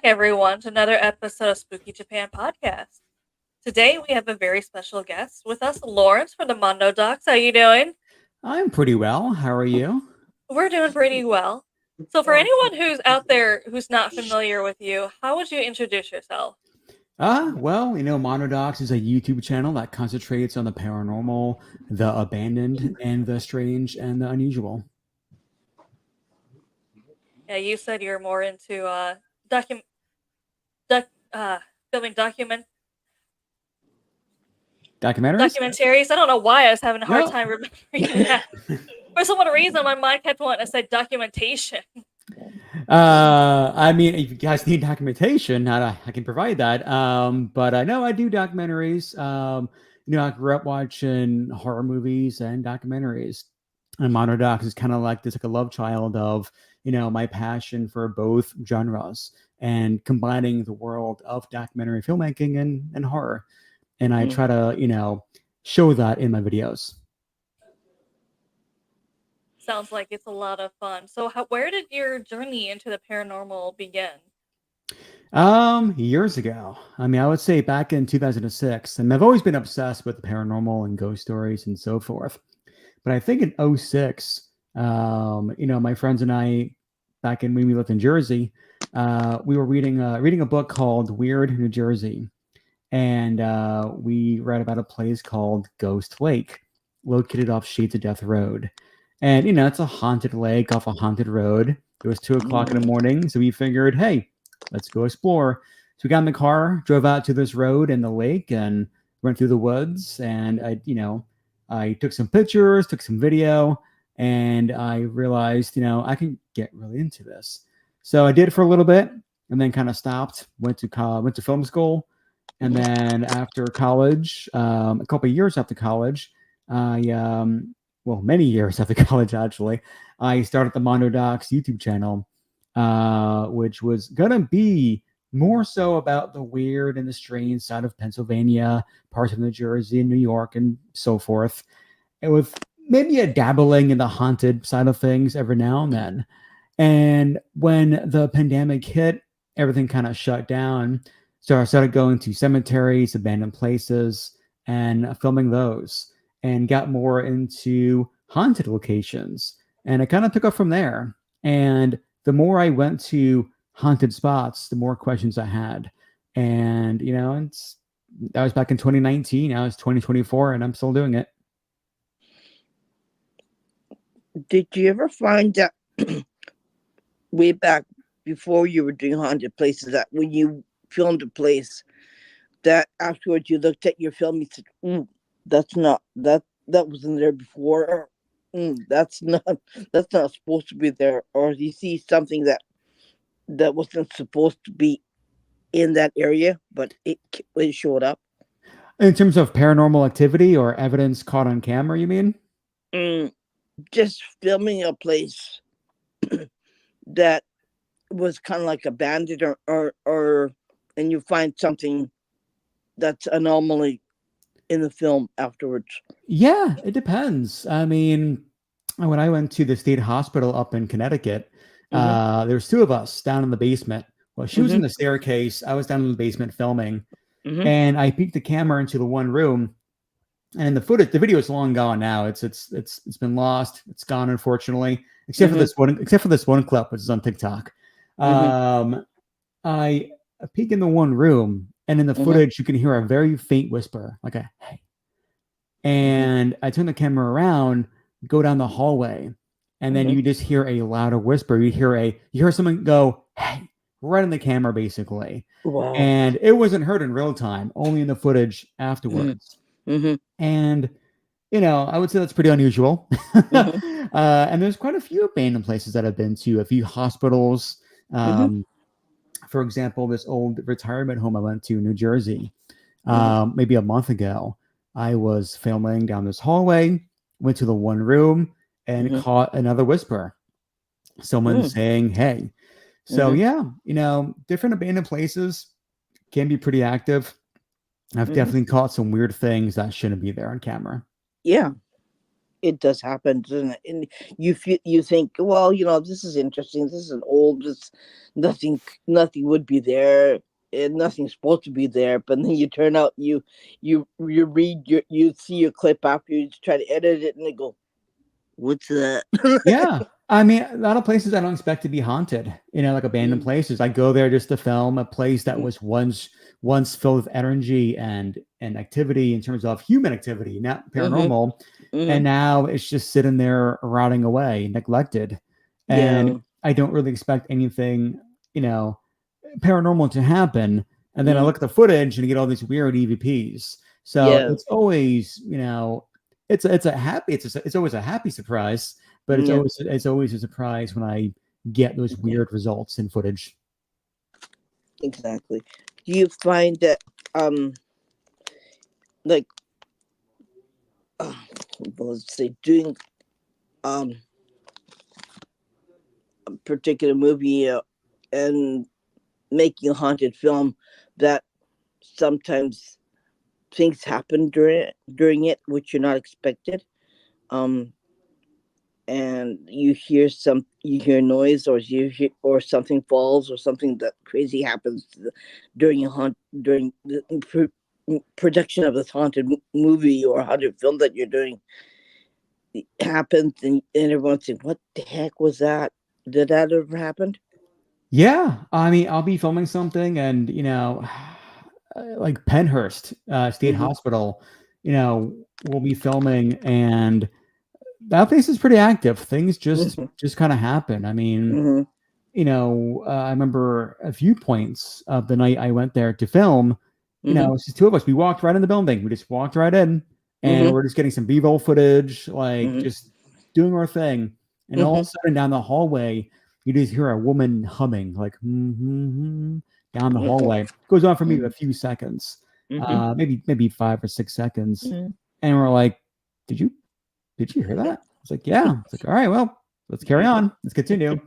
everyone, to another episode of Spooky Japan Podcast. Today we have a very special guest with us, Lawrence from the MONDOdocs. How you doing? I'm pretty well. How are you? We're doing pretty well. So for anyone who's out there who's not familiar with you, how would you introduce yourself? MONODocs is a YouTube channel that concentrates on the paranormal, the abandoned, and the strange and the unusual. Yeah, you said you're more into docu- doc, filming Documentaries? documentaries. I don't know why I was having a hard No. time remembering that. For some reason, my mind kept wanting to say documentation. If you guys need documentation, I can provide that. But I know I do documentaries. I grew up watching horror movies and documentaries. And MONODocs is kind of like this, like a love child of, my passion for both genres and combining the world of documentary filmmaking and horror. And I try to, show that in my videos. Sounds like it's a lot of fun. So, where did your journey into the paranormal begin? Years ago. I would say back in 2006. And I've always been obsessed with the paranormal and ghost stories and so forth. But I think in '06, my friends and I, back in when we lived in Jersey, we were reading a book called Weird New Jersey. And we read about a place called Ghost Lake, located off Shades of Death Road. And, it's a haunted lake off a haunted road. It was 2:00 in the morning. So we figured, hey, let's go explore. So we got in the car, drove out to this road and the lake and went through the woods. And I took some pictures, took some video, and I realized, I can get really into this. So I did it for a little bit and then kind of stopped, went to film school. And then after college, a couple of years after college, many years after college, actually, I started the MONDOdocs YouTube channel, which was going to be more so about the weird and the strange side of Pennsylvania, parts of New Jersey and New York and so forth. And with maybe a dabbling in the haunted side of things every now and then. And when the pandemic hit, everything kind of shut down. So I started going to cemeteries, abandoned places, and filming those, and got more into haunted locations. And it kind of took off from there. And the more I went to haunted spots, the more questions I had. And, that was back in 2019. Now it's 2024, and I'm still doing it. Did you ever find that way back before you were doing haunted places, that when you filmed a place, that afterwards you looked at your film and said, that's not that wasn't there before, or, that's not supposed to be there, or you see something that wasn't supposed to be in that area but it showed up? In terms of paranormal activity or evidence caught on camera, you mean? Just filming a place that was kind of like abandoned, or and you find something that's anomaly in the film afterwards. Yeah, it depends. When I went to the state hospital up in Connecticut, there's two of us down in the basement. Well, she was in the staircase. I was down in the basement filming, and I peeked the camera into the one room, and the video is long gone now. It's been lost. It's gone, unfortunately, except for this one clip, which is on TikTok. I peek in the one room, and in the footage, you can hear a very faint whisper, like a hey. And I turn the camera around, go down the hallway, and then you just hear a louder whisper. You hear someone go, hey, right in the camera, basically. Wow. And it wasn't heard in real time, only in the footage afterwards. And, I would say that's pretty unusual. And there's quite a few abandoned places that I've been to, a few hospitals. For example, this old retirement home I went to in New Jersey, maybe a month ago. I was filming down this hallway, went to the one room, and caught another whisper. Someone saying, hey. So, different abandoned places can be pretty active. I've definitely caught some weird things that shouldn't be there on camera. Yeah. it does happen, doesn't it? And you think, well, this is interesting. This is an old. This nothing would be there, and nothing's supposed to be there. But then you turn out you read you see your clip after you try to edit it, and they go, "What's that?" Yeah. I mean, a lot of places I don't expect to be haunted, like abandoned places. I go there just to film a place that was once filled with energy and activity in terms of human activity, not paranormal. And now it's just sitting there rotting away, neglected. And Yeah. I don't really expect anything, paranormal to happen. And then I look at the footage and I get all these weird EVPs. So Yeah. it's always, it's always a happy surprise, but Yeah. it's always a surprise when I get those weird results in footage. Exactly. Do you find that like let's say doing a particular movie and making a haunted film that sometimes things happen during it which you're not expected, um and you hear noise, or or something falls, or something that crazy happens during during the production of this haunted movie or haunted film that you're doing. It happens, and everyone's saying, what the heck was that? Did that ever happen? Yeah, I mean, I'll be filming something, and like Penhurst State Hospital, we'll be filming, and that place is pretty active. Things just kind of happen. I mean, I remember a few points of the night I went there to film. It's just two of us. We walked right in the building. We just walked right in, and we're just getting some B-roll footage, like just doing our thing. And all of a sudden, down the hallway, you just hear a woman humming, like down the hallway. It goes on for maybe a few seconds, maybe 5 or 6 seconds, and we're like, "Did you hear that?" It's like, "Yeah." It's like, "All right, well, let's carry on. Let's continue."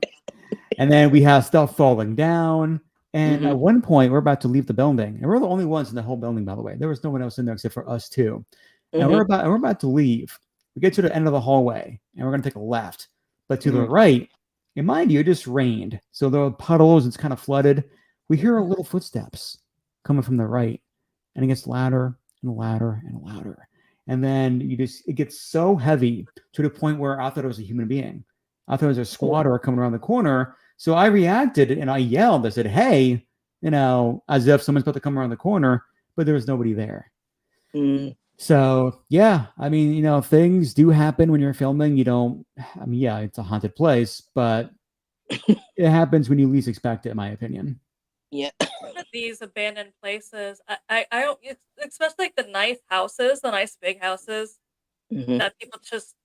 And then we have stuff falling down. And at one point, we're about to leave the building, and we're the only ones in the whole building, by the way. There was no one else in there except for us two. And we're about to leave. We get to the end of the hallway, and we're going to take a left. But to the right, and mind you, it just rained, so there are puddles. It's kind of flooded. We hear little footsteps coming from the right, and it gets louder and louder and louder. And then it gets so heavy to the point where I thought it was a human being. I thought it was a squatter coming around the corner. So I reacted and I yelled. I said, "Hey," as if someone's about to come around the corner, but there was nobody there. So yeah, I mean, things do happen when you're filming. Yeah, it's a haunted place, but it happens when you least expect it, in my opinion. Yeah. These abandoned places, I don't, especially like the nice houses, the nice big houses that people just,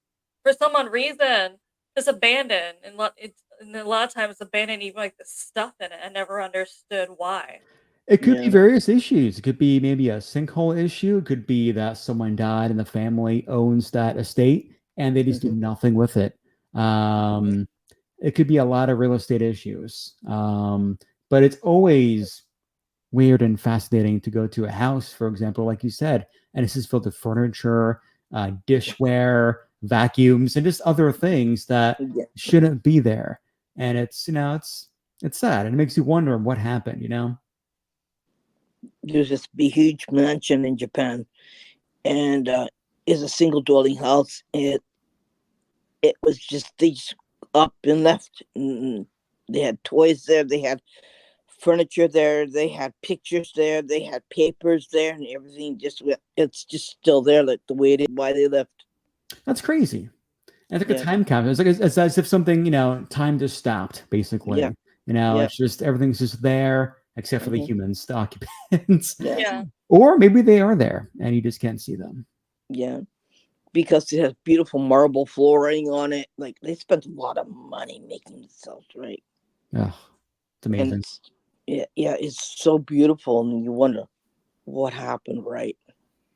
for some odd reason, just abandon, and a lot of times abandon even like the stuff in it. I never understood why. It could be various issues. It could be maybe a sinkhole issue. It could be that someone died and the family owns that estate and they just do nothing with it. It could be a lot of real estate issues. But it's always weird and fascinating to go to a house, for example, like you said, and this is filled with furniture, dishware, vacuums, and just other things that shouldn't be there. And it's sad, and it makes you wonder what happened. There's this big, huge mansion in Japan, and it's a single dwelling house. It was just these up and left. They had toys there. They had furniture there. They had pictures there. They had papers there, and everything it's just still there, like the way it is. Why they left? That's crazy. It's like a time capsule. It's as if something, time just stopped, basically. It's just everything's just there except for the humans, the occupants. Yeah. Or maybe they are there and you just can't see them. Yeah. Because it has beautiful marble flooring on it. Like, they spent a lot of money making this house, right? Oh, it's amazing. And it's so beautiful, and you wonder what happened, right?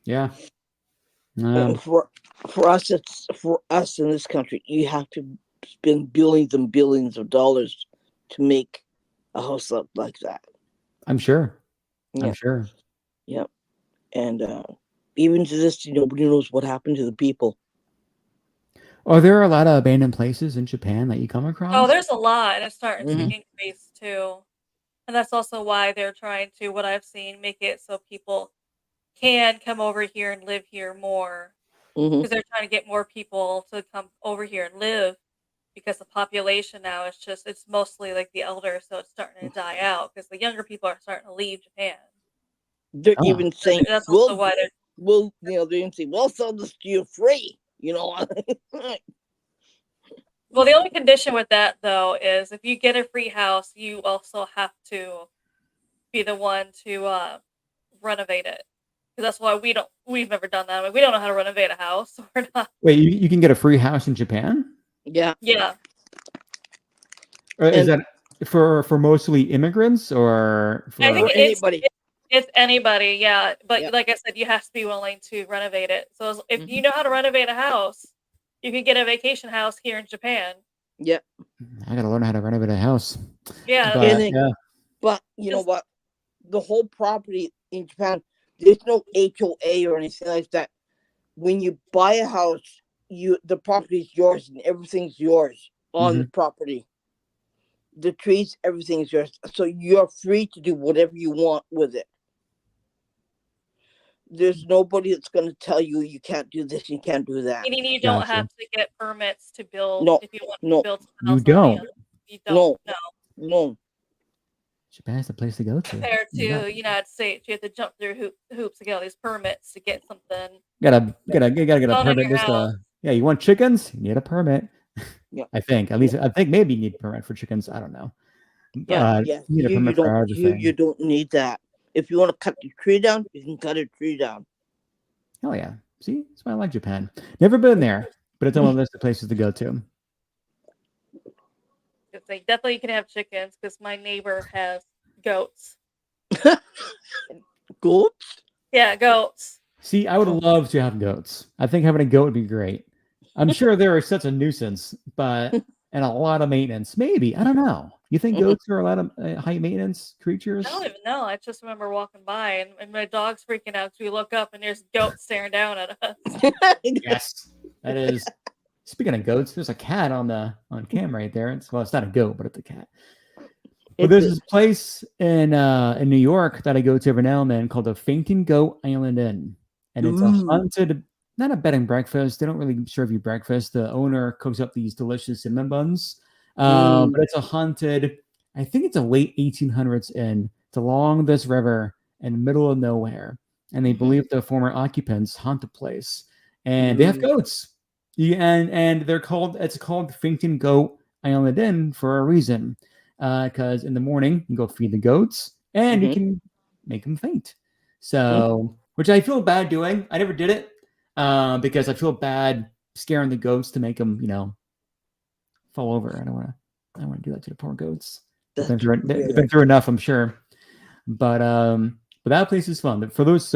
Yeah. For us in this country, you have to spend billions and billions of dollars to make a house up like that. I'm sure. Yeah. I'm sure. Yeah. And even to this, nobody knows what happened to the people. Are there a lot of abandoned places in Japan that you come Oh, across? there's a lot, and it's starting to Mhm. increase too. And that's also why they're trying to, what I've seen, make it so people can come over here and live here more. Mhm. Because they're trying to get more people to come over here and live. Because the population now is just, it's mostly like the elder, so it's starting to die out. Because the younger people are starting to leave Japan. They're Oh, even saying, That's also why they're they're even saying, we'll sell this to you free. You know. Well, the only condition with that, though, is if you get a free house, you also have to be the one to renovate it. Because that's why we've never done that. I mean, we don't know how to renovate a house. We're not. wait, you can get a free house in Japan? Yeah. Yeah. Or is And that for mostly immigrants or I for? think for anybody. it's anybody, yeah. But Yeah. like I said, you have to be willing to renovate it. So if you Mhm. know how to renovate a house, you can get a vacation house here in Japan. Yeah. I gotta learn how to renovate a house. Yeah. And But then, yeah, but you know Just what? The whole property in Japan, there's no HOA or anything like that. When you buy a house, the property is yours and everything's yours on the hmm property. The trees, everything's yours. So you're free to do whatever you want with it. There's nobody that's going to tell you you can't do this, you can't do that. meaning you don't gotcha. have to get permits to build No, if you want to no, build something You else on the don't. other. You don't. no, No. no. Japan's the place to go to. Compared You know, to United States, you have to jump through hoops to get all these permits to get something gotta get a done in permit your just house. yeah. You want chickens? You need a permit. Yeah, I think at yeah, least I think maybe you need a permit for chickens. I don't know. yeah, But yeah. you need a permit for You everything. don't need that. If you want to cut the tree down, you can cut a tree down. Hell yeah. See, that's why I like Japan. Never been there, but it's on my list of places to go to. Because they definitely can have chickens. Because my neighbor has goats. Goats? Yeah, goats. See, I would Oh, love to have goats. I think having a goat would be great. I'm sure they're such a nuisance, but and a lot of maintenance. Maybe I don't know. You think goats are a lot of high maintenance I creatures? don't even know. I just remember walking by and my dog's freaking out because we look up and there's goats staring down at us. Yes, that is. Speaking of goats, there's a cat on cam right there. It's not a goat, but it's a cat. But it there's this is. place in New York that I go to every now and then called the Fainting Goat Island Inn, and it's a Ooh. haunted, not a bed and breakfast. They don't really serve you breakfast. The owner cooks up these delicious cinnamon buns, Mm. but it's a haunted. I think it's a late 1800s inn. It's along this river in the middle of nowhere, and they Mhm. believe the former occupants haunt the place, and they have Mm. goats. And they're called. It's called Fainting Goat Island Inn for a reason because in the morning you go feed the goats and you Mhm. can make them faint. Mm. So, which I feel bad doing. I never did it because I feel bad scaring the goats to make them, fall over. I don't want to. I don't want to do that to the poor goats. That's They've weird. been through enough, I'm sure. But that place is fun. For those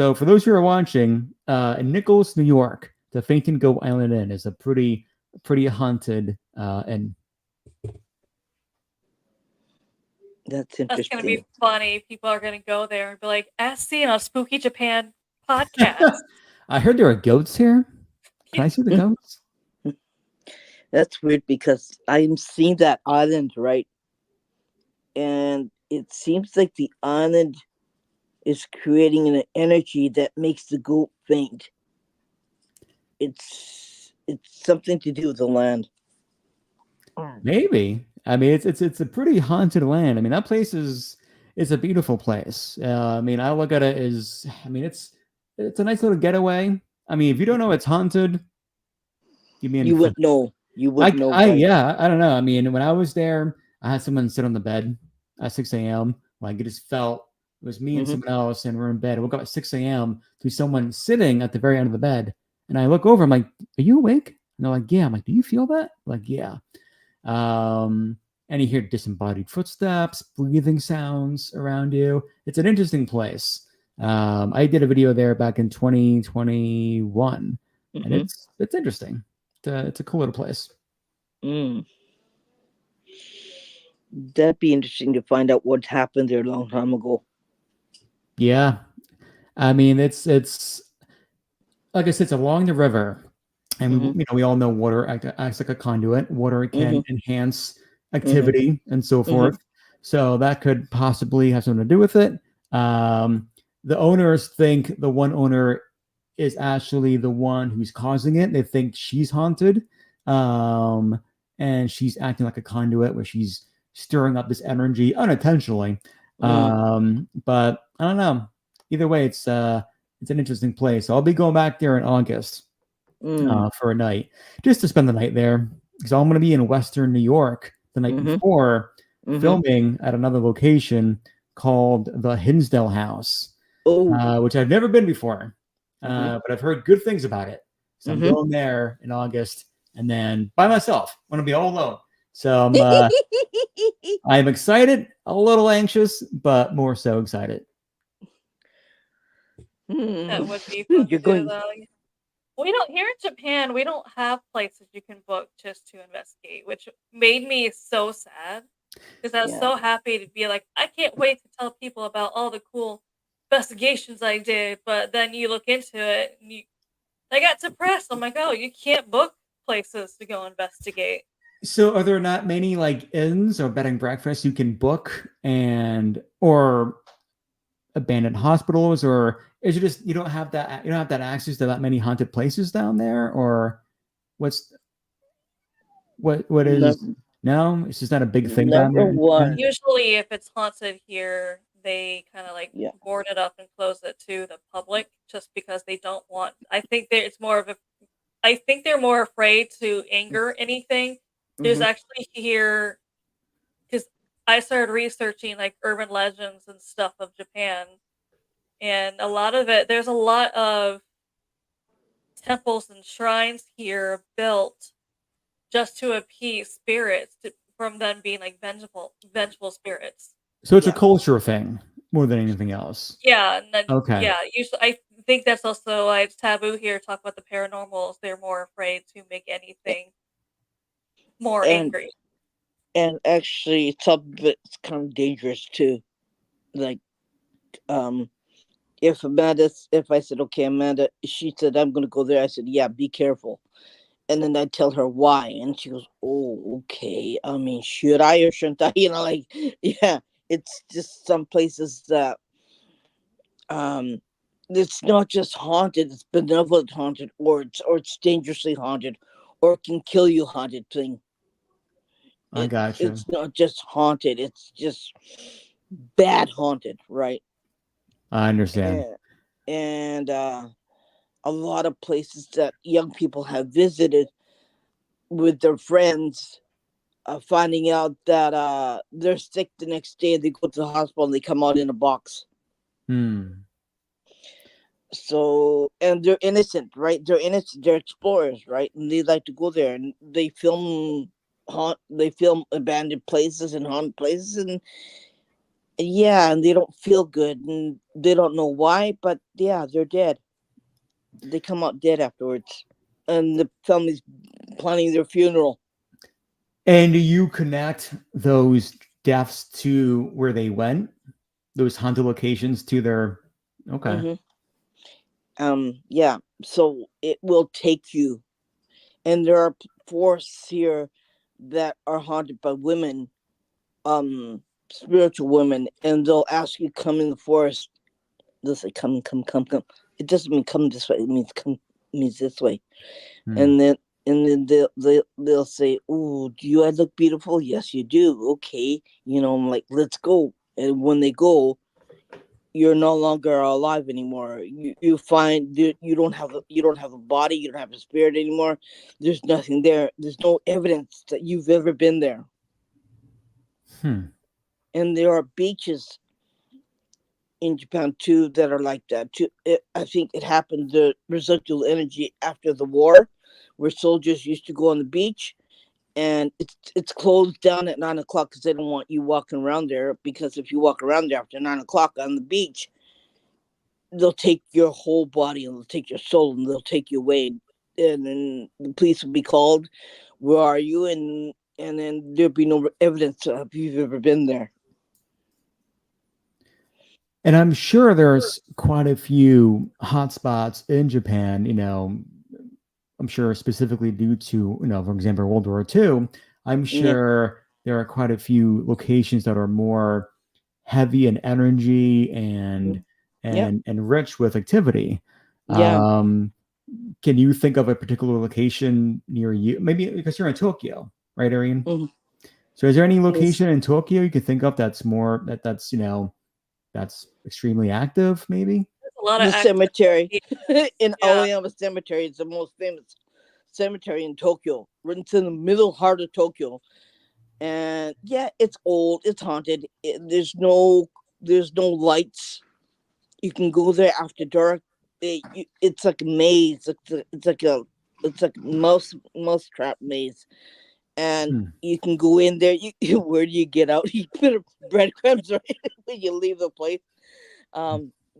who are watching, in Nichols, New York, the Fainting Goat Island Inn is a pretty haunted inn. That's That's gonna be interesting. funny. People are gonna go there and be like, "As seen on Spooky Japan podcast." I heard there are goats here. Can I see the Mm. goats? That's weird because I'm seeing that island, right? And it seems like the island is creating an energy that makes the goat faint. It's something to do with the land. Maybe. I mean, it's a pretty haunted land. I mean, that place is a beautiful place. I mean, I look at it as, I mean, it's a nice little getaway. I mean, if you don't know it's haunted, you mean You wouldn't know. You wouldn't know, I right? yeah, I don't know. I mean, when I was there, I had someone sit on the bed at 6 a.m. Like it just felt it was me and Hmm. someone else, and we're in bed. I woke up at 6 a.m. to someone sitting at the very end of the bed, and I look over. I'm like, "Are you awake?" And they're like, "Yeah." I'm like, "Do you feel that?" Like, "Yeah." Um, and you hear disembodied footsteps, breathing sounds around you. It's an interesting place. I did a video there back in 2021, and Hmm. it's interesting. It's a cool little place. Mm. That'd be interesting to find out what happened there a long time ago. Yeah, I mean it's like I said, it's along the river, And we all know water acts like a conduit. Water can enhance activity and so forth. So that could possibly have something to do with it. The owners think the one owner is actually the one who's causing it. They think she's haunted, and she's acting like a conduit where she's stirring up this energy unintentionally. But I don't know. Either way, it's an interesting place. I'll be going back there in August for a night, just to spend the night there, because I'm going to be in Western New York the night before, filming at another location called the Hinsdale House, which I've never been before, but I've heard good things about it. So I'm going there in August, and then by myself. I'm going to be all alone. So I'm excited, a little anxious, but more so excited. That would be fun too, though. We don't here in Japan. We don't have places you can book just to investigate, which made me so sad because I was so happy to be like, I can't wait to tell people about all the cool investigations I did. But then you look into it, and I got depressed. I'm like, oh, you can't book places to go investigate. So are there not many like inns or bed and breakfasts you can book, or abandoned hospitals, or is it just you don't have that access to that many haunted places down there, or what is no, it's just not a big thing down there? Usually if it's haunted here, they kind of like board it up and close it to the public just because they don't want, I think they're more afraid to anger anything. There's actually here, because I started researching like urban legends and stuff of Japan, and a lot of it, there's a lot of temples and shrines here built just to appease spirits, from them being like vengeful spirits. So it's a culture thing more than anything else. Yeah. Okay. Yeah. Usually, I think that's also why it's taboo here to talk about the paranormals. They're more afraid to make anything more angry. And actually, some of it's kind of dangerous too. Like, if I said, okay, Amanda, she said, I'm going to go there. I said, yeah, be careful. And then I tell her why. And she goes, oh, okay. I mean, should I or shouldn't I? Yeah, it's just some places that, it's not just haunted, it's benevolent haunted, or it's dangerously haunted, or it can kill you haunted thing. I got you. It's not just haunted, it's just bad haunted, right? I understand. And a lot of places that young people have visited with their friends, finding out that they're sick the next day, they go to the hospital and they come out in a box. So, and they're innocent, right? They're innocent, they're explorers, right? And they like to go there, and they film abandoned places and haunted places, and they don't feel good, and they don't know why, but they're dead. They come out dead afterwards, and the family's planning their funeral. And do you connect those deaths to where they went, those haunted locations to their? Okay. So it will take you, and there are forests here that are haunted by women, spiritual women, and they'll ask you come in the forest. They'll say come. It doesn't mean come this way, it means come means this way. And then they'll say, oh, do you look beautiful? Yes, you do. Okay, I'm like, let's go. And when they go, you're no longer alive anymore. You find that you don't have a body, you don't have a spirit anymore. There's nothing there. There's no evidence that you've ever been there. And there are beaches in Japan too that are like that too. I think it happened, the residual energy after the war, where soldiers used to go on the beach, and it's closed down at 9 o'clock because they don't want you walking around there, because if you walk around there after 9 o'clock on the beach, they'll take your whole body and they'll take your soul and they'll take you away, and then the police will be called. Where are you? And then there'll be no evidence of you've ever been there. And I'm sure there's quite a few hotspots in Japan. I'm I'm sure specifically due to, for example, World War II, I'm sure there are quite a few locations that are more heavy in energy and rich with activity. Can you think of a particular location near you? Maybe because you're in Tokyo, right, Ariane? So is there any location in Tokyo you could think of that's more that's that's extremely active, maybe? There's a lot The of cemetery in Aoyama Cemetery is the most famous cemetery in Tokyo. It's in the middle heart of Tokyo. And it's old, it's haunted. There's no lights. You can go there after dark. It's like a maze. It's like a mouse trap maze. And you can go in there. Where do you get out? You put breadcrumbs right when you leave the place.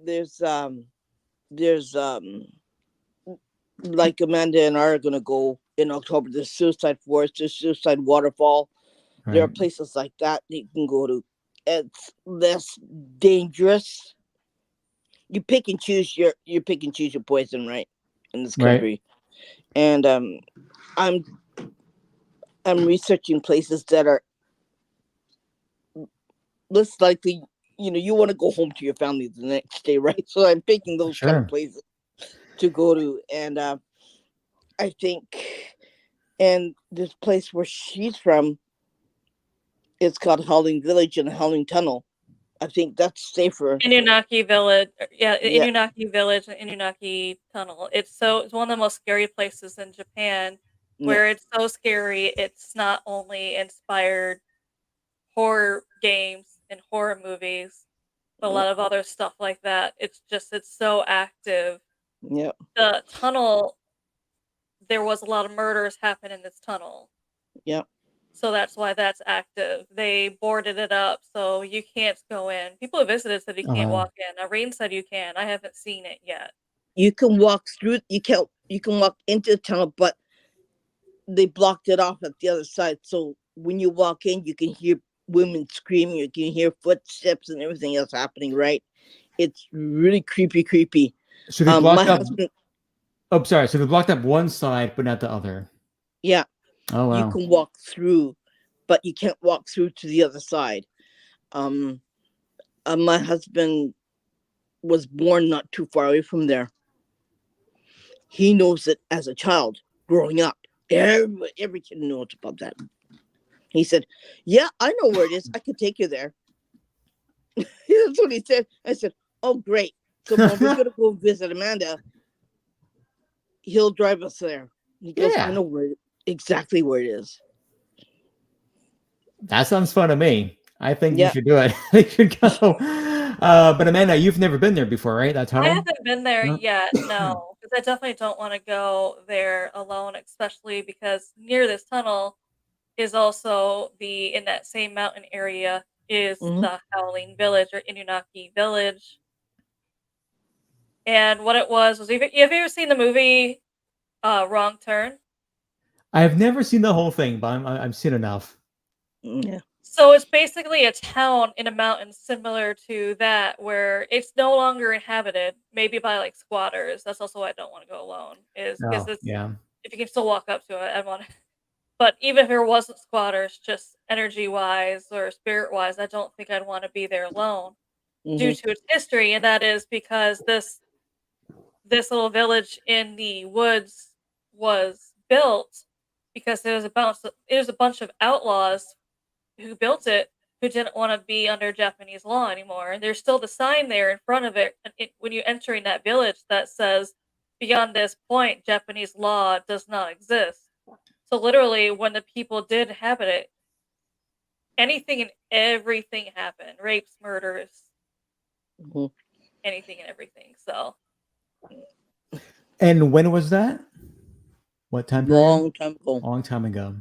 There's like Amanda and I are gonna go in October. There's Suicide Forest. There's Suicide Waterfall. Right. There are places like that you can go to. It's less dangerous. You pick and choose your poison, right? In this country, and I'm researching places that are less likely. You want to go home to your family the next day, right? So I'm picking those kind of places to go to, and I think, and this place where she's from, it's called Howling Village and Howling Tunnel. I think that's safer. Inunaki Village, Inunaki Village and Inunaki Tunnel. It's one of the most scary places in Japan, where it's so scary. It's not only inspired horror games and horror movies, but a lot of other stuff like that. It's so active. Yeah. The tunnel, there was a lot of murders happen in this tunnel. Yeah. So that's why that's active. They boarded it up, so you can't go in. People who visited said you can't walk in. Irene said you can. I haven't seen it yet. You can walk through. You can walk into the tunnel, but they blocked it off at the other side. So when you walk in, you can hear women screaming. You can hear footsteps and everything else happening. Right? It's really creepy. So they blocked up. Oh, sorry. So they blocked up one side, but not the other. Yeah. Oh, wow. You can walk through, but you can't walk through to the other side. My husband was born not too far away from there. He knows it as a child growing up. Every kid knows about that. He said, "Yeah, I know where it is. I could take you there." That's what he said. I said, "Oh, great. So when we're going to go visit Amanda, he'll drive us there." He goes, "I know exactly where it is." That sounds fun to me. I think you should do it. You should go. But Amanda, you've never been there before, right? That tunnel? I haven't been there yet, no. Because I definitely don't want to go there alone, especially because near this tunnel is also in that same mountain area is the Howling Village or Inunaki Village. And what it was have you ever seen the movie Wrong Turn? I've never seen the whole thing, but I've seen enough. Yeah. So it's basically a town in a mountain similar to that, where it's no longer inhabited, maybe by like squatters. That's also why I don't want to go alone. Is because if you can still walk up to it, I want to. But even if there wasn't squatters, just energy wise or spirit wise, I don't think I'd want to be there alone due to its history, and that is because this little village in the woods was built because there was a bunch of outlaws who built it who didn't want to be under Japanese law anymore. And there's still the sign there in front of it when you're entering that village that says, "Beyond this point, Japanese law does not exist." So literally, when the people did inhabit it, anything and everything happened. Rapes, murders, anything and everything. So. And when was that? What time period? Long time ago. Long time ago.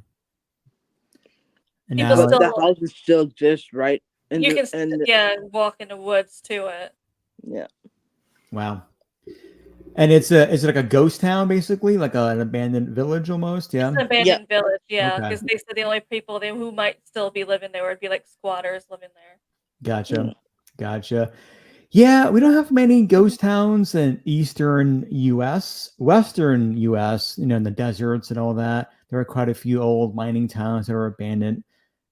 And now the houses still exist, right? And you can walk in the woods to it. Yeah. Wow. And is it like a ghost town, basically, like an abandoned village almost? Yeah. It's an abandoned village, yeah. Because they said the only people who might still be living there would be like squatters living there. Gotcha. Yeah, we don't have many ghost towns in eastern U.S., western U.S., in the deserts and all that. There are quite a few old mining towns that are abandoned.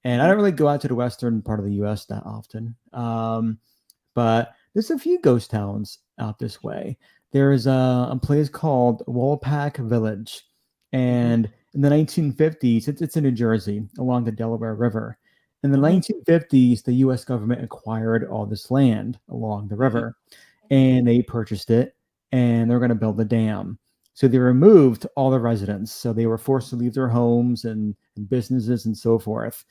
And I don't really go out to the western part of the U.S. that often. But there's a few ghost towns out this way. There's a place called Wolpack Village. And in the 1950s, it's in New Jersey along the Delaware River. In the 1950s, the U.S. government acquired all this land along the river, and they purchased it, and they're going to build a dam. So they removed all the residents. So they were forced to leave their homes and businesses and so forth.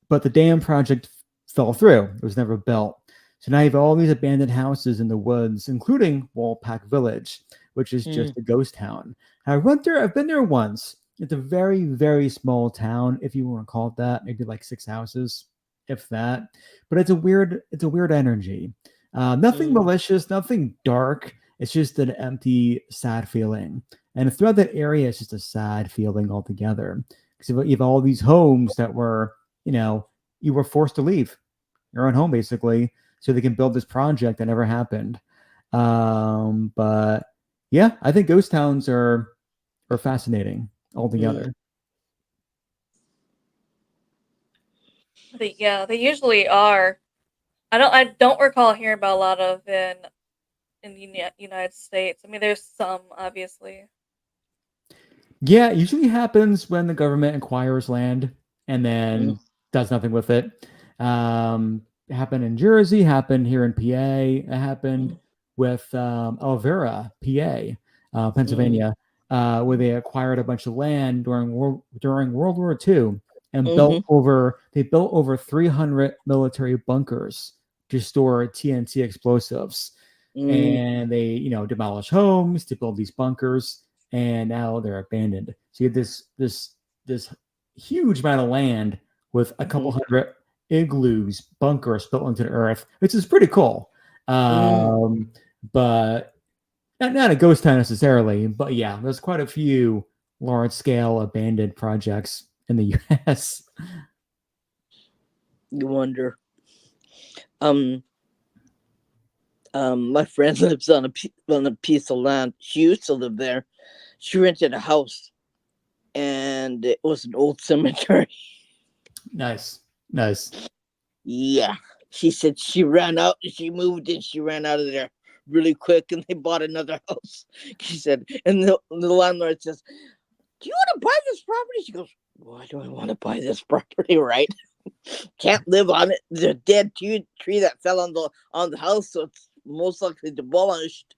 But the dam project fell through. It was never built. So now you have all these abandoned houses in the woods, including Wolpack Village, which is just a ghost town. I went there. I've been there once. It's a very, very small town, if you want to call it that. Maybe like 6 houses, if that. But it's a weird energy. Nothing malicious, nothing dark. It's just an empty, sad feeling. And throughout that area, it's just a sad feeling altogether. Because you have all these homes that were, you were forced to leave your own home, basically, so they can build this project that never happened. But yeah, I think ghost towns are fascinating altogether. They usually are. I don't recall hearing about a lot of in the United States. I mean, there's some, obviously. Yeah, it usually happens when the government acquires land and then does nothing with it. It happened in Jersey, happened here in PA, it happened with Elvira, PA, Pennsylvania, where they acquired a bunch of land during World War II and built over 300 military bunkers to store TNT explosives. And they, demolish homes to build these bunkers, and now they're abandoned. So you have this huge amount of land with a couple hundred igloos, bunkers built into the earth, which is pretty cool. But not a ghost town necessarily. But yeah, there's quite a few large scale abandoned projects in the U.S. You wonder. My friend lives on a piece of land. She used to live there. She rented a house, and it was an old cemetery. Nice. Yeah, she said she ran out. She moved and she ran out of there really quick, and they bought another house. She said, and the landlord says, "Do you want to buy this property?" She goes, "Why do I want to buy this property? Right? Can't live on it. There's a dead tree that fell on the house, so it's most likely demolished."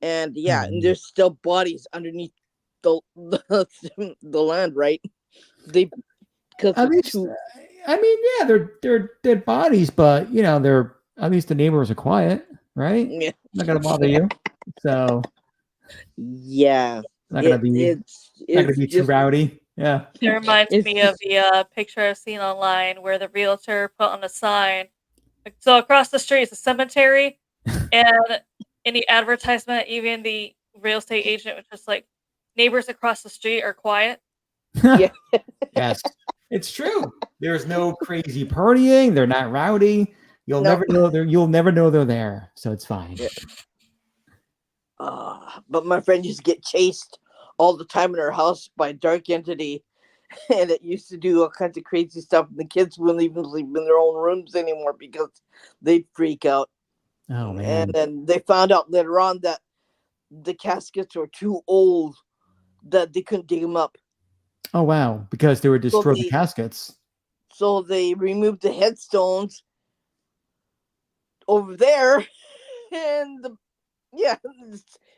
And and there's still bodies underneath the land, right? They they're dead bodies, but they're, at least the neighbors are quiet, right? Yeah. Not gonna bother you. So yeah, not gonna be too rowdy. Yeah. It reminds me of the picture I've seen online where the realtor put on a sign. So across the street is a cemetery, and in the advertisement, even the real estate agent was just like, "Neighbors across the street are quiet." Yeah. Yes, it's true. There's no crazy partying. They're not rowdy. You'll never know they're there, so it's fine. Yeah. But my friend used to get chased all the time in her house by a dark entity, and it used to do all kinds of crazy stuff. And the kids wouldn't even sleep in their own rooms anymore because they'd freak out. Oh man! And then they found out later on that the caskets were too old, that they couldn't dig them up. Oh wow! Because they were destroyed the caskets. So they removed the headstones over there, and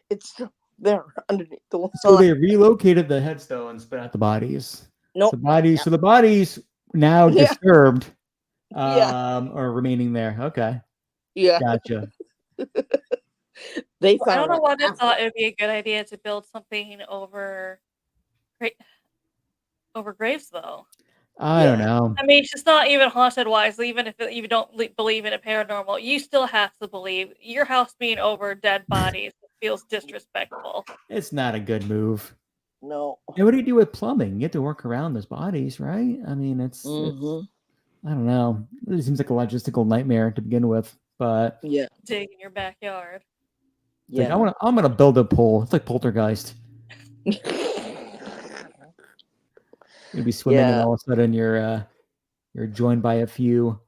it's still there underneath the wall. So they relocated the headstones, but not the bodies. Nope. So the bodies now disturbed, are remaining there. Okay. Yeah. Gotcha. I don't know why they thought it would be a good idea to build something over graves, though. I don't know. I mean, it's just not even haunted wise. Even if you don't believe in a paranormal, you still have to believe your house being over dead bodies feels disrespectful. It's not a good move. No. And what do you do with plumbing? You have to work around those bodies, right? I mean, it's I don't know. It seems like a logistical nightmare to begin with. but Yeah. dig in your backyard. like, Yeah. I'm gonna build a pool. It's like Poltergeist. You'd be swimming, and Yeah. all of a sudden you're joined by a few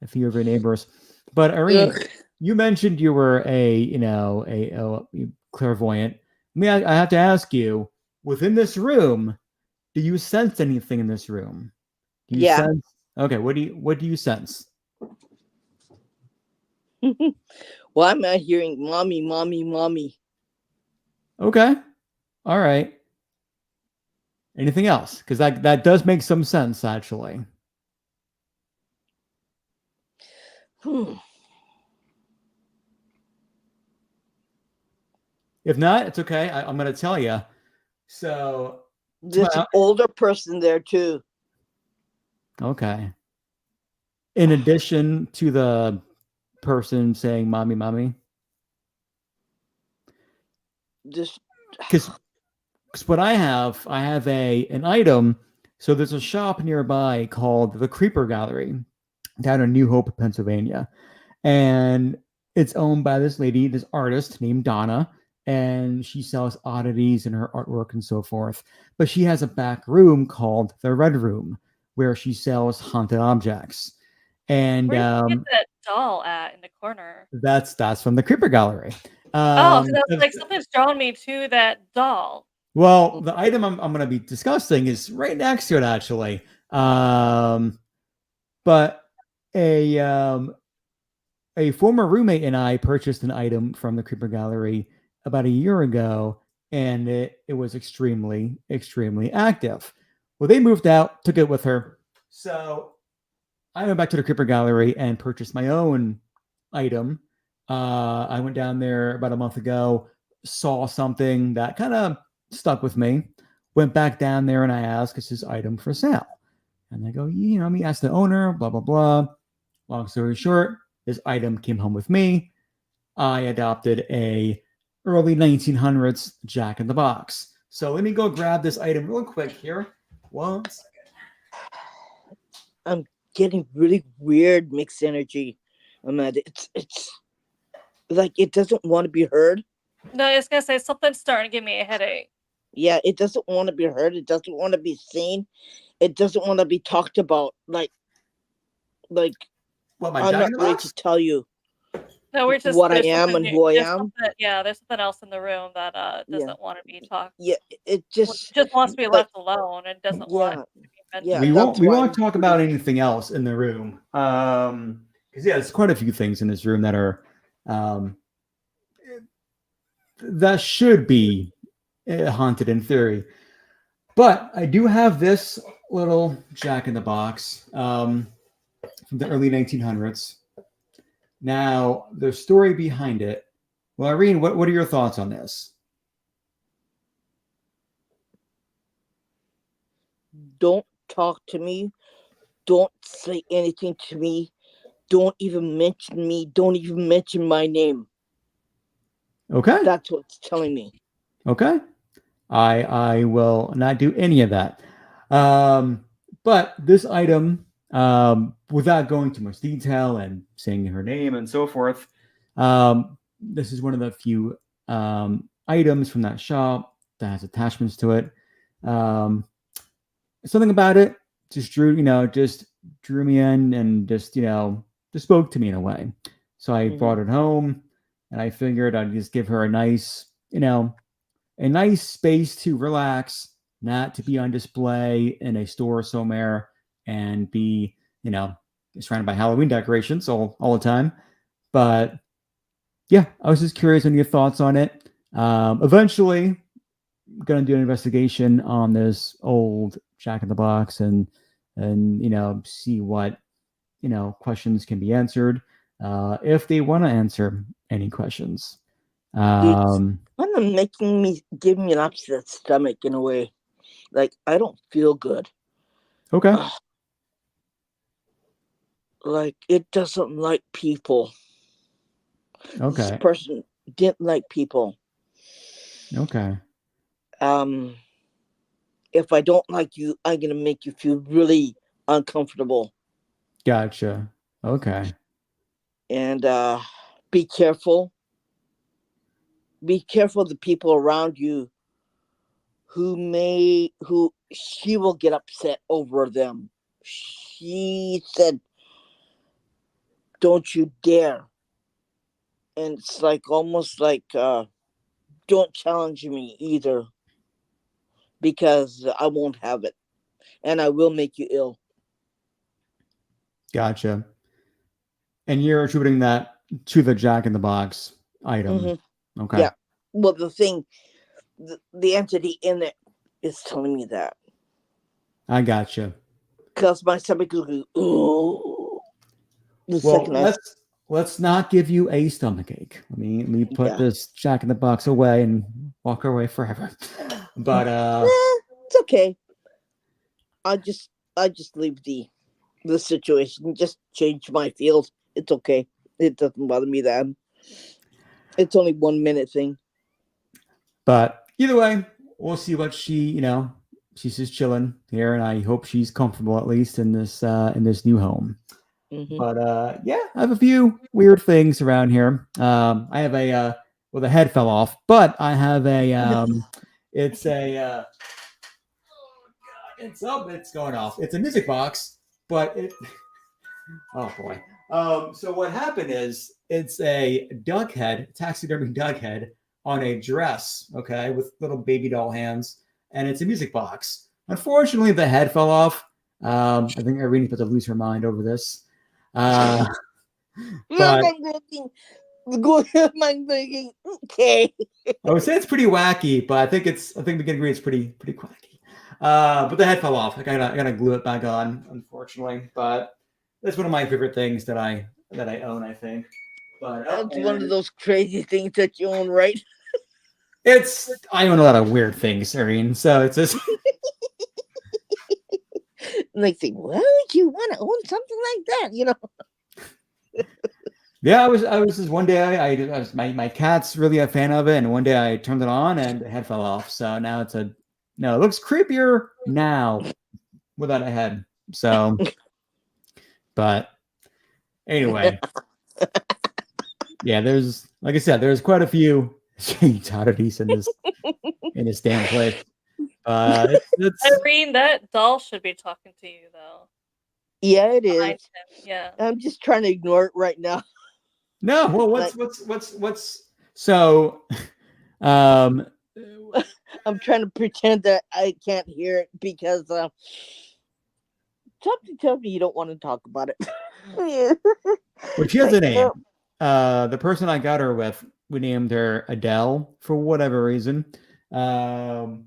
of your neighbors. But Irene, Ugh. you mentioned you were a clairvoyant. I have to ask you, within this room, do you sense anything in this room? Do you Yeah. sense? Okay, what do you sense? Why am I hearing mommy, mommy, mommy? Okay, all right. Anything else? Because that does make some sense, actually. If not, it's okay. I'm going to tell you. So, There's an older person there too. Okay. In addition to the person saying "mommy, mommy," Just because what I have an item. So there's a shop nearby called the Creeper Gallery down in New Hope, Pennsylvania, and it's owned by this lady, this artist named Donna, and she sells oddities and her artwork and so forth. But she has a back room called the Red Room where she sells haunted objects. And Where did you get that doll at in the corner? that's from the Creeper Gallery. Oh, because that's like something's drawn me to that doll. Well, the item I'm going to be discussing is right next to it, actually. But a former roommate and I purchased an item from the Creeper Gallery about a year ago, and it was extremely, extremely active. Well, they moved out, took it with her. So I went back to the Creeper Gallery and purchased my own item. I went down there about a month ago, saw something that kind of stuck with me, went back down there and I asked, is this item for sale? And they go, let me ask the owner, blah, blah, blah. Long story short, this item came home with me. I adopted a early 1900s Jack in the Box. So let me go grab this item real quick here. 1 second. I'm getting really weird mixed energy. It's like it doesn't want to be heard. No, I was gonna say something's starting to give me a headache. Yeah, it doesn't want to be heard. It doesn't want to be seen. It doesn't want to be talked about. Like What, my I'm Jack not in the ready Box? to tell you No, we're just what I am and who I am. There's something else in the room that doesn't want to be talked. Yeah, it just wants to be left alone and doesn't want to be yeah, mentioned. We won't talk about anything else in the room. Because there's quite a few things in this room that are that should be haunted in theory. But I do have this little Jack in the Box from the early 1900s. Now, the story behind it. Well, Irene, what are your thoughts on this? Don't talk to me. Don't say anything to me. Don't even mention me. Don't even mention my name. Okay. That's what it's telling me. Okay. I will not do any of that. But this item, without going too much detail and saying her name and so forth, this is one of the few items from that shop that has attachments to it. Something about it just drew me in and just spoke to me in a way. So I brought it home, and I figured I'd just give her a nice space to relax, not to be on display in a store somewhere and be, surrounded by Halloween decorations all the time. But yeah, I was just curious on your thoughts on it. Eventually, I'm gonna do an investigation on this old Jack in the Box and see what questions can be answered, if they want to answer any questions. It's kind of giving me an upset stomach in a way. Like I don't feel good. Okay. Like it doesn't like people. Okay. This person didn't like people. Okay. If I don't like you, I'm gonna make you feel really uncomfortable. Gotcha. Okay. And be careful. Be careful of the people around you who she will get upset over them. She said, "Don't you dare." And it's like almost like don't challenge me either, because I won't have it, and I will make you ill. Gotcha. And you're attributing that to the Jack in the Box item. Okay. Yeah. Well, the entity in it is telling me that. I gotcha. Because my stomach will go, ooh. The Well, second let's not give you a stomach ache. Let me put this Jack in the Box away and walk away forever. But it's okay. I just leave the situation. Just change my field. It's okay. It doesn't bother me that. It's only 1 minute thing. But either way, we'll see what she's just chilling here, and I hope she's comfortable at least in this new home. But yeah, I have a few weird things around here. I have the head fell off, but I have it's going off. It's a music box, but oh boy. So what happened is it's a duck head, taxidermy duck head on a dress, okay, with little baby doll hands, and it's a music box. Unfortunately, the head fell off. I think Irene put to lose her mind over this. But okay. I would say it's pretty wacky, but I think we can agree it's pretty quacky. But the head fell off. I gotta glue it back on, unfortunately. But that's one of my favorite things that I own, I think. But that's one of those crazy things that you own, right? I own a lot of weird things, Irene. So it's just like, why would you want to own something like that? Yeah, I was just one day I was my cat's really a fan of it, and one day I turned it on and the head fell off. So now it looks creepier now without a head. So, but anyway, yeah, like I said, there's quite a few oddities in this damn place. Irene, that doll should be talking to you though. Yeah, it is. Yeah, I'm just trying to ignore it right now. No, well, what's so? I'm trying to pretend that I can't hear it because tell me you don't want to talk about it. Well, she has a name. The person I got her with, we named her Adele for whatever reason. And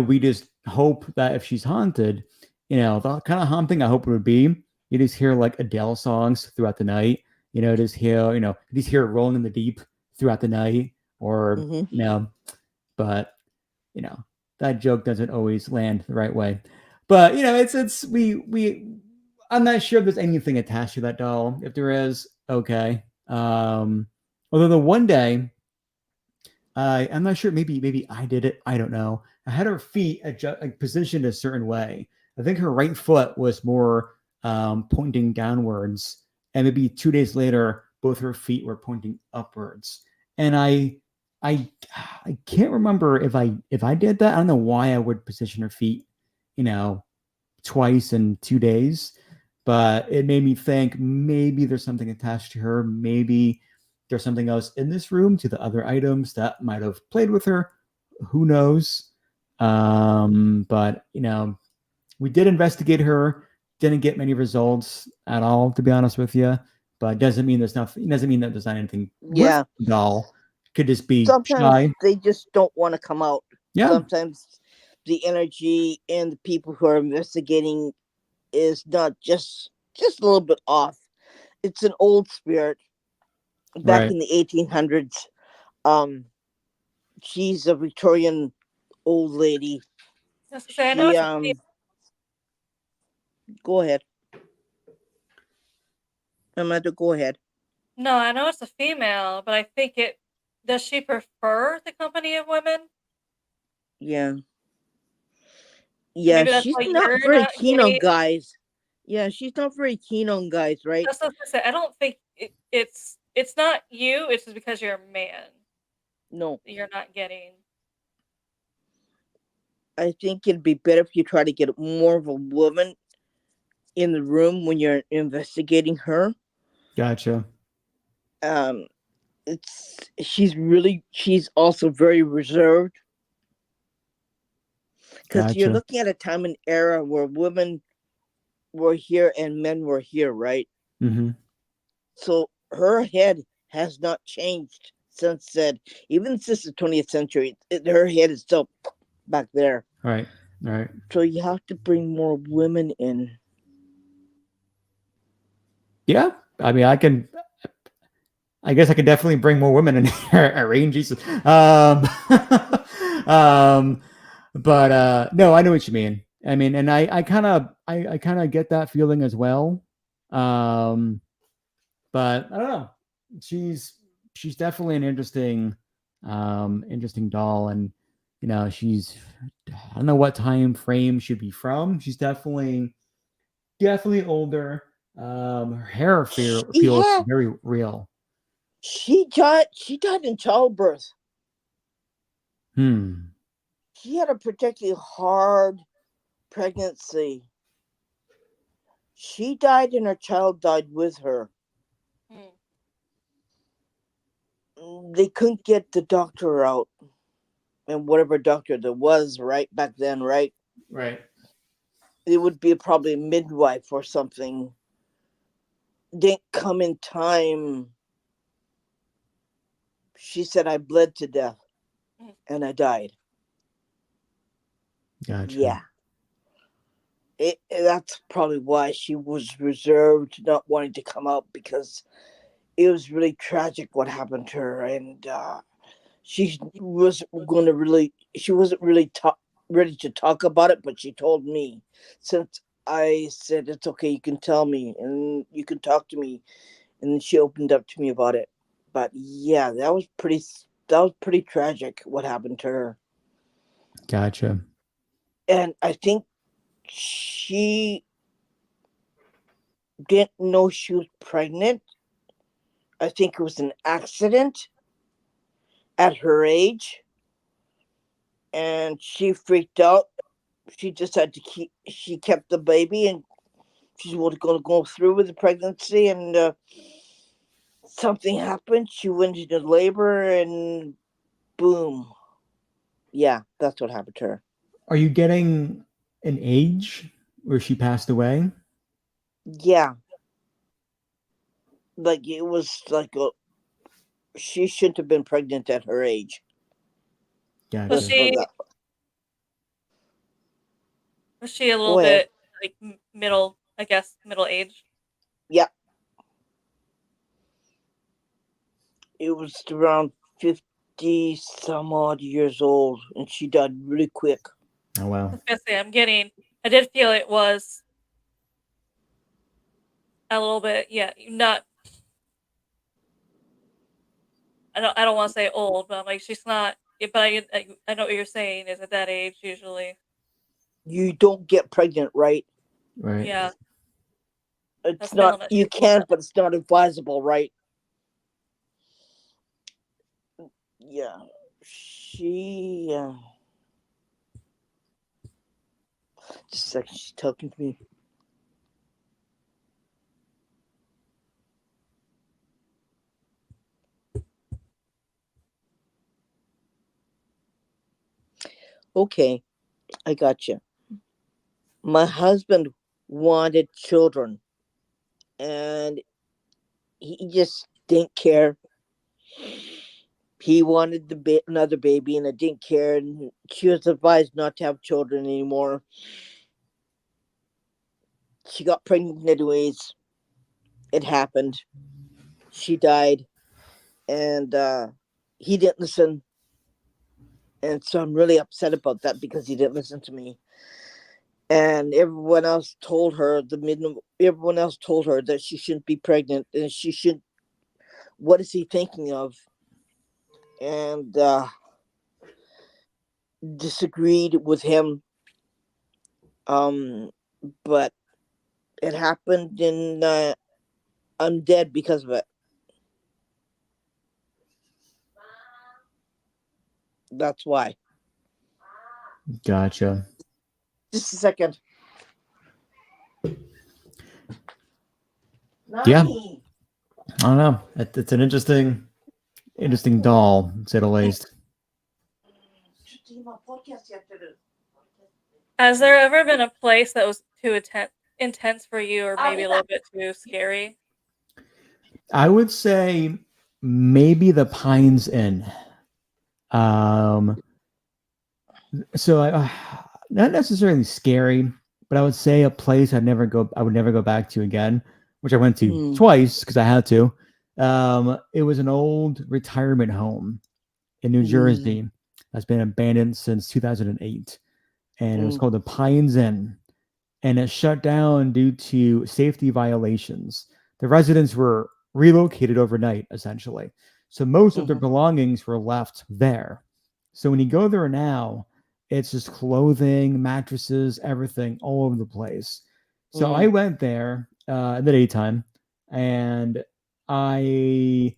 we just hope that if she's haunted, the kind of haunting I hope it would be, you just hear like Adele songs throughout the night. Just hear Rolling in the Deep throughout the night, or but that joke doesn't always land the right way. But I'm not sure if there's anything attached to that doll. If there is, okay. Although the one day, I'm not sure. Maybe I did it. I don't know. I had her feet positioned a certain way. I think her right foot was more pointing downwards, and maybe 2 days later, both her feet were pointing upwards. And I can't remember if I did that. I don't know why I would position her feet, twice in 2 days, but it made me think maybe there's something attached to her. Maybe there's something else in this room to the other items that might have played with her. Who knows? But we did investigate her. Didn't get many results at all, to be honest with you. But doesn't mean there's nothing. It doesn't mean that there's not anything. Yeah, with the doll could just be sometimes shy. They just don't want to come out. Yeah. Sometimes the energy and the people who are investigating is not just a little bit off. It's an old spirit. Back in the 1800s, she's a Victorian old lady. Go ahead. Amanda, go ahead. No, I know it's a female, but I think does she prefer the company of women? Yeah. Yeah, she's not very keen on guys. Yeah, she's not very keen on guys, right? That's what I said. I don't think it's not you. It's just because you're a man. No, You're not getting. I think it'd be better if you try to get more of a woman in the room when you're investigating her. Gotcha. She's also very reserved, because you're Gotcha. looking at a time and era where women were here and men were here, right? Mm-hmm. So her head has not changed since then. Even since the 20th century, her head is still back there. Right. Right. So you have to bring more women in. Yeah. I mean, I guess I could definitely bring more women in here. Arrange Jesus. But no, I know what you mean. I mean, and I kind of get that feeling as well. But I don't know. She's definitely an interesting doll, and she's, I don't know what time frame she'd be from. She's definitely older. Her hair feels Yeah, very real. she died. She died in childbirth. Hmm. She had a particularly hard pregnancy. She died and her child died with her. They couldn't get the doctor out, and whatever doctor there was right back then, right? Right. It would be probably a midwife or something. Didn't come in time. She said, I bled to death and I died. Gotcha. Yeah. That's probably why she was reserved, not wanting to come out, because it was really tragic what happened to her. And she wasn't really ready to talk about it, but she told me, since I said it's okay, you can tell me and you can talk to me, and she opened up to me about it. But yeah, that was pretty tragic what happened to her. Gotcha. And I think she didn't know she was pregnant. I think it was an accident at her age, and she freaked out. She decided she kept the baby, and she was going to go through with the pregnancy, and something happened. She went into labor, and boom. Yeah, that's what happened to her. Are you getting an age where she passed away? Yeah. Like, it was like she shouldn't have been pregnant at her age. Gotcha. Was she a little bit like middle? I guess middle age. Yeah. It was around 50 some odd years old, and she died really quick. Oh wow. I was gonna say I did feel it was a little bit, yeah, not. I don't want to say old, but I'm like, she's not. But I know what you're saying is at that age usually. You don't get pregnant, right? Right. Yeah, It's that's not, feeling that you can, but it's not advisable, right? Yeah. She just a second, she's talking to me. Okay, I got you. My husband wanted children, and he just didn't care. He wanted another baby, and I didn't care. And she was advised not to have children anymore. She got pregnant anyways. It happened. She died, and he didn't listen. And so I'm really upset about that, because he didn't listen to me. And everyone else told her that she shouldn't be pregnant, and she should. What is he thinking of? And disagreed with him. But it happened in I'm dead because of it. That's why. Gotcha. Just a second. Yeah. I don't know. It's an interesting doll, to say the least. Has there ever been a place that was too intense for you, or maybe a little bit too scary? I would say maybe the Pines Inn. So not necessarily scary, but I would say a place I would never go back to again, which I went to twice because I had to. It was an old retirement home in New Jersey that's been abandoned since 2008, and it was called the Pines Inn, and it shut down due to safety violations. The residents were relocated overnight, essentially, so most of their belongings were left there. So when you go there now, it's just clothing, mattresses, everything all over the place. So I went there in the daytime, and I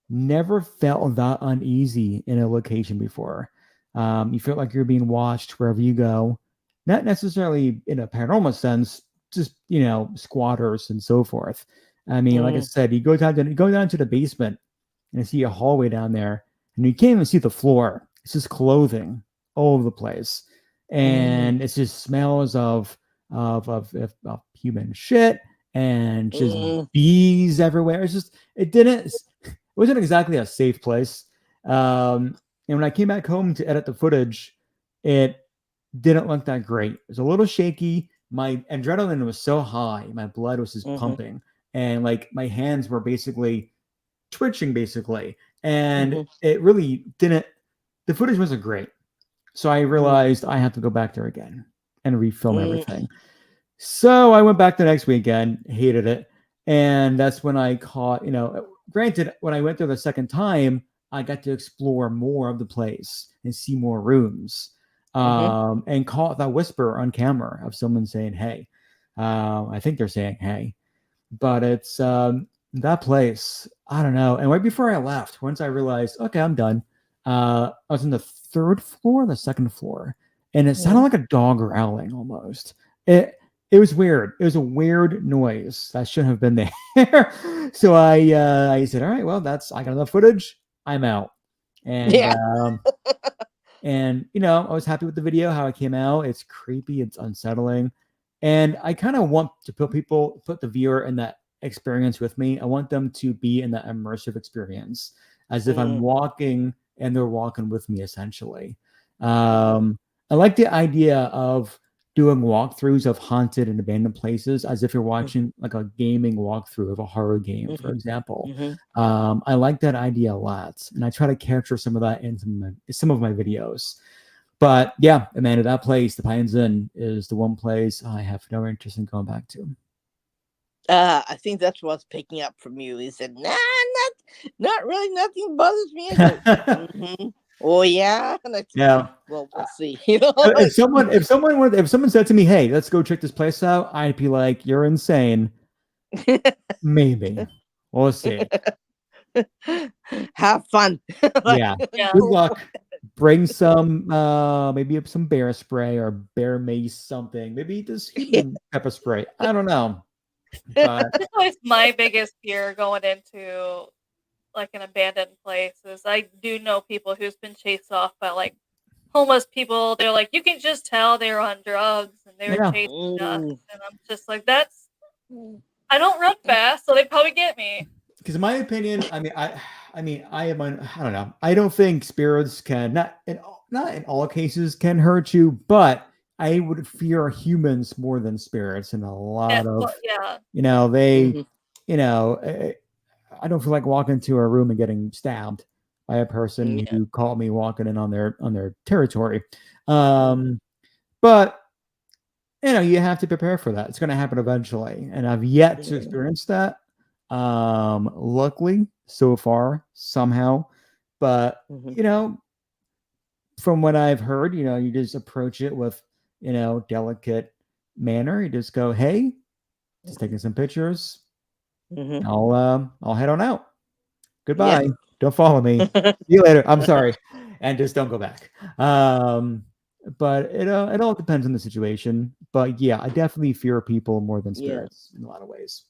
never felt that uneasy in a location before. You feel like you're being watched wherever you go, not necessarily in a paranormal sense, just squatters and so forth. I mean, like I said, you go down to the basement and you see a hallway down there, and you can't even see the floor. It's just clothing all over the place, and it's just smells of human shit and just bees everywhere. It wasn't exactly a safe place. And when I came back home to edit the footage, it didn't look that great. It was a little shaky. My adrenaline was so high, my blood was just pumping, and like my hands were basically twitching, and it really didn't. The footage wasn't great, so I realized I had to go back there again and refilm everything. So I went back the next weekend, hated it, and that's when I caught. Granted, when I went there the second time, I got to explore more of the place and see more rooms, and caught that whisper on camera of someone saying, "Hey." I think they're saying, "Hey," but it's that place. I don't know. And right before I left, once I realized, okay, I'm done. I was on the third floor, the second floor, and it sounded like a dog growling almost. It was weird. It was a weird noise that shouldn't have been there. So I said, all right, well, I got enough footage. I'm out. And and I was happy with the video, how it came out. It's creepy, it's unsettling. And I kind of want to put the viewer in that experience with me. I want them to be in that immersive experience as if I'm walking and they're walking with me, essentially. I like the idea of doing walkthroughs of haunted and abandoned places as if you're watching like a gaming walkthrough of a horror game, for example. I like that idea a lot, and I try to capture some of that in some of my videos. But yeah, Amanda, that place, the Pines Inn, is the one place I have no interest in going back to. I think that's what's picking up from you. He said, "Nah, not really. Nothing bothers me." I go, "Oh yeah." Yeah. Well, we'll see. If someone said to me, "Hey, let's go check this place out," I'd be like, "You're insane." Maybe. We'll see. Have fun. Yeah. Good luck. Bring some maybe some bear spray or bear mace, something. Maybe just human pepper spray. I don't know. But that's always my biggest fear going into like an abandoned place is I do know people who's been chased off by like homeless people. They're like, you can just tell they were on drugs and they were chasing us. And I'm just like, I don't run fast, so they probably get me. Because in my opinion, I don't know. I don't think spirits can not in all cases can hurt you, but I would fear humans more than spirits in a lot of I don't feel like walking into a room and getting stabbed by a person who caught me walking in on their territory. But you have to prepare for that. It's going to happen eventually, and I've yet to experience that. Luckily, so far, somehow, but from what I've heard, you just approach it with delicate manner. You just go, "Hey, just taking some pictures. I'll head on out. Goodbye. Yeah. Don't follow me. See you later. I'm sorry. And just don't go back. But it all depends on the situation. But yeah, I definitely fear people more than Yeah. spirits in a lot of ways.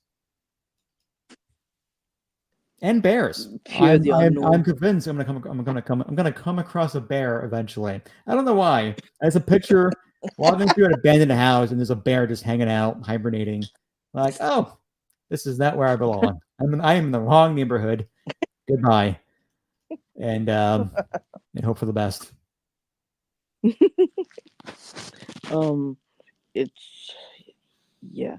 And bears. Fear the I'm unknown. convinced I'm gonna come across a bear eventually. I don't know why. As a picture walking through an abandoned house and there's a bear just hanging out, hibernating. Like, oh, this is not where I belong. I am in the wrong neighborhood. Goodbye. And hope for the best. It's yeah.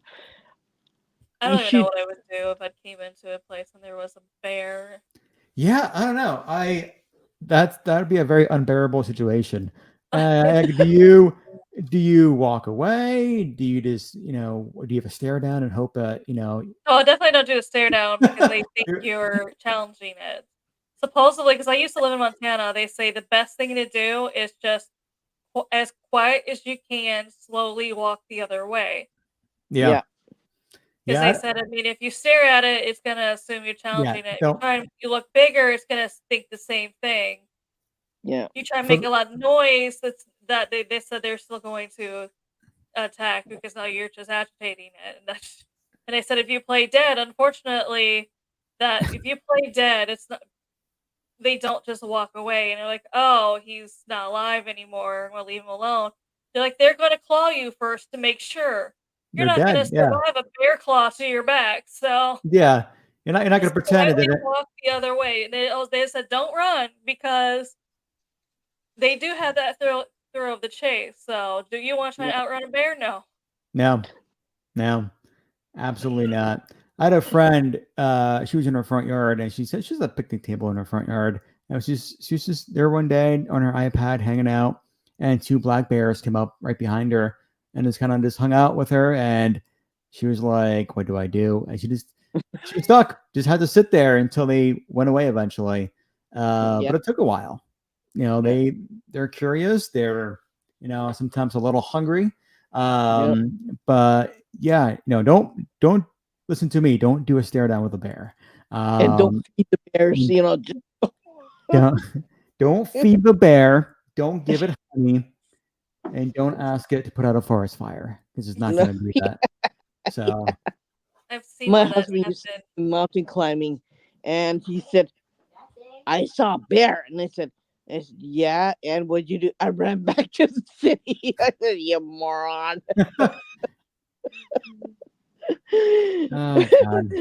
I You don't even know should. what I would do if I came into a place and there was a bear. Yeah, I don't know. That'd be a very unbearable situation. Do you walk away? Do you just do you have a stare down and hope that Oh, definitely don't do a stare down because they think you're challenging it. Supposedly, because I used to live in Montana, they say the best thing to do is just as quiet as you can, slowly walk the other way. Yeah. Because they Yeah. said, I mean, if you stare at it, it's gonna assume you're Yeah. challenging it. If you look bigger, it's gonna think the same thing. Yeah. You try and make a lot of noise, that they said they're still going to attack because now you're just agitating it. And they said if you play dead, unfortunately, that if you play dead, it's not. They don't just walk away and they're like, "Oh, he's not alive anymore. We'll leave him alone." They're like, they're going to claw you first to make sure you're They're not going to dead. Yeah. survive a bear claw to your back. So Yeah. You're not going to just pretend quietly that walk the other way. They said don't run because they do have that thrill of the chase. So, do you want to try to outrun a bear? No. No, absolutely not. I had a friend, she was in her front yard and she said she has a picnic table in her front yard. And she was just there one day on her iPad hanging out, and two black bears came up right behind her and just hung out with her. And she was like, "What do I do?" And she was stuck, just had to sit there until they went away eventually. But it took a while. They're curious. They're sometimes a little hungry. But yeah, don't listen to me. Don't do a stare down with a bear. And don't feed the bears, just don't feed the bear. Don't give it honey, and don't ask it to put out a forest fire because it's not going to do that. So I've seen my where that's husband used happened. mountain climbing, and he said, "I saw a bear," and I said, "Yeah." And what'd you do? I ran back to the city. I said, "You moron." oh God.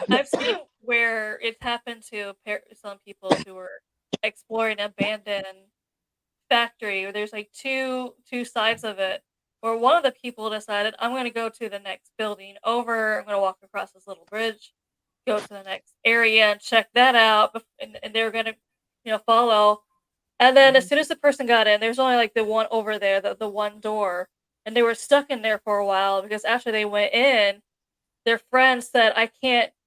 I've seen where it's happened to some people who were exploring an abandoned factory. Where there's like two sides of it. Where one of the people decided, I'm going to go to the next building over. I'm going to walk across this little bridge, go to the next area and check that out. And they were going to, follow. And then as soon as the person got in, there's only like the one over there, the one door, and they were stuck in there for a while because after they went in, their friends said,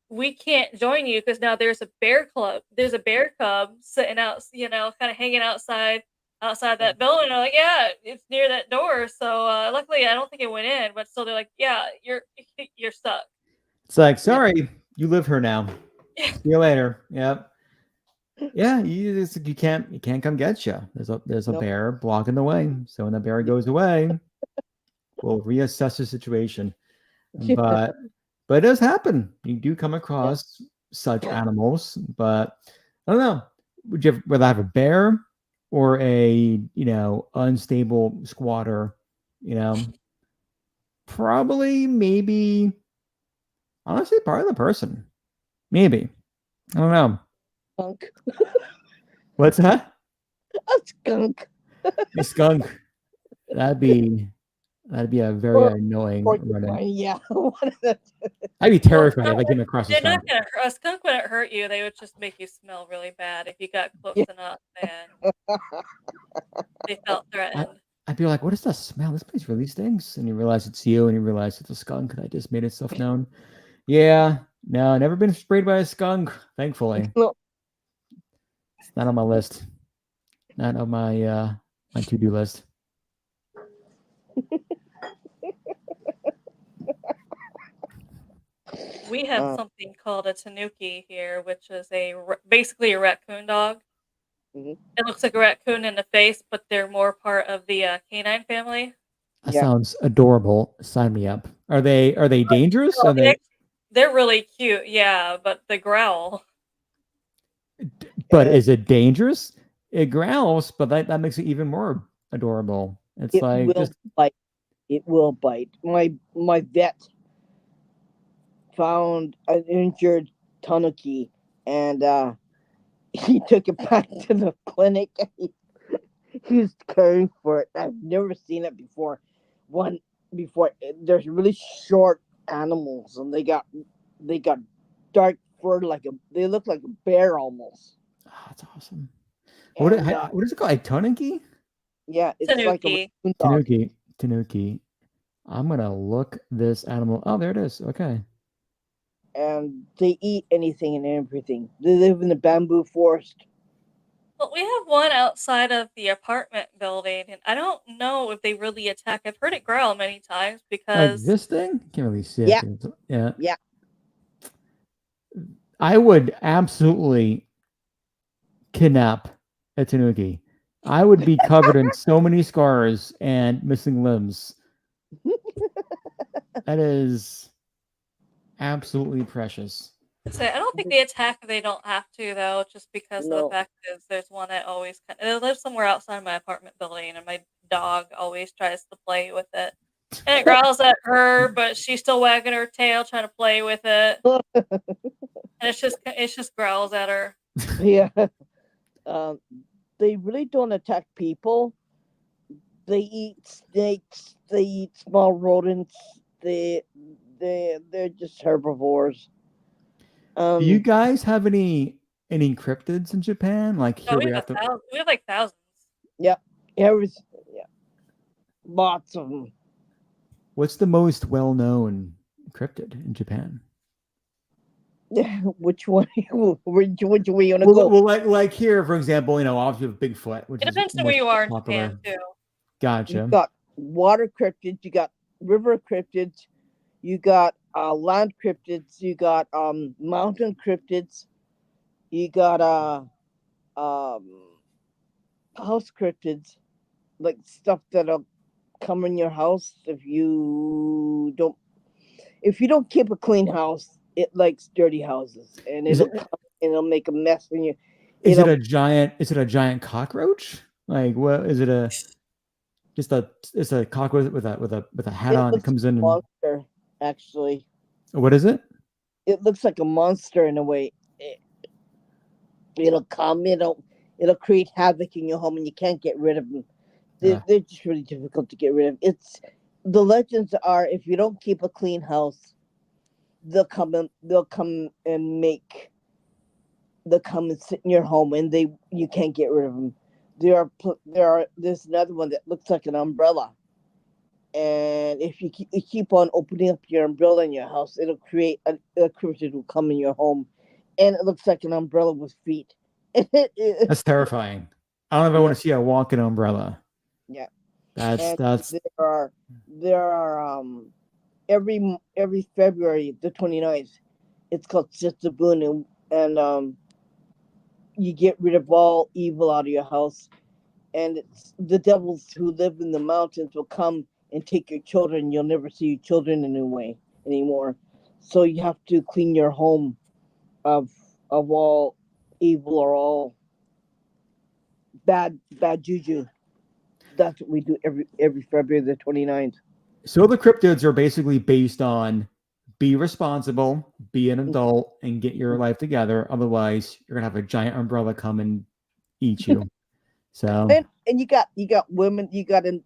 we can't join you because now there's a bear club. There's a bear cub sitting out, kind of hanging outside that building. They're like, yeah, it's near that door. So luckily, I don't think it went in, but still, they're like, yeah, you're stuck. It's like, sorry, you live here now. See you later. Yep. Yeah, you can't come get you. There's a bear blocking the way. So when the bear goes away, we'll reassess the situation. But it does happen. You do come across such animals, but I don't know. Would you rather have a bear or a unstable squatter? Probably, maybe. Honestly, probably the person. Maybe. I don't know. Skunk. What's that? A skunk. A skunk. That'd be a very annoying running. Yeah. I'd be terrified if I came across a They're not skunk. gonna. A skunk wouldn't hurt you. They would just make you smell really bad if you got close enough and they felt threatened. I'd be like, what is that smell? This place really stinks. And you realize it's you, and you realize it's a skunk that just made itself known. Yeah. No, never been sprayed by a skunk, thankfully. No. It's not on my list. Not on my to-do list. We have Uh, something called a tanuki here, which is basically a raccoon dog. mhm. It looks like a raccoon in the face, but they're more part of the canine family. That Yeah, sounds adorable. Sign me up. Are they dangerous? No, Are they? they're really cute, yeah, but they growl. But and is it dangerous? It growls, but that makes it even more adorable. It's it like will just bite. It will bite. My vet found an injured tanuki, and he took it back to the clinic. He was caring for it. I've never seen it before. One before there's really short animals, and they got dark fur they look like a bear almost. that's awesome. And What is it called? A tanuki? yeah, it's like a Tanuki. raccoon dog. Tanuki. I'm gonna look this animal. Oh, there it is. Okay. And they eat anything and everything. They live in the bamboo forest. Well, we have one outside of the apartment building, and I don't know if they really attack. I've heard it growl many times Like because this thing? Can't really see it. Yeah, 'Cause yeah. yeah. I would absolutely kidnap a tanuki. I would be covered in so many scars and missing limbs. That is absolutely precious. so I don't think they attack if they don't have to, though, just because of the No. fact is there's one that always it lives somewhere outside my apartment building, and my dog always tries to play with it. And it growls at her, but she's still wagging her tail trying to play with it, and it's just growls at her. Yeah. Um, they really don't attack people. They eat snakes. They eat small rodents. They're just herbivores. Do you Um, guys have any cryptids in Japan? Like No, here we have to. we have like thousands. yeah, every yeah, lots of them. What's the most well-known cryptid in Japan? Which one? Which way you wanna Well, go? well, like here, for example, obviously with Bigfoot, which It is depends the on where most you are in Japan popular. too. You Gotcha. got water cryptids. You got river cryptids. You got land cryptids. You got mountain cryptids. You got um house cryptids, like stuff that'll come in your house if you don't keep a clean house. It likes dirty houses, and Is it'll it come and it'll make a mess when you. is it It'll a giant? Is it a giant cockroach? Like what is it? It's a cockroach with a hat it on. It looks like comes in a and monster. Actually, what is it? it looks like a monster in a way. It'll come. It'll create havoc in your home, and you can't get rid of them. Uh, They're just really difficult to get rid of. It's the legends are if you don't keep a clean house, they'll come and make they'll come and sit in your home, and you can't get rid of them. There's another one that looks like an umbrella, and if you keep on opening up your umbrella in your house, it'll create a creature will come in your home, and it looks like an umbrella with feet. that's terrifying. I don't know if I Yeah, want to see a walking umbrella. yeah. That's And that's there are every February the 29th, it's called Setsubun, and you get rid of all evil out of your house, and it's the devils who live in the mountains will come and take your children. You'll never see your children anymore. So you have to clean your home of all evil or all bad juju. That's what we do every February the 29th. so the cryptids are basically based on be responsible, be an adult, and get your life together. Otherwise, you're gonna have a giant umbrella come and eat you. So And you got women. You got an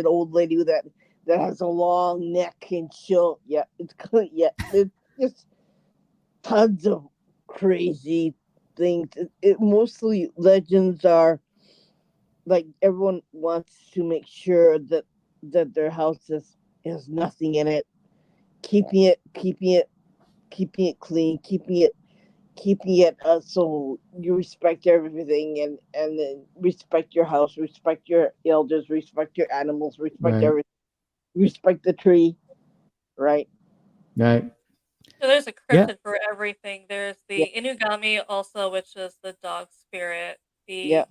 old lady that has a long neck, and it's just tons of crazy things. Mostly legends are like everyone wants to make sure that their house has nothing in it, keeping it clean, keeping it so you respect everything, and then respect your house, respect your elders, respect your animals, respect right, everything, respect the tree, right? right. So there's a Yeah. cryptid for everything. There's Yeah. the Inugami also, which is the dog spirit. Yeah.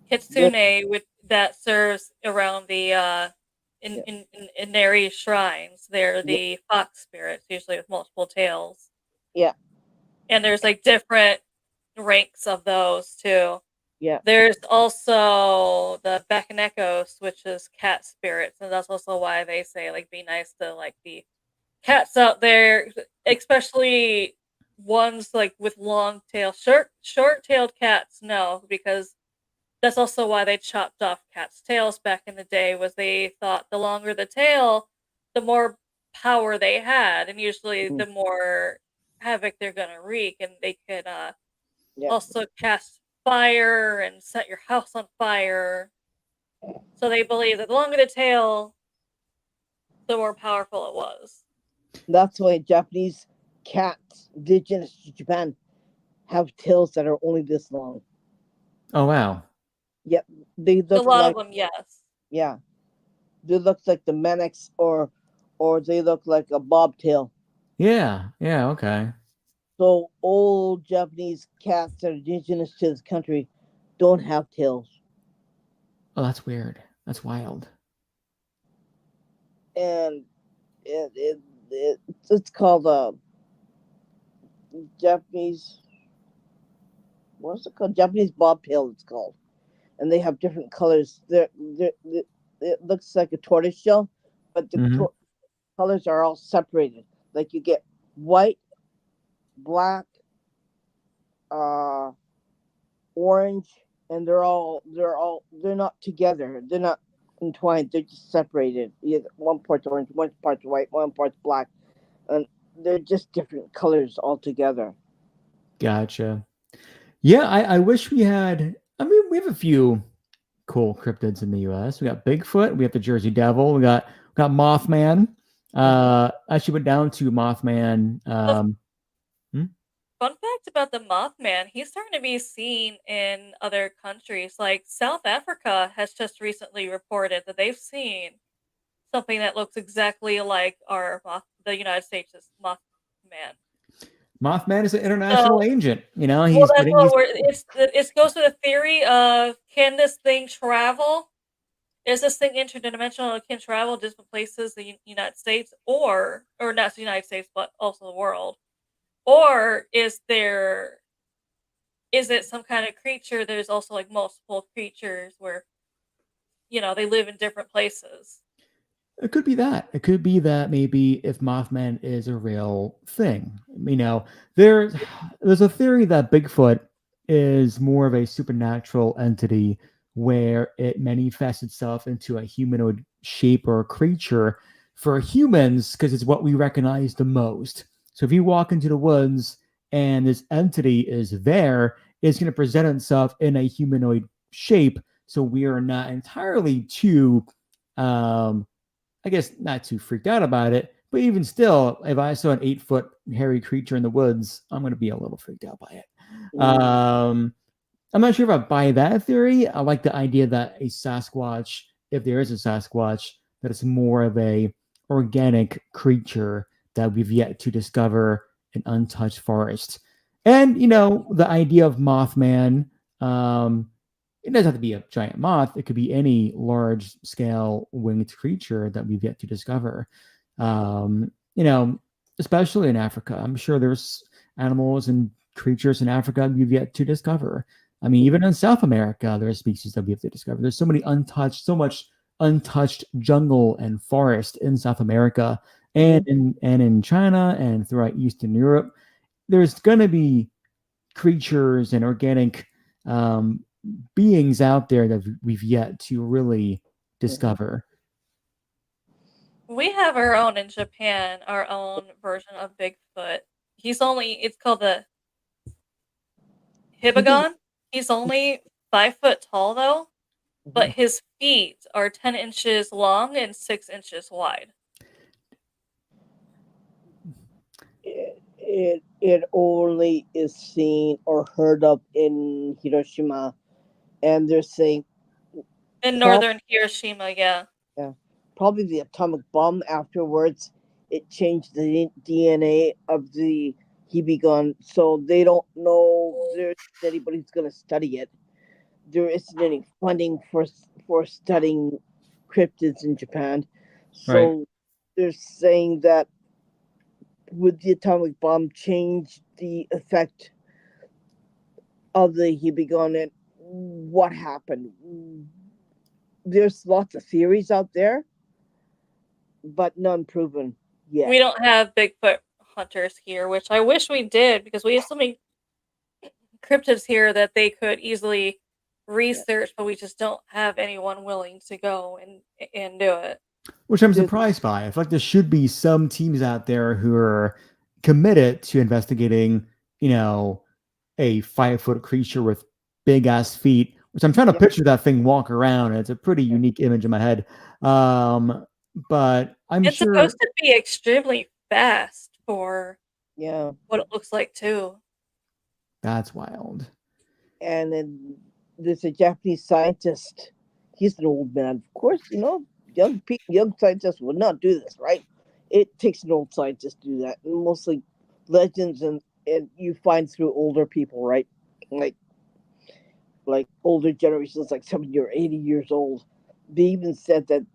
The Kitsune, that serves around the in Inari shrines. They're Yeah. the fox spirits, usually with multiple tails. Yeah. And there's like different ranks of those too. Yeah. There's also the Bakanekos, which is cat spirits, and that's also why they say like be nice to like the cats out there, especially ones like with long tail, short-tailed cats. No, because that's also why they chopped off cats' tails back in the day. Was they thought the longer the tail, the more power they had, and usually Mhm. the more havoc they're gonna wreak, and they could Yeah. also cast fire and set your house on fire. So they believe that the longer the tail, the more powerful it was. That's why Japanese cats, indigenous to Japan, have tails that are only this long. Oh wow. Yep, they A look lot like, of them, yes. yeah, they look like the Manx, or they look like a bobtail. Yeah. Yeah. Okay. So old Japanese cats that are indigenous to this country don't have tails, Oh, that's weird. That's wild. and it's called Japanese. What's it called? Japanese bobtail. It's called, and they have different colors. It looks like a tortoise shell, but the Hmm. colors are all separated. Like you get white, black, uh, orange, and they're not together. They're not entwined. They're just separated. One part's orange, one part's white, one part's black, and they're just different colors altogether. Gotcha. Yeah, I wish we had. I mean, we have a few cool cryptids in the U.S. We got Bigfoot. We have the Jersey Devil. We got Mothman. Actually went down to Mothman. The Hmm? fun fact about the Mothman, he's starting to be seen in other countries. Like South Africa has just recently reported that they've seen something that looks exactly like the United States' Mothman. Mothman is an international So, agent. You know, well, he's that's getting what these. it goes to the theory of, can this thing travel? Is this thing interdimensional? Can travel different places, the United States, or not the United States, but also the world? Or is it some kind of creature? There's also like multiple creatures where they live in different places. It could be that. It could be that maybe if Mothman is a real thing. You know, there's there's a theory that Bigfoot is more of a supernatural entity where it manifests itself into a humanoid shape or a creature for humans because it's what we recognize the most. So if you walk into the woods and this entity is there, it's going to present itself in a humanoid shape. So we are not entirely too I guess not too freaked out about it, but even still, if I saw an 8-foot hairy creature in the woods, I'm going to be a little freaked out by it. Mm. I'm not sure if I buy that theory. I like the idea that a Sasquatch, if there is a Sasquatch, that it's more of a organic creature that we've yet to discover an untouched forest. And the idea of Mothman. It doesn't have to be a giant moth. It could be any large scale winged creature that we've yet to discover. Um, you know, Especially in Africa. I'm sure there's animals and creatures in Africa we've yet to discover. I mean, even in South America, there are species that we have to discover. There's so much untouched jungle and forest in South America and in China and throughout Eastern Europe. There's gonna be creatures and organic beings out there that we've yet to really discover. We have our own in Japan, our own version of Bigfoot. It's called the Hibagon. He's only 5 foot tall though, but his feet are 10 inches long and 6 inches wide. It only is seen or heard of in Hiroshima, and they're saying In prob- northern Hiroshima, yeah. yeah, probably the atomic bomb afterwards it changed the DNA of the Hibigone, so they don't know there's anybody who's going to study it. There isn't any funding for studying cryptids in Japan, Right. so they're saying that would the atomic bomb change the effect of the Hibigone and what happened? There's lots of theories out there, but none proven yet. We don't have Bigfoot hunters here, which I wish we did because we have so many cryptids here that they could easily research, but we just don't have anyone willing to go and do it. Which I'm surprised by. I feel like there should be some teams out there who are committed to investigating, a 5-foot creature with big ass feet, which I'm trying to picture that thing walk around. And it's a pretty unique image in my head. But it's sure supposed to be extremely fast for what it looks like too. That's wild. And then there's a Japanese scientist. He's an old man, of course. Young scientists would not do this, right? It takes an old scientist to do that, and mostly legends and you find through older people, right? Like older generations, like 70 or 80 years old. They even said that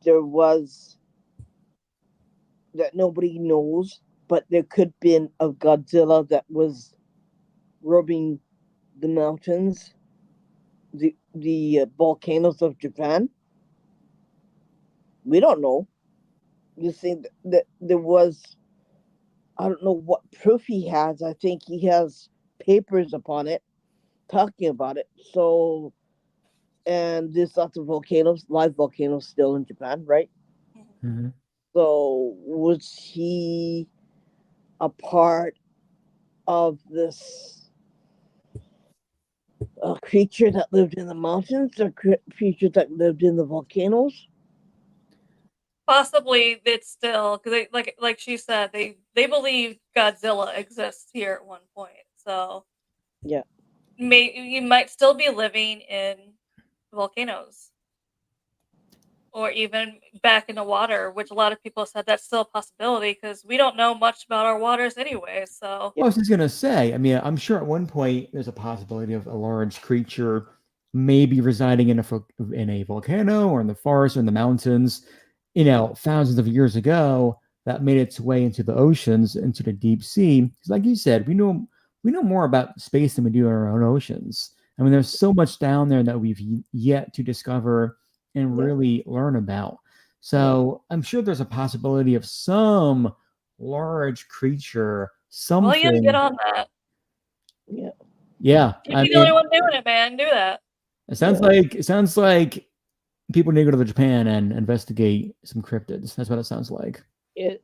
that nobody knows, but there could have been a Godzilla that was robbing the mountains, the volcanoes of Japan. We don't know. You think that there was, I don't know what proof he has. I think he has papers upon it talking about it. So, and there's lots of volcanoes, live volcanoes still in Japan, right? Mm-hmm. So, was he a part of this creature that lived in the mountains or creature that lived in the volcanoes? Possibly it's still because like she said they believe Godzilla exists here at one point. So yeah, you might still be living in volcanoes or even back in the water, which a lot of people said that's still a possibility because we don't know much about our waters anyway. So I was just gonna say, I'm sure at one point there's a possibility of a large creature maybe residing in a volcano or in the forest or in the mountains, thousands of years ago that made its way into the oceans, into the deep sea. Because like you said, we know more about space than we do our own oceans. There's so much down there that we've yet to discover and really learn about. So I'm sure there's a possibility of some large creature, something. well, you gotta get on that. Yeah. You'd be the only one doing it, man. Do that. It sounds like people need to go to Japan and investigate some cryptids. That's what it sounds like. It's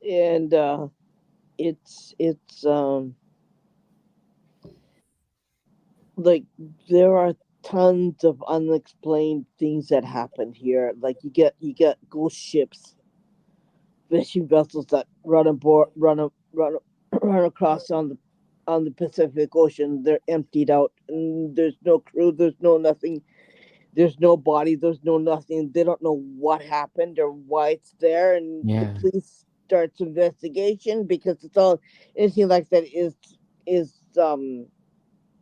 like there are tons of unexplained things that happen here. Like you get ghost ships, fishing vessels that run across on the Pacific Ocean. They're emptied out, and there's no crew. There's no nothing. There's no body. There's no nothing. They don't know what happened or why it's there, and the police starts investigation because it's all anything like that is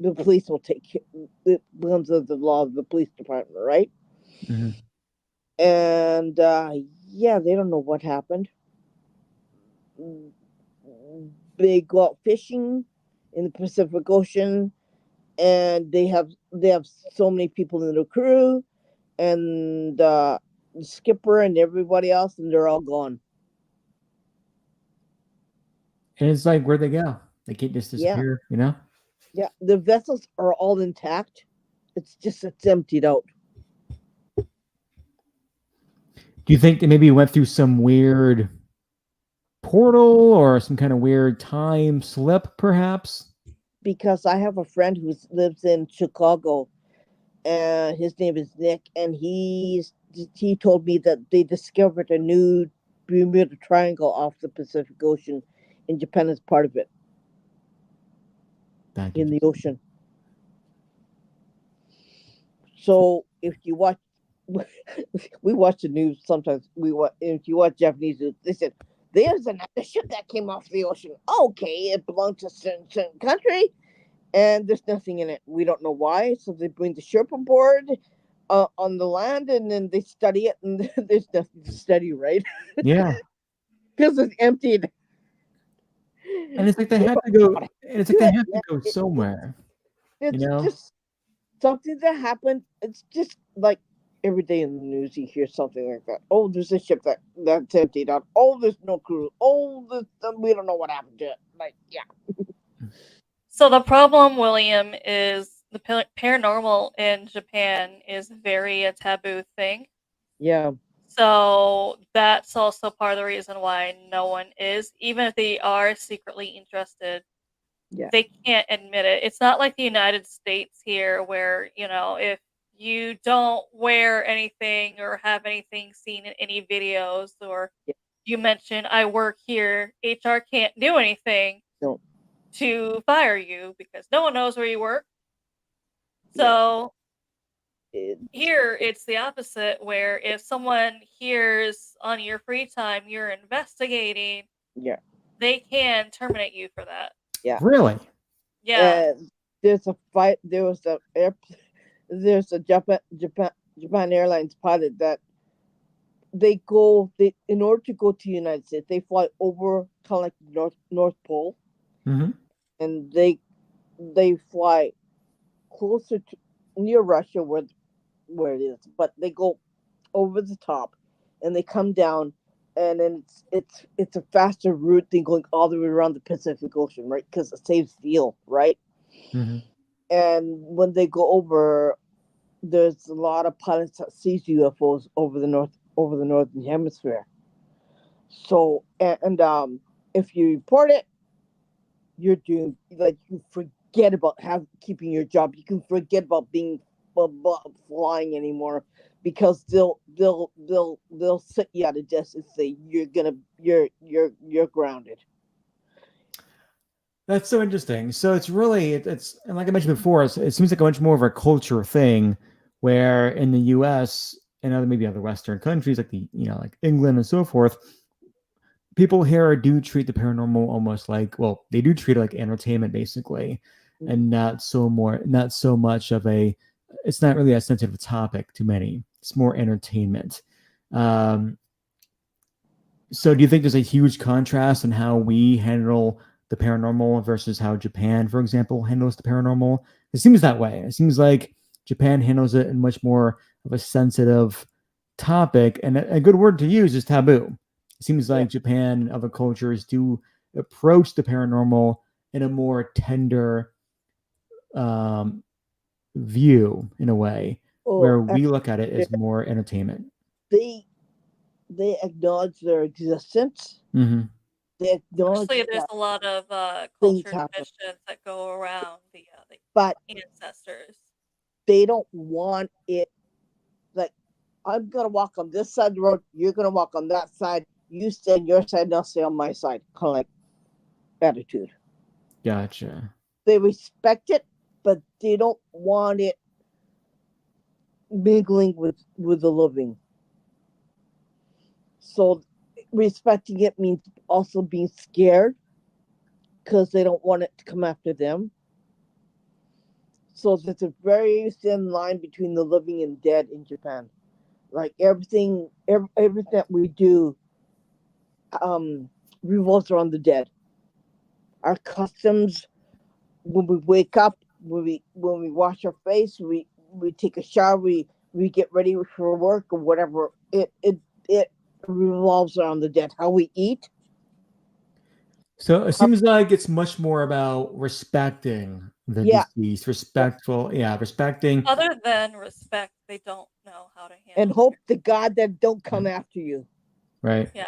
the police will take it becomes of the law of the police department, right? Mm-hmm. And they don't know what happened. They go out fishing in the Pacific Ocean, and they have so many people in the crew, and the skipper and everybody else, and they're all gone. And it's like, where'd they go? They can't just disappear, Yeah, the vessels are all intact. It's just it's emptied out. Do you think they maybe went through some weird portal or some kind of weird time slip, perhaps? Because I have a friend who lives in Chicago, and his name is Nick, and he told me that they discovered a new Bermuda Triangle off the Pacific Ocean, and Japan is part of it. In the ocean. So if you watch, we watch the news sometimes. If you watch Japanese news, they said there's another ship that came off the ocean. Okay, it belonged to certain country, and there's nothing in it. We don't know why. So they bring the ship aboard on the land, and then they study it, and there's nothing to study, right? Yeah. Because it's emptied. And it's like they have to go, and it's like they have to go somewhere. It's just something that happened. It's just like every day in the news you hear something like that. Oh, there's a ship that's emptied out. Oh, there's no crew. Oh, we don't know what happened to it. Like, yeah. So the problem, William, is the paranormal in Japan is very a taboo thing. Yeah. So that's also part of the reason why no one is, even if they are secretly interested, they can't admit it. It's not like the United States here where, if you don't wear anything or have anything seen in any videos or you mention I work here, HR can't do anything to fire you because no one knows where you work. So here it's the opposite, where if someone hears on your free time you're investigating, they can terminate you for that. Yeah. Really? Yeah. There's a fight. There's a Japan Airlines pilot that in order to go to the United States, they fly over kind of like North Pole, and they fly closer to near Russia where it is, but they go over the top, and they come down, and then it's a faster route than going all the way around the Pacific Ocean, right? Because it saves fuel, right? And when they go over, there's a lot of pilots that sees UFOs over the northern hemisphere. So and if you report it, you're doing like you forget about keeping your job. You can forget about being flying anymore because they'll sit you at a desk and say you're grounded. That's so interesting. So it's really it's and like I mentioned before, it seems like a much more of a culture thing, where in the U.S. and maybe other Western countries like like England and so forth, people here do treat the paranormal almost like, well, they do treat it like entertainment basically, and not so much of a. It's not really a sensitive topic to many. It's more entertainment. So do you think there's a huge contrast in how we handle the paranormal versus how Japan, for example, handles the paranormal? It seems that way. It seems like Japan handles it in much more of a sensitive topic, and a good word to use is taboo. It seems like Japan and other cultures do approach the paranormal in a more tender view, in a way, where we look at it as more entertainment. They acknowledge their existence. They acknowledge Actually, there's a lot of culture traditions that go around the ancestors. They don't want it like, I'm gonna walk on this side of the road, you're gonna walk on that side, you stay on your side and I'll stay on my side, kind of like attitude. Gotcha. They respect it, but they don't want it mingling with the living. So respecting it means also being scared because they don't want it to come after them. So there's a very thin line between the living and dead in Japan. Like everything that we do revolves around the dead. Our customs, when we wake up, when we wash our face, we take a shower, we get ready for work or whatever. It revolves around the dead. How we eat. So it seems like it's much more about respecting the deceased, respecting. Other than respect, they don't know how to handle. And hope to God that don't come after you. Right. Yeah.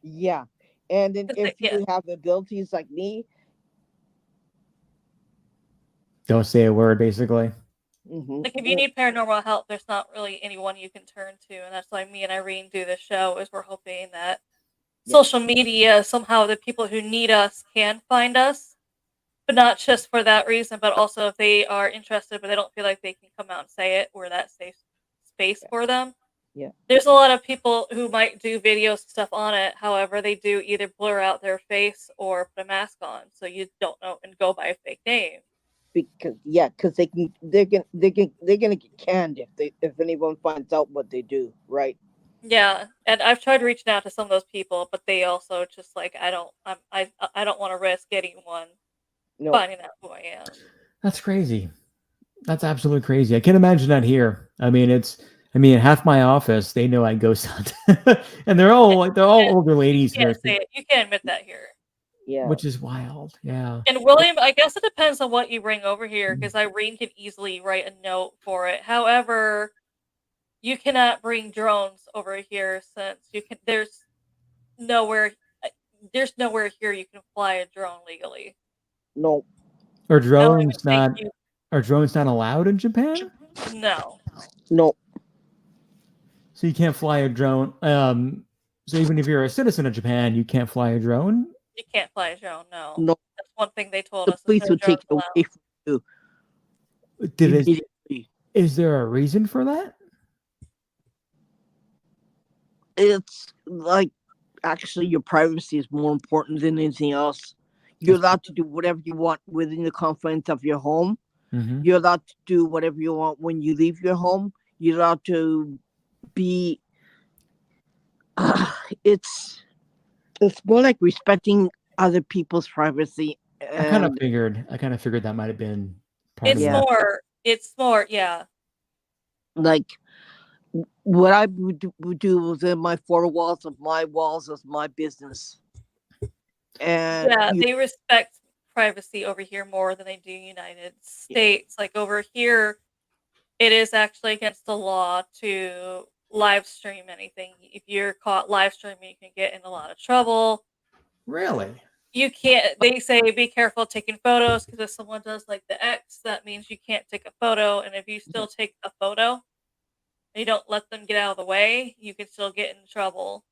Yeah. And then if you have abilities like me, don't say a word, basically. Like if you need paranormal help, there's not really anyone you can turn to, and that's why me and Irene do this show. Is we're hoping that social media somehow the people who need us can find us, but not just for that reason, but also if they are interested but they don't feel like they can come out and say it, we're that safe space for them. Yeah. There's a lot of people who might do video stuff on it. However, they do either blur out their face or put a mask on, so you don't know and go by a fake name. Because they're gonna get canned if anyone finds out what they do, right? Yeah, and I've tried reaching out to some of those people, but they also just like I don't want to risk anyone No. finding out who I am. That's crazy. That's absolutely crazy. I can't imagine that here. I mean, half my office, they know I ghost hunt. And they're all older ladies You here, can't say it. You can't admit that here. Yeah. which is wild. Yeah. And William, I guess it depends on what you bring over here, because Irene can easily write a note for it. However, you cannot bring drones over here since there's nowhere here you can fly a drone legally. No. Are I don't even drones think not are drones not allowed in Japan? No. No. So you can't fly a drone. So even if you're a citizen of Japan, you can't fly a drone? You can't fly a drone, no. No. That's one thing they told The us. police would take it away from you. Is there a reason for that? It's like actually your privacy is more important than anything else. You're allowed to do whatever you want within the confines of your home. Mm-hmm. You're allowed to do whatever you want when you leave your home. You're allowed to be. It's more like respecting other people's privacy. I kind of figured that might have been part It's of it. It's more, yeah. Like what I would do within my four walls of my business. And yeah, they respect privacy over here more than they do United States. Like over here, it is actually against the law to live stream anything. If you're caught live streaming, you can get in a lot of trouble. Really? You can't. They say be careful taking photos, because if someone does like the X, that means you can't take a photo. And if you still take a photo, and you don't let them get out of the way, you can still get in trouble.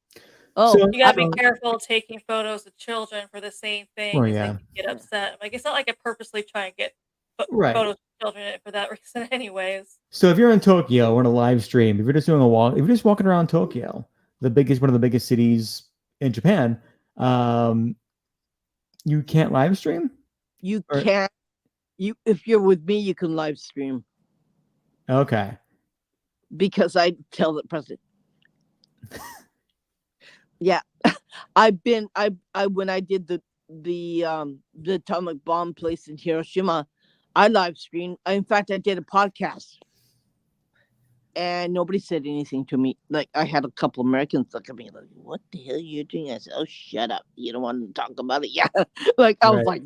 Oh, So you gotta be careful taking photos of children for the same thing. Oh, They yeah. get upset. Like, it's not like I purposely try and get Right. photos of children for that reason, anyways. So if you're in Tokyo on a live stream, if you're just doing a walk, if you're just walking around Tokyo, one of the biggest cities in Japan, you can't live stream? You can't. If you're with me, you can live stream. Okay. Because I tell the president. Yeah, when I did the atomic bomb place in Hiroshima, I live streamed. In fact, I did a podcast, and nobody said anything to me. Like, I had a couple Americans look at me like, "What the hell are you doing?" I said, "Oh, shut up! You don't want to talk about it." Yeah, like I was like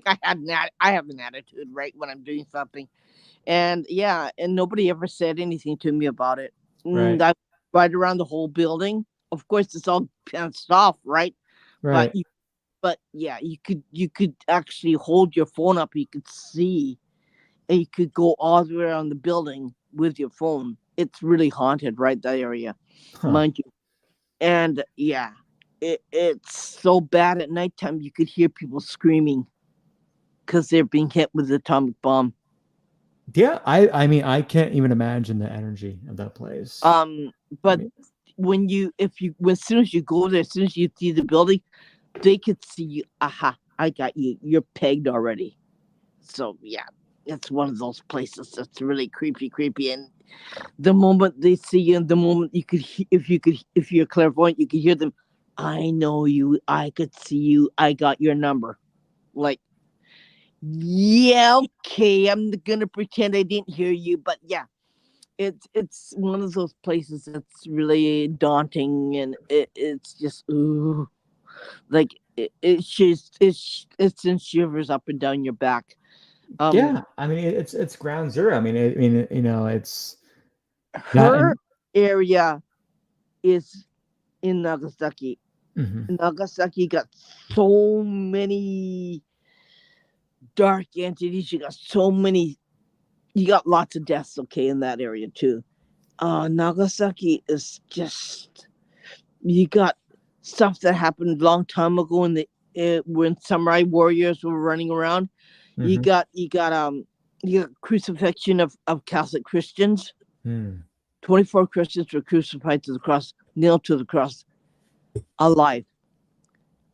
I have an attitude right when I'm doing something, and yeah, and nobody ever said anything to me about it. Right. I right around the whole building. Of course, it's all fenced off, right? Right. But yeah, you could actually hold your phone up. You could see, and you could go all the way around the building with your phone. It's really haunted, right? That area, mind you. And yeah, it's so bad at nighttime. You could hear people screaming because they're being hit with the atomic bomb. Yeah, I mean, I can't even imagine the energy of that place. But as soon as you go there, as soon as you see the building, they could see you. Aha, I got you. You're pegged already. So yeah, it's one of those places that's really creepy. And the moment they see you, and the moment if you're clairvoyant, you could hear them. I know you. I could see you. I got your number. Like, yeah, okay. I'm gonna pretend I didn't hear you, but yeah. It's one of those places that's really daunting, and it's just ooh, like it sends shivers up and down your back. Yeah, I mean it's ground zero. I mean, it's her area is in Nagasaki. Mm-hmm. Nagasaki got so many dark entities. You got lots of deaths, okay, in that area too. Nagasaki is just, you got stuff that happened a long time ago when samurai warriors were running around. Mm-hmm. You got crucifixion of Catholic Christians. 24 Christians were crucified to the cross, nailed to the cross, alive,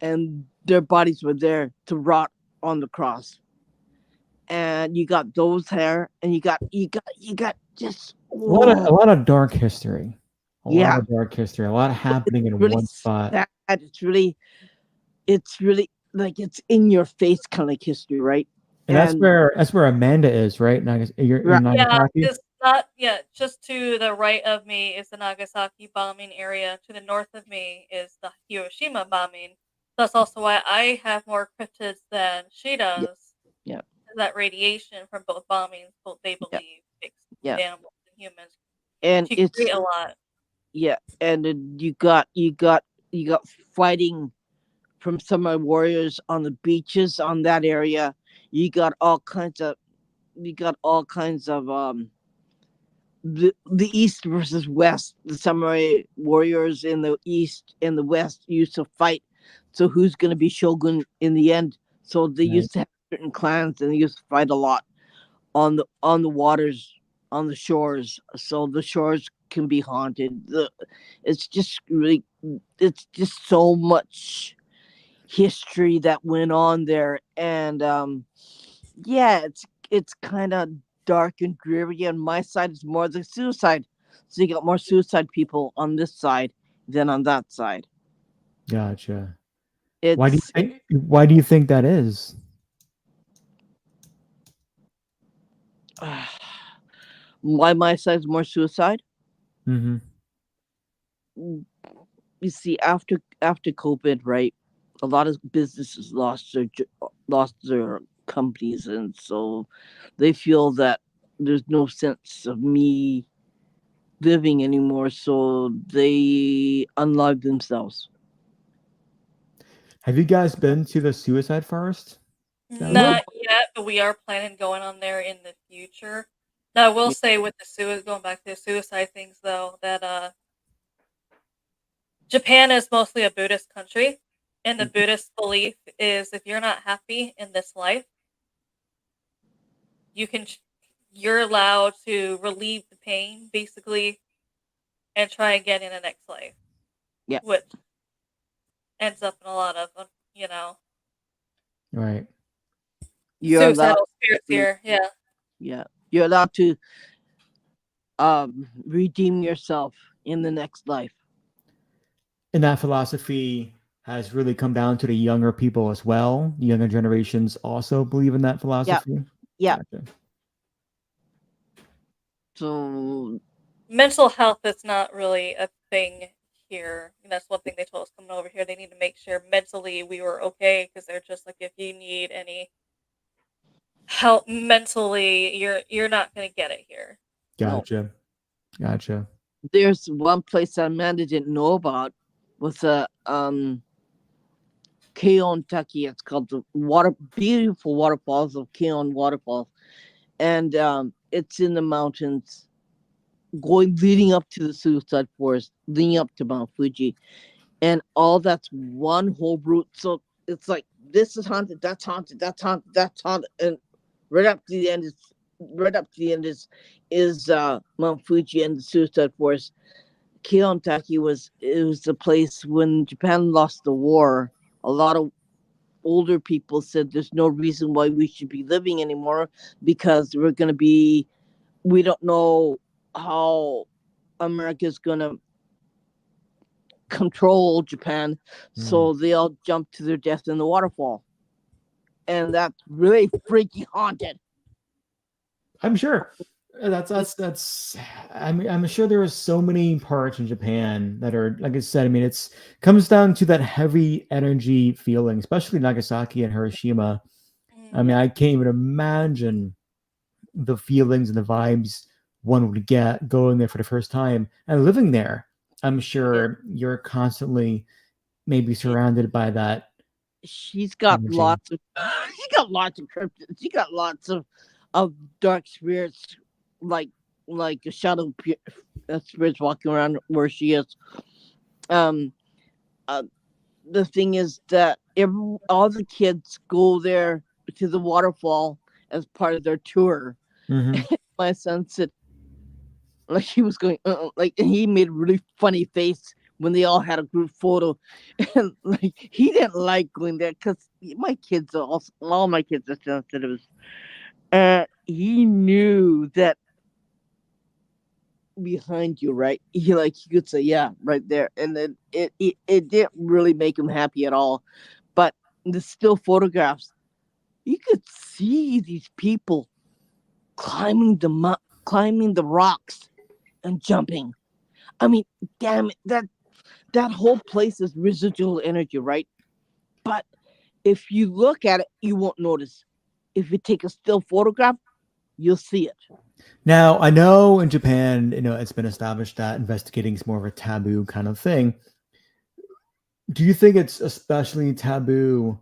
and their bodies were there to rot on the cross. And you got those there, and you got just a lot of dark history. A lot of dark history. A lot happening in really one spot. sad. It's really like it's in your face kind of history, right? And that's where Amanda is, right? You're in Nagasaki? Yeah, it's not just to the right of me is the Nagasaki bombing area. To the north of me is the Hiroshima bombing. That's also why I have more cryptids than she does. Yeah. That radiation from both bombings, both they believe makes animals and humans. And she it's create a lot. Yeah, and then you got fighting from samurai warriors on the beaches on that area. You got all kinds of the east versus west. The samurai warriors in the east and the west used to fight. So who's going to be shogun in the end? So they used to have certain clans, and they used to fight a lot on the waters, on the shores. So the shores can be haunted. It's just so much history that went on there, and it's kind of dark and dreary. And my side is more the suicide, so you got more suicide people on this side than on that side. Gotcha. Why do you think that is? Why my side is more suicide? Mm-hmm. You see, after COVID, right? A lot of businesses lost their companies, and so they feel that there's no sense of me living anymore, so they unlive themselves. Have you guys been to the suicide forest? Not yet, but we are planning going on there in the future. Now, I will say with the going back to the suicide things, though, that Japan is mostly a Buddhist country, and the Buddhist belief is if you're not happy in this life, you're allowed to relieve the pain, basically, and try again in the next life. Yeah. Which ends up in a lot of, Right. Suicidal spirits here, yeah. Yeah. You're allowed to redeem yourself in the next life. And that philosophy has really come down to the younger people as well. The younger generations also believe in that philosophy. Yeah. Gotcha. So mental health is not really a thing here. And that's one thing they told us coming over here. They need to make sure mentally we were okay, because they're just like, if you need any help mentally, you're not going to get it here. Gotcha. There's one place that Amanda didn't know about was Keon, Kentucky. It's called the beautiful waterfalls of Keon Waterfalls, and it's in the mountains, leading up to the suicide forest, leading up to Mount Fuji, and all that's one whole route. So it's like this is haunted, that's haunted, that's haunted, that's haunted, and right up to the end is Mount Fuji and the suicide forest. Keon, Kentucky was the place when Japan lost the war. A lot of older people said there's no reason why we should be living anymore, because we don't know how America's gonna control Japan, so they all jumped to their death in the waterfall, and that's really freaky haunted. I'm sure. That's. I'm sure there are so many parts in Japan that are, like I said. I mean, it's comes down to that heavy energy feeling, especially Nagasaki and Hiroshima. I mean, I can't even imagine the feelings and the vibes one would get going there for the first time and living there. I'm sure you're constantly maybe surrounded by that. She's got energy. lots of cryptids. She got lots of dark spirits, like a shadow spirits walking around where she is. The thing is that all the kids go there to the waterfall as part of their tour. Mm-hmm. My son said, Like he was going, like, and he made a really funny face when they all had a group photo, and like he didn't like going there because my kids are all my kids are sensitive, and he knew that behind you, right? He could say, yeah, right there, and then it didn't really make him happy at all. But the still photographs, you could see these people climbing the rocks and jumping. I mean, damn it, that whole place is residual energy, right? But if you look at it, you won't notice. If you take a still photograph, you'll see it. Now, I know in Japan, it's been established that investigating is more of a taboo kind of thing. Do you think it's especially taboo,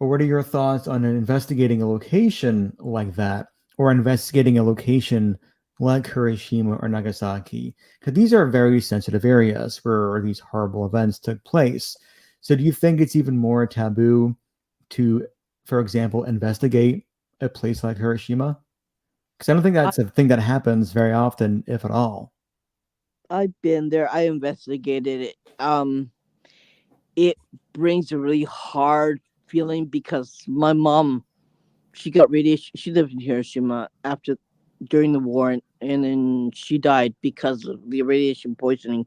or what are your thoughts on investigating a location like that, or investigating a location like Hiroshima or Nagasaki? Because these are very sensitive areas where these horrible events took place. So do you think it's even more taboo to, for example, investigate a place like Hiroshima? Because I don't think that's a thing that happens very often, if at all. I've been there. I investigated it. It brings a really hard feeling because my mom, she got radiation. She lived in Hiroshima during the war, and then she died because of the radiation poisoning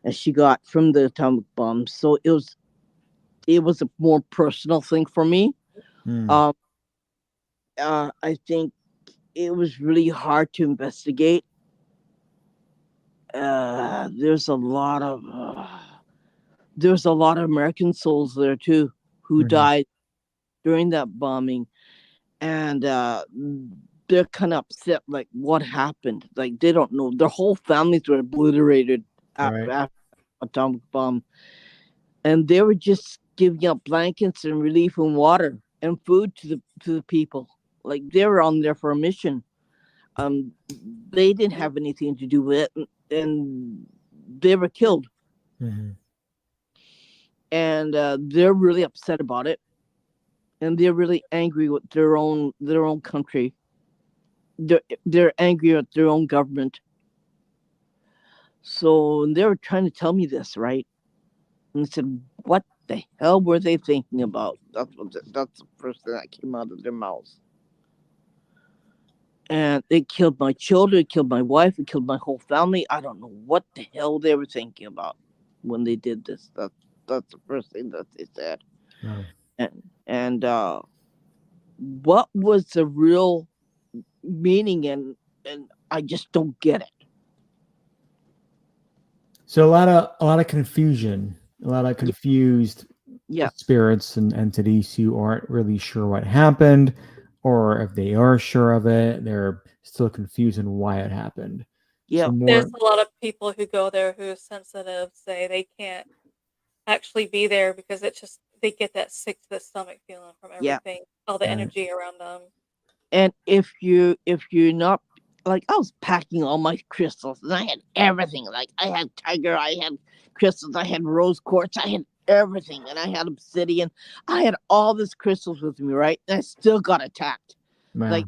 that she got from the atomic bomb. So it was a more personal thing for me. Um, I think it was really hard to investigate. There's a lot of American souls there too who died during that bombing, and they're kind of upset. Like, what happened? Like, they don't know. Their whole families were obliterated after atomic bomb, and they were just giving up blankets and relief and water and food to the people. Like, they were on there for a mission. They didn't have anything to do with it, and they were killed. And they're really upset about it, and they're really angry with their own country. They're angry at their own government. So they were trying to tell me this, right? And I said, "What the hell were they thinking about?" That's the first thing that came out of their mouths. And it killed my children, it killed my wife, it killed my whole family. I don't know what the hell they were thinking about when they did this. That's the first thing that they said. Wow. And what was the real meaning, and I just don't get it. So a lot of confusion, a lot of confused spirits and entities who aren't really sure what happened, or if they are sure of it, they're still confused on why it happened. Yeah, there's a lot of people who go there who are sensitive, say they can't actually be there because they get that sick to the stomach feeling from everything, all the energy around them. And if you're not, like, I was packing all my crystals, and I had everything. Like, I had tiger, I had crystals, I had rose quartz, I had everything, and I had obsidian. I had all these crystals with me, right? And I still got attacked. Wow. Like,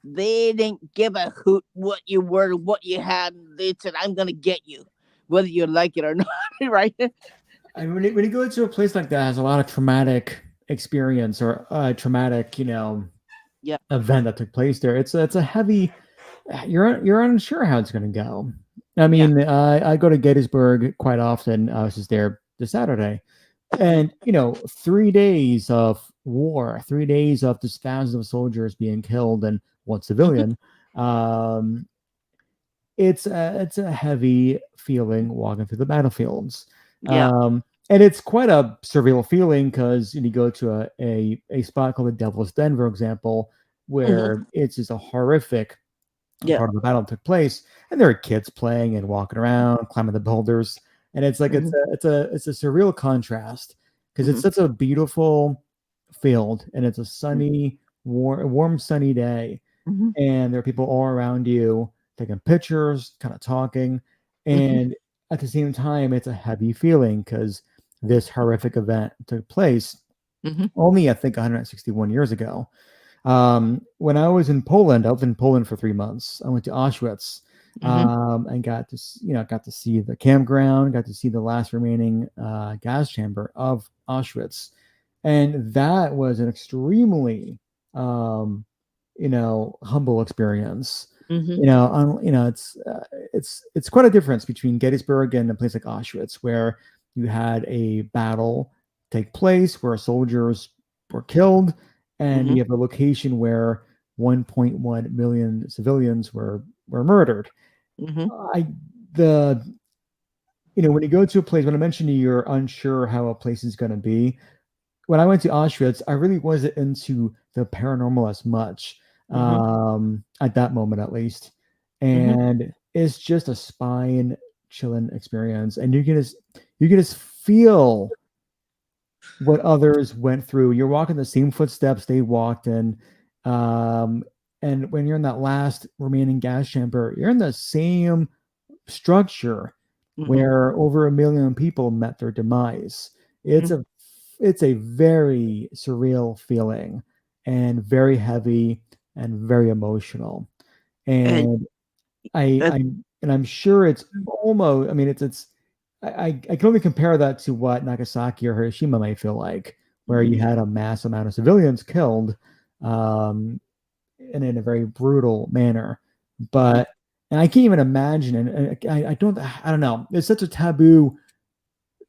they didn't give a hoot what you were, what you had. They said, "I'm gonna get you, whether you like it or not," right? And when you go to a place like that, has a lot of traumatic experience or traumatic, event that took place there. It's a heavy. You're unsure how it's going to go. I mean, I go to Gettysburg quite often. I was just there this Saturday, and 3 days of war, 3 days of just thousands of soldiers being killed and one civilian. It's a heavy feeling walking through the battlefields. And it's quite a surreal feeling because you go to a spot called the Devil's Den, for example, where it's just a horrific part of the battle that took place, and there are kids playing and walking around, climbing the boulders, and it's like it's a surreal contrast because it's such a beautiful field, and it's a sunny, warm sunny day, and there are people all around you taking pictures, kind of talking, and at the same time, it's a heavy feeling because this horrific event took place only, I think, 161 years ago. When I was in Poland, I lived in Poland for 3 months. I went to Auschwitz. and got to see the campground, got to see the last remaining gas chamber of Auschwitz, and that was an extremely humble experience. It's quite a difference between Gettysburg and a place like Auschwitz, where you had a battle take place where soldiers were killed, and you have a location where 1.1 million civilians were murdered. When you go to a place, when I mentioned to you, you're unsure how a place is going to be. When I went to Auschwitz, I really wasn't into the paranormal as much at that moment, at least. And it's just a spine chilling experience, and you can just feel what others went through. You're walking the same footsteps they walked in, and when you're in that last remaining gas chamber, you're in the same structure where over 1 million people met their demise. It's a very surreal feeling, and very heavy and very emotional. And I'm sure it's almost, I mean, I can only compare that to what Nagasaki or Hiroshima might feel like, where you had a mass amount of civilians killed, and in a very brutal manner. And I can't even imagine, and I don't know. It's such a taboo.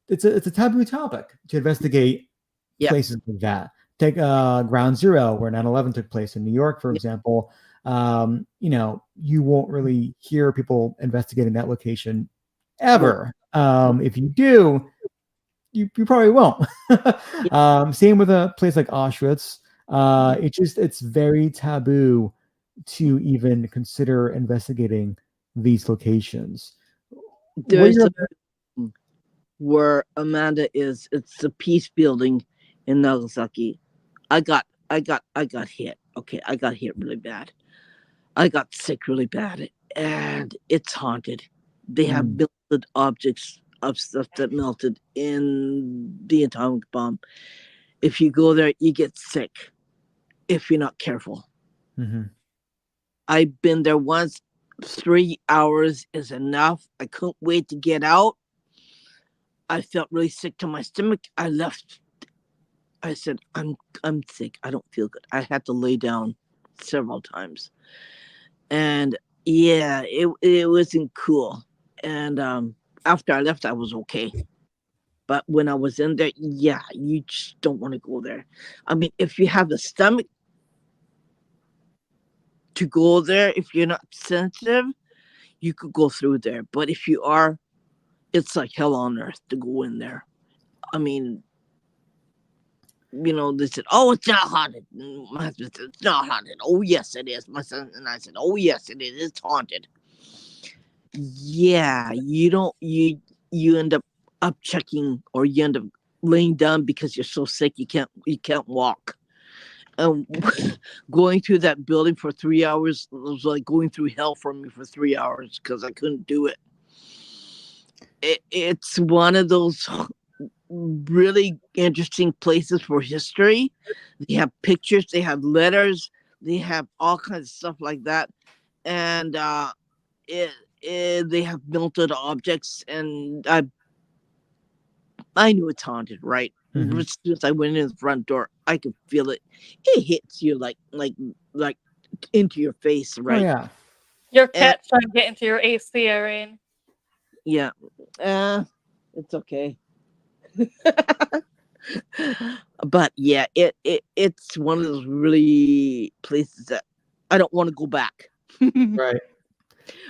It's a taboo topic to investigate places like that. Take Ground Zero, where 9/11 took place in New York, for example. You won't really hear people investigating that location ever. If you do, you probably won't. Same with a place like Auschwitz. It's very taboo to even consider investigating these locations. There's where Amanda is. It's the Peace Building in Nagasaki. I got hit. Okay, I got hit really bad. I got sick really bad, and it's haunted. They have melted objects of stuff that melted in the atomic bomb. If you go there, you get sick if you're not careful. I've been there once. 3 hours is enough. I couldn't wait to get out. I felt really sick to my stomach. I left. I said, I'm sick. I don't feel good. I had to lay down several times. And yeah, it wasn't cool. And after I left, I was okay. But when I was in there, yeah, you just don't want to go there. I mean, if you have the stomach to go there, if you're not sensitive, you could go through there. But if you are, it's like hell on earth to go in there. I mean, they said, "Oh, it's not haunted." My husband said, "It's not haunted." "Oh, yes, it is." My son and I said, "Oh, yes, it is. It's haunted." Yeah, you end up checking, or you end up laying down because you're so sick you can't walk. Going through that building for 3 hours was like going through hell for me for 3 hours because I couldn't do it. It's one of those really interesting places for history. They have pictures, they have letters, they have all kinds of stuff like that, and they have melted objects, and I knew it's haunted, right? As soon as I went in the front door, I could feel it. It hits you like into your face, right? Oh, yeah. Your cat's trying to get into your AC, Irene. Yeah. It's okay. But yeah, it's one of those really places that I don't want to go back. Right.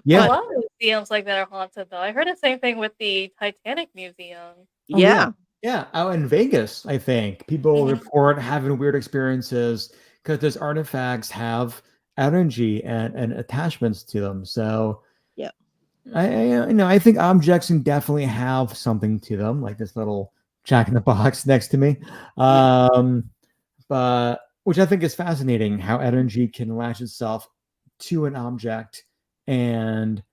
Yeah. A lot of museums like that are haunted, though. I heard the same thing with the Titanic Museum. Yeah. Yeah, out in Vegas, I think people report having weird experiences because those artifacts have energy and attachments to them. So, yeah, I think objects can definitely have something to them, like this little Jack in the Box next to me. But which I think is fascinating, how energy can latch itself to an object and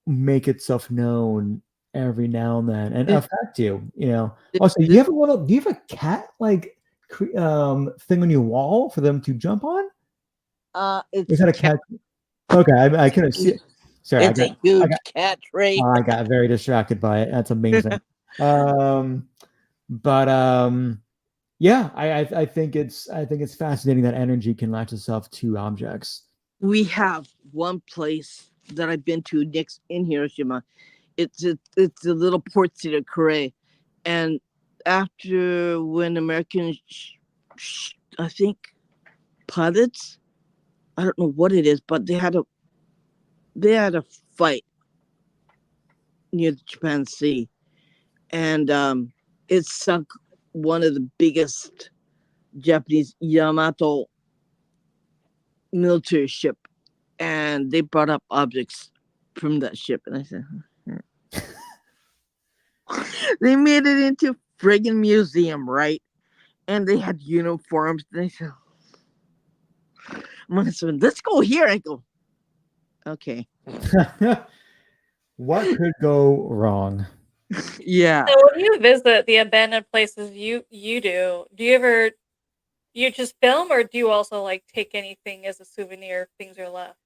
make itself known every now and then and affect you. Also, do you have a cat like thing on your wall for them to jump on? It's Is that a cat? Okay, I couldn't see it. Sorry, It's a huge cat tray. I got very distracted by it. That's amazing. Yeah, I think it's fascinating that energy can latch itself to objects. We have one place that I've been to next in Hiroshima. It's a little port city of Korea, and after when Americans, I think pilots, I don't know what it is, but they had a fight near the Japan Sea, and it sunk one of the biggest Japanese Yamato military ship, and they brought up objects from that ship, and I said, they made it into a friggin' museum, right? And they had uniforms. And I said, my husband, let's go here. I go, okay. What could go wrong? Yeah. So when you visit the abandoned places you do you just film, or do you also like take anything as a souvenir if things are left?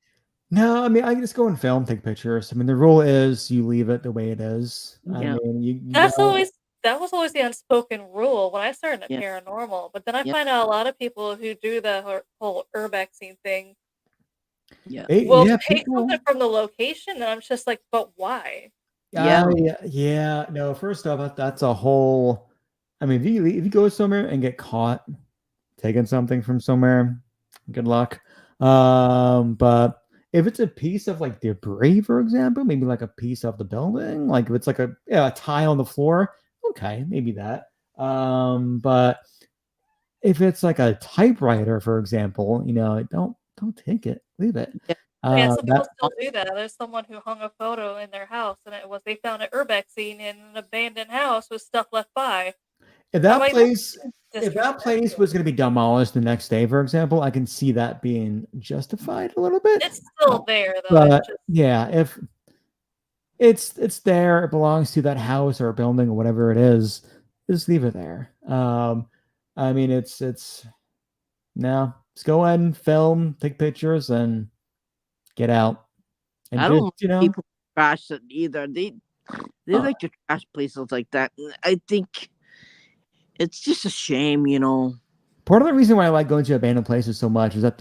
No, I mean I can just go and film, take pictures. I mean the rule is you leave it the way it is. Yeah. I mean you That know, was always the unspoken rule when I started at Yeah. paranormal. But then I Yeah. find out a lot of people who do the whole urbexing thing Yeah. will yeah, take people. something from the location, and I'm just like, but why? Yeah. Yeah. No, first off, that's a whole. I mean, if you go somewhere and get caught taking something from somewhere, good luck. But if it's a piece of like debris, for example, maybe like a piece of the building, like if it's like a tile on the floor, okay, maybe that. But if it's like a typewriter, for example, don't take it, leave it. Yeah. Yeah, some people That still do that. There's someone who hung a photo in their house, and it was they found an urbex scene in an abandoned house with stuff left by. if I'm that like, place that's if that place disrespectful. was going to be demolished the next day, for example, I can see that being justified a little bit. It's still there though. It's But just yeah, if it's there, it belongs to that house or building or whatever it is, just leave it there. I mean, it's no, just go in, film, take pictures, and get out. And I don't like just people trash it either. They oh, like to trash places like that. And I think it's just a shame, part of the reason why I like going to abandoned places so much is that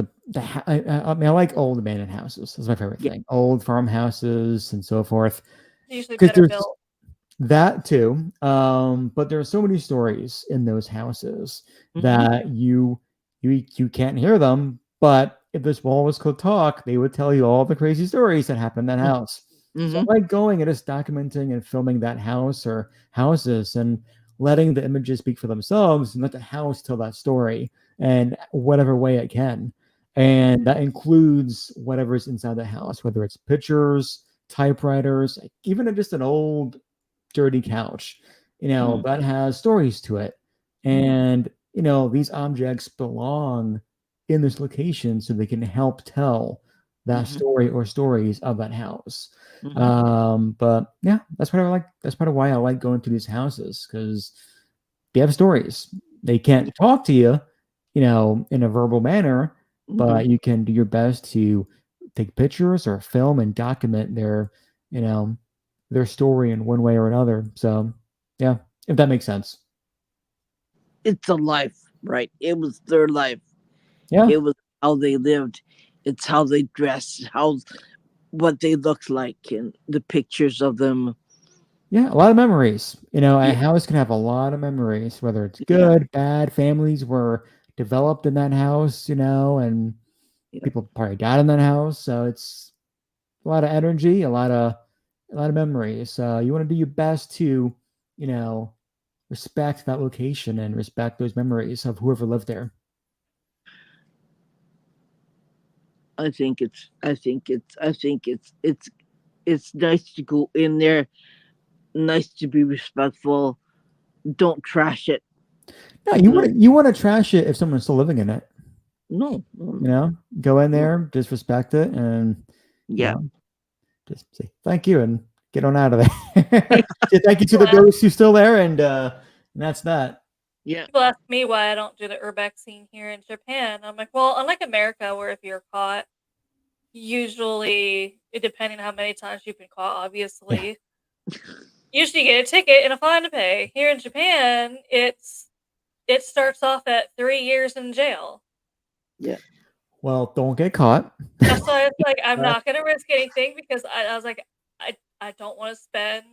I mean I like old abandoned houses. That's my favorite Yeah. thing. Old farmhouses and so forth. usually Because better there's built. that too. But there are so many stories in those houses Mhm. that you can't hear them. But if this wall was could talk, they would tell you all the crazy stories that happened in that house. So I Mhm. like going and just documenting and filming that house or houses and letting the images speak for themselves and let the house tell that story in whatever way it can. And that includes whatever's inside the house, whether it's pictures, typewriters, even just an old dirty couch, Mhm. that has stories to it. And, these objects belong in this location so they can help tell that Mhm. story or stories of that house. Mhm. But yeah, that's what I like. That's part of why I like going to these houses because they have stories. They can't talk to you, in a verbal manner, but Mhm. you can do your best to take pictures or film and document you know, their story in one way or another. So, yeah, if that makes sense. It's a life, right? It was their life. Yeah. It was how they lived. It's how they dressed, what they looked like, and the pictures of them. Yeah, a lot of memories. A Yeah. house can have a lot of memories, whether it's Yeah. good, bad. Families were developed in that house, and Yeah. people probably died in that house. So it's a lot of energy, a lot of memories. You want to do your best to, you know, respect that location and respect those memories of whoever lived there. It's nice to go in there, nice to be respectful. Don't trash it. No, You know, you want to trash it if someone's still living in it. no, Go in no. there, just respect it, and you Yeah. know, just say thank you and get on out of there. Say thank you to People the ask, ghosts who's still there, and that's that. Yeah. people ask me why I don't do the urbex scene here in Japan. I'm like, well, unlike America, where if you're caught, usually, depending on how many times you've been caught, obviously, usually you get a ticket and a fine to pay. Here in Japan, it starts off at 3 years in jail. Yeah. Well, don't get caught. That's why it's like I'm not gonna risk anything because I was like, I don't want to spend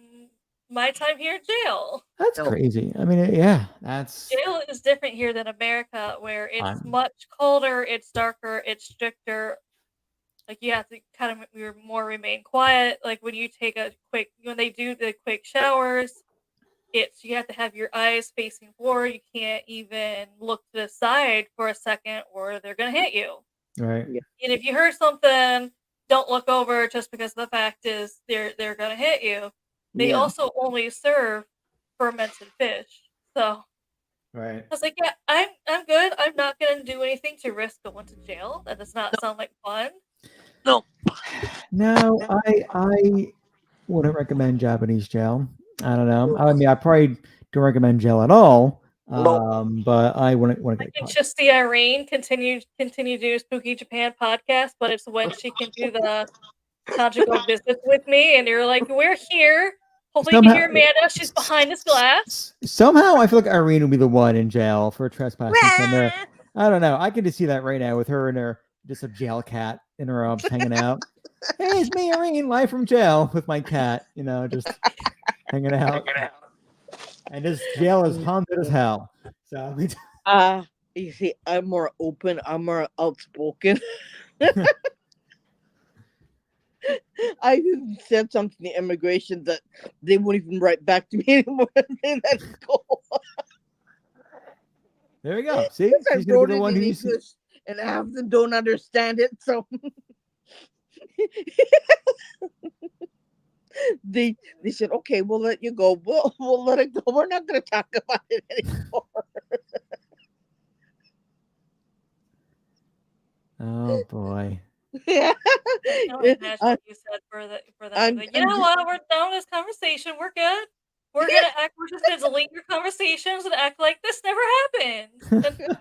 my time here in jail. That's crazy. I mean, yeah, that's Jail is different here than America, where it's I'm- much colder, it's darker, it's stricter. Like you have to kind of more remain quiet. Like when they do the quick showers, you have to have your eyes facing forward. You can't even look to the side for a second, or they're gonna hit you. right. Yeah. And if you heard something, don't look over just because the fact is they're gonna hit you. They Yeah. also only serve fermented fish. So Right. I was like, yeah, I'm good. I'm not gonna do anything to risk going to jail. That does not sound like fun. No. No, I wouldn't recommend Japanese jail. I don't know. I mean, I probably don't recommend jail at all. But I wouldn't want to I get can caught. just see Irene continue to do Spooky Japan podcast, but it's when she can do the conjugal visits with me, and you're like, we're here. Hopefully, you can hear Amanda. She's behind this glass. Somehow, I feel like Irene will be the one in jail for trespassing. I don't know. I can just see that right now with her and her just a jail cat in her arms hanging out. Hey, it's me, Irene, live from jail with my cat. Just hanging out. And this jail is haunted as hell. So You see, I'm more open. I'm more outspoken. I even said something to immigration that they won't even write back to me anymore. They let it go. there we go. See, I she's gonna wrote be the it one in who's English, and half of them don't understand it. So they said, "Okay, we'll let you go. We'll let it go. We're not going to talk about it anymore." Oh boy. Yeah. Imagine what you said for that. Like, you know what? We're done with this conversation. We're good. We're just gonna delete your conversations and act like this never happened.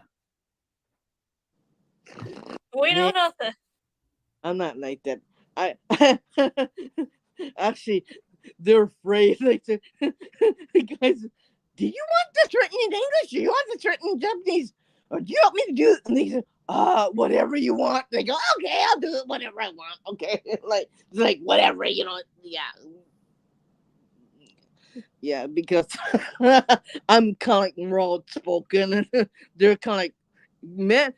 We know nothing. I'm not like that. I actually, they're afraid. They said, "Guys, do you want this written in English? Do you want this written in Japanese? Or do you want me to do it?" And they said, whatever you want." They go, "Okay, I'll do it whatever I want." Okay. like whatever, Yeah, because I'm kind of like more outspoken, and they're kind of like men.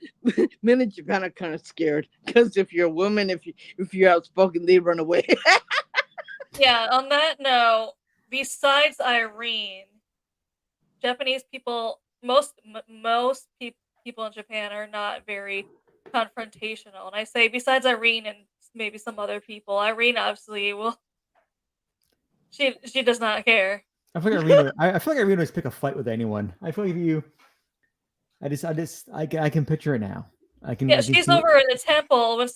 Men in Japan are kind of scared because if you're a woman, if you're outspoken, they run away. Yeah. On that note, besides Irene, Japanese people, most people in Japan are not very confrontational. And I say besides Irene and maybe some other people, Irene obviously will. She does not care. I feel like Irene would pick a fight with anyone. I feel like you. I can picture it now. Yeah, she's over in the temple when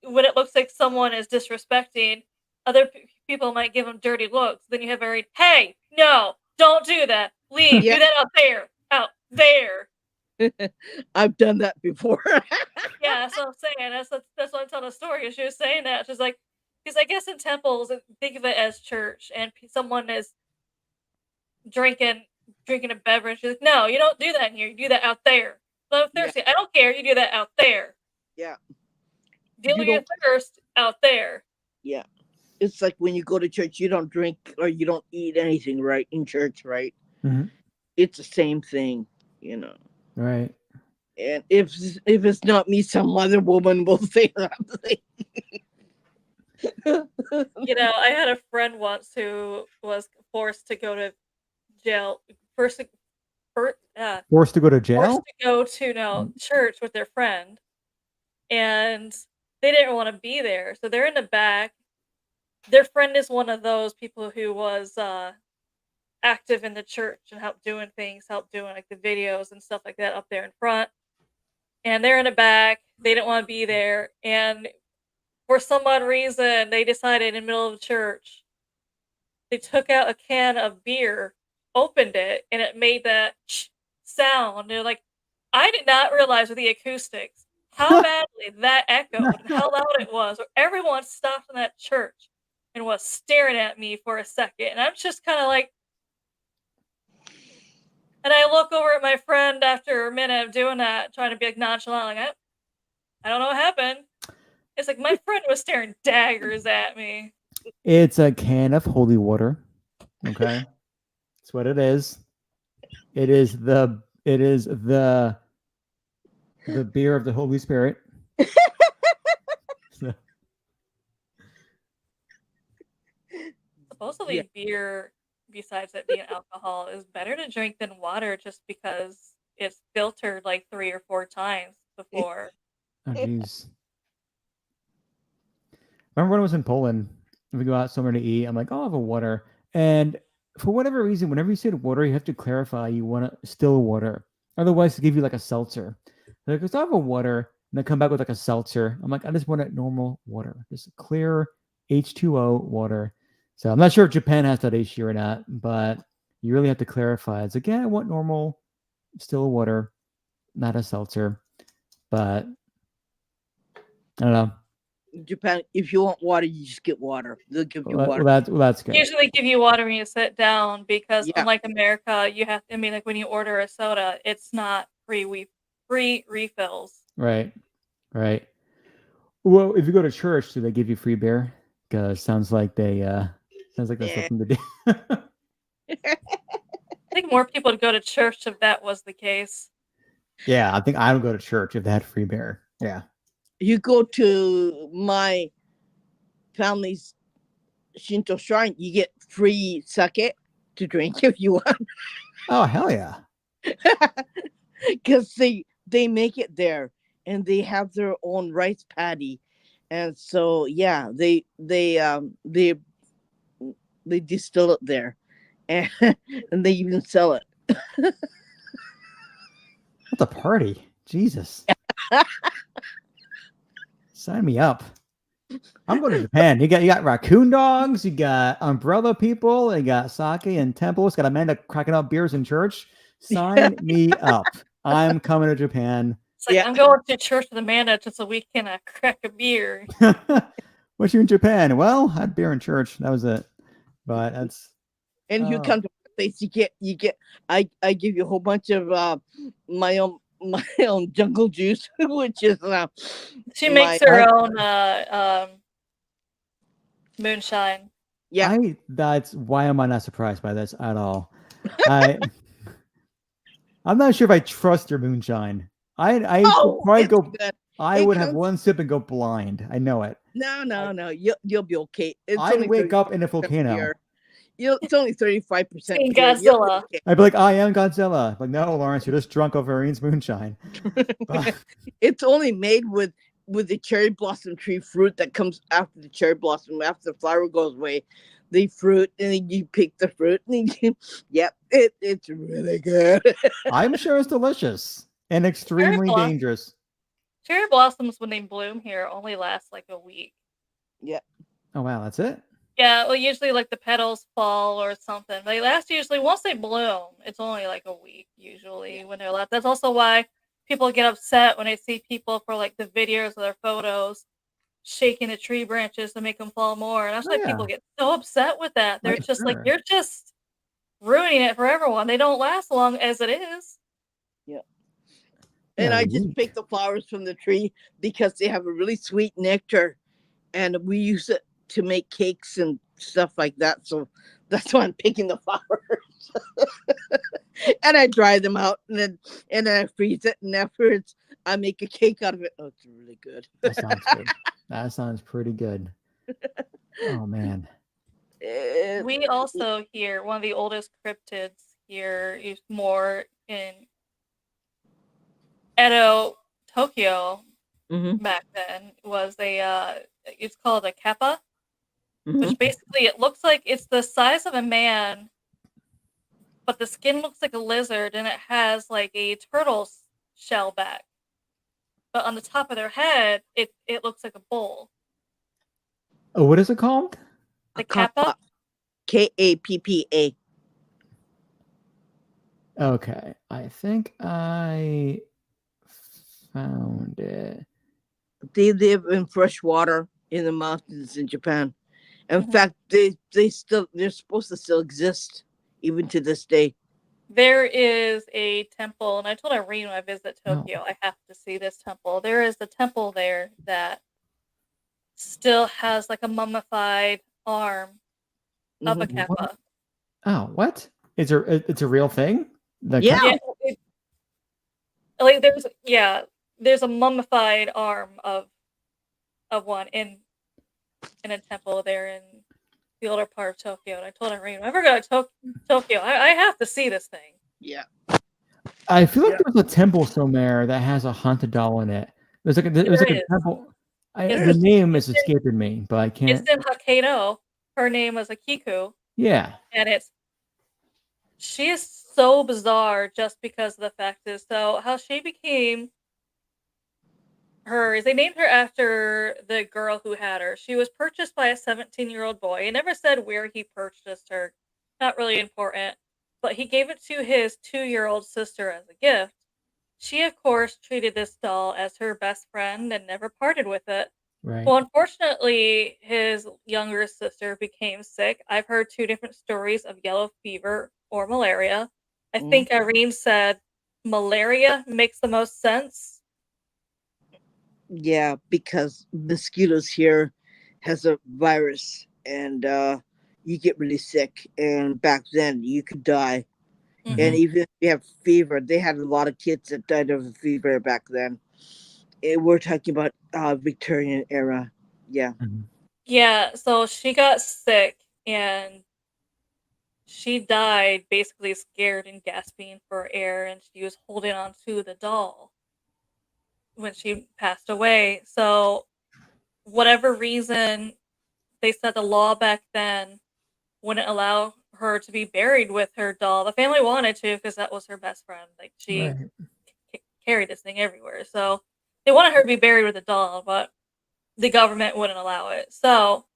it looks like someone is disrespecting other people might give them dirty looks. Then you have Irene, hey, no, don't do that. Leave. Yeah. Do that out there. I've done that before. Yeah, that's what I'm saying. That's what I'm telling the story. She was saying that she's like, because I guess in temples, think of it as church, and someone is drinking a beverage. She's like, no, you don't do that in here. You do that out there. So I'm thirsty. Yeah. I don't care. You do that out there. Yeah. Deal with your thirst out there. Yeah. It's like when you go to church, you don't drink or you don't eat anything, right? In church, right? Mm-hmm. It's the same thing, Right. And if it's not me, some other woman will say that. I had a friend once who was forced to go to jail. Forced to go to jail? Forced to go to church with their friend. And they didn't want to be there. So they're in the back. Their friend is one of those people who was active in the church and helped doing like the videos and stuff like that up there in front. And they're in the back. They didn't want to be there. And for some odd reason, they decided in the middle of the church, they took out a can of beer, opened it, and it made that sound. They're like, I did not realize with the acoustics how badly that echoed and how loud it was. Or everyone stopped in that church and was staring at me for a second. And I'm just kind of like, and I look over at my friend after a minute of doing that, trying to be like nonchalant, like, I don't know what happened. It's like my friend was staring daggers at me. It's a can of holy water. Okay. That's what it is. It is the beer of the Holy Spirit. So, supposedly beer, besides it being alcohol, is better to drink than water just because it's filtered like 3 or 4 times before. oh jeez. Remember when I was in Poland, we go out somewhere to eat, I'm like, I'll have a water. And for whatever reason, whenever you say water, you have to clarify you want a still water. Otherwise, they give you like a seltzer. They're like, I'll have a water. And they come back with like a seltzer. I'm like, I just want a normal water. Just a clear H2O water. So I'm not sure if Japan has that issue or not, but you really have to clarify. It's like, yeah, I want normal still water, not a seltzer. But I don't know. Japan, if you want water, you just get water. They'll give you water. That's good. Usually give you water when you sit down because unlike America, you have to, I mean, like when you order a soda, it's not free refills. Right. Well, if you go to church, do they give you free beer? Because sounds like that's something to do. I think more people would go to church if that was the case. Yeah, I think I would go to church if they had free beer. Yeah. You go to my family's Shinto shrine, you get free sake to drink if you want. Oh, hell yeah. Because they make it there and they have their own rice paddy. And so yeah, they distill it there. And they even sell it. What a party. Jesus. Sign me up. I'm going to Japan. You got raccoon dogs, you got umbrella people, you got sake and temples, got Amanda cracking up beers in church. Sign me up. I'm coming to Japan. It's like, I'm going to church with Amanda just so we can crack a beer. What's you in Japan? Well, I had beer in church. That was it. But that's. And you come to my place, you get. I give you a whole bunch of my own jungle juice, which is she makes her own moonshine. Yeah, that's why am I not surprised by this at all? I'm not sure if I trust your moonshine. I probably go. Good. I would have one sip and go blind. I know it. No. You'll be okay. I wake up in a volcano. It's only 35%. Godzilla. Okay. I'd be like, I am Godzilla. Like, no, Lawrence, you're just drunk off Irene's moonshine. It's only made with the cherry blossom tree fruit that comes after the cherry blossom, after the flower goes away. The fruit, and then you pick the fruit. And it's really good. I'm sure it's delicious and extremely dangerous. Cherry blossoms, when they bloom here, only last like a week. Yeah. Oh, wow. That's it? Yeah, well, usually like the petals fall or something. They last usually, once they bloom, it's only like a week usually when they're left. That's also why people get upset when they see people for like the videos of their photos shaking the tree branches to make them fall more. And that's why people get so upset with that. They're just like, you're just ruining it for everyone. They don't last long as it is. Yeah. And I just pick the flowers from the tree because they have a really sweet nectar, and we use it to make cakes and stuff like that. So that's why I'm picking the flowers. And I dry them out, and then I freeze it, and afterwards I make a cake out of it. Oh, it's really good. That sounds good. That sounds pretty good. Oh man. We also here, one of the oldest cryptids here is more in Edo, Tokyo. Back then was it's called a kappa, which basically it looks like it's the size of a man, but the skin looks like a lizard, and it has like a turtle shell back. But on the top of their head, it looks like a bull. Oh, what is it called? The kappa. Kappa. Okay, I think I found it. They live in fresh water in the mountains in Japan. In Mhm. fact, they're supposed to still exist even to this day. There is a temple, and I told Irene when I visit Oh, Tokyo, I have to see this temple. There is a temple there that still has like a mummified arm of a Mhm. what? kappa. Oh, what? It's a real thing? The Yeah. Yeah, like there's a mummified arm of one in a temple there in the older part of Tokyo. And I told Irene, whenever I go to Tokyo, I have to see this thing. Yeah. I feel like Yeah. there's a temple somewhere that has a haunted doll in it. It was There like a is. temple. It's, The There's name is it's, in, escaping me, but I it's can't. in Hokkaido. Her name is Akiku, Yeah. and she is so bizarre just because of the fact is so how she became her is they named her after the girl who had her. She was purchased by a 17-year-old boy. It never said where he purchased her. Not really important. But he gave it to his 2-year-old sister as a gift. She, of course, treated this doll as her best friend and never parted with it. Right. Well, unfortunately, his younger sister became sick. I've heard 2 different stories of yellow fever or malaria. I think Irene said malaria makes the most sense. Yeah, because mosquitoes here has a virus, and you get really sick. And back then, you could die. And Mhm. even if you have fever, they had a lot of kids that died of fever back then. And we're talking about Victorian era. Yeah. Mhm. Yeah, so she got sick and she died basically scared and gasping for air, and she was holding on to the doll when she passed away. So, whatever reason, they said the law back then wouldn't allow her to be buried with her doll. The family wanted to because that was her best friend. Like, she Right. carried this thing everywhere. So, they wanted her to be buried with a doll, but the government wouldn't allow it. So,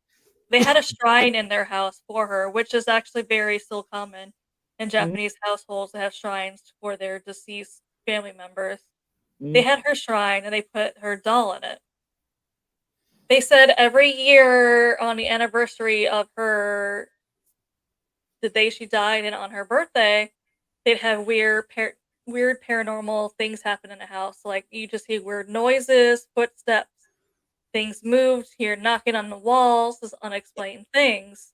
they had a shrine in their house for her, which is actually very still common in Japanese households to have shrines for their deceased family members. They Mm-hmm. had her shrine and they put her doll in it. They said every year on the anniversary of the day she died and on her birthday, they'd have weird paranormal things happen in the house. Like you just hear weird noises, footsteps, things moved, hear knocking on the walls, this unexplained things.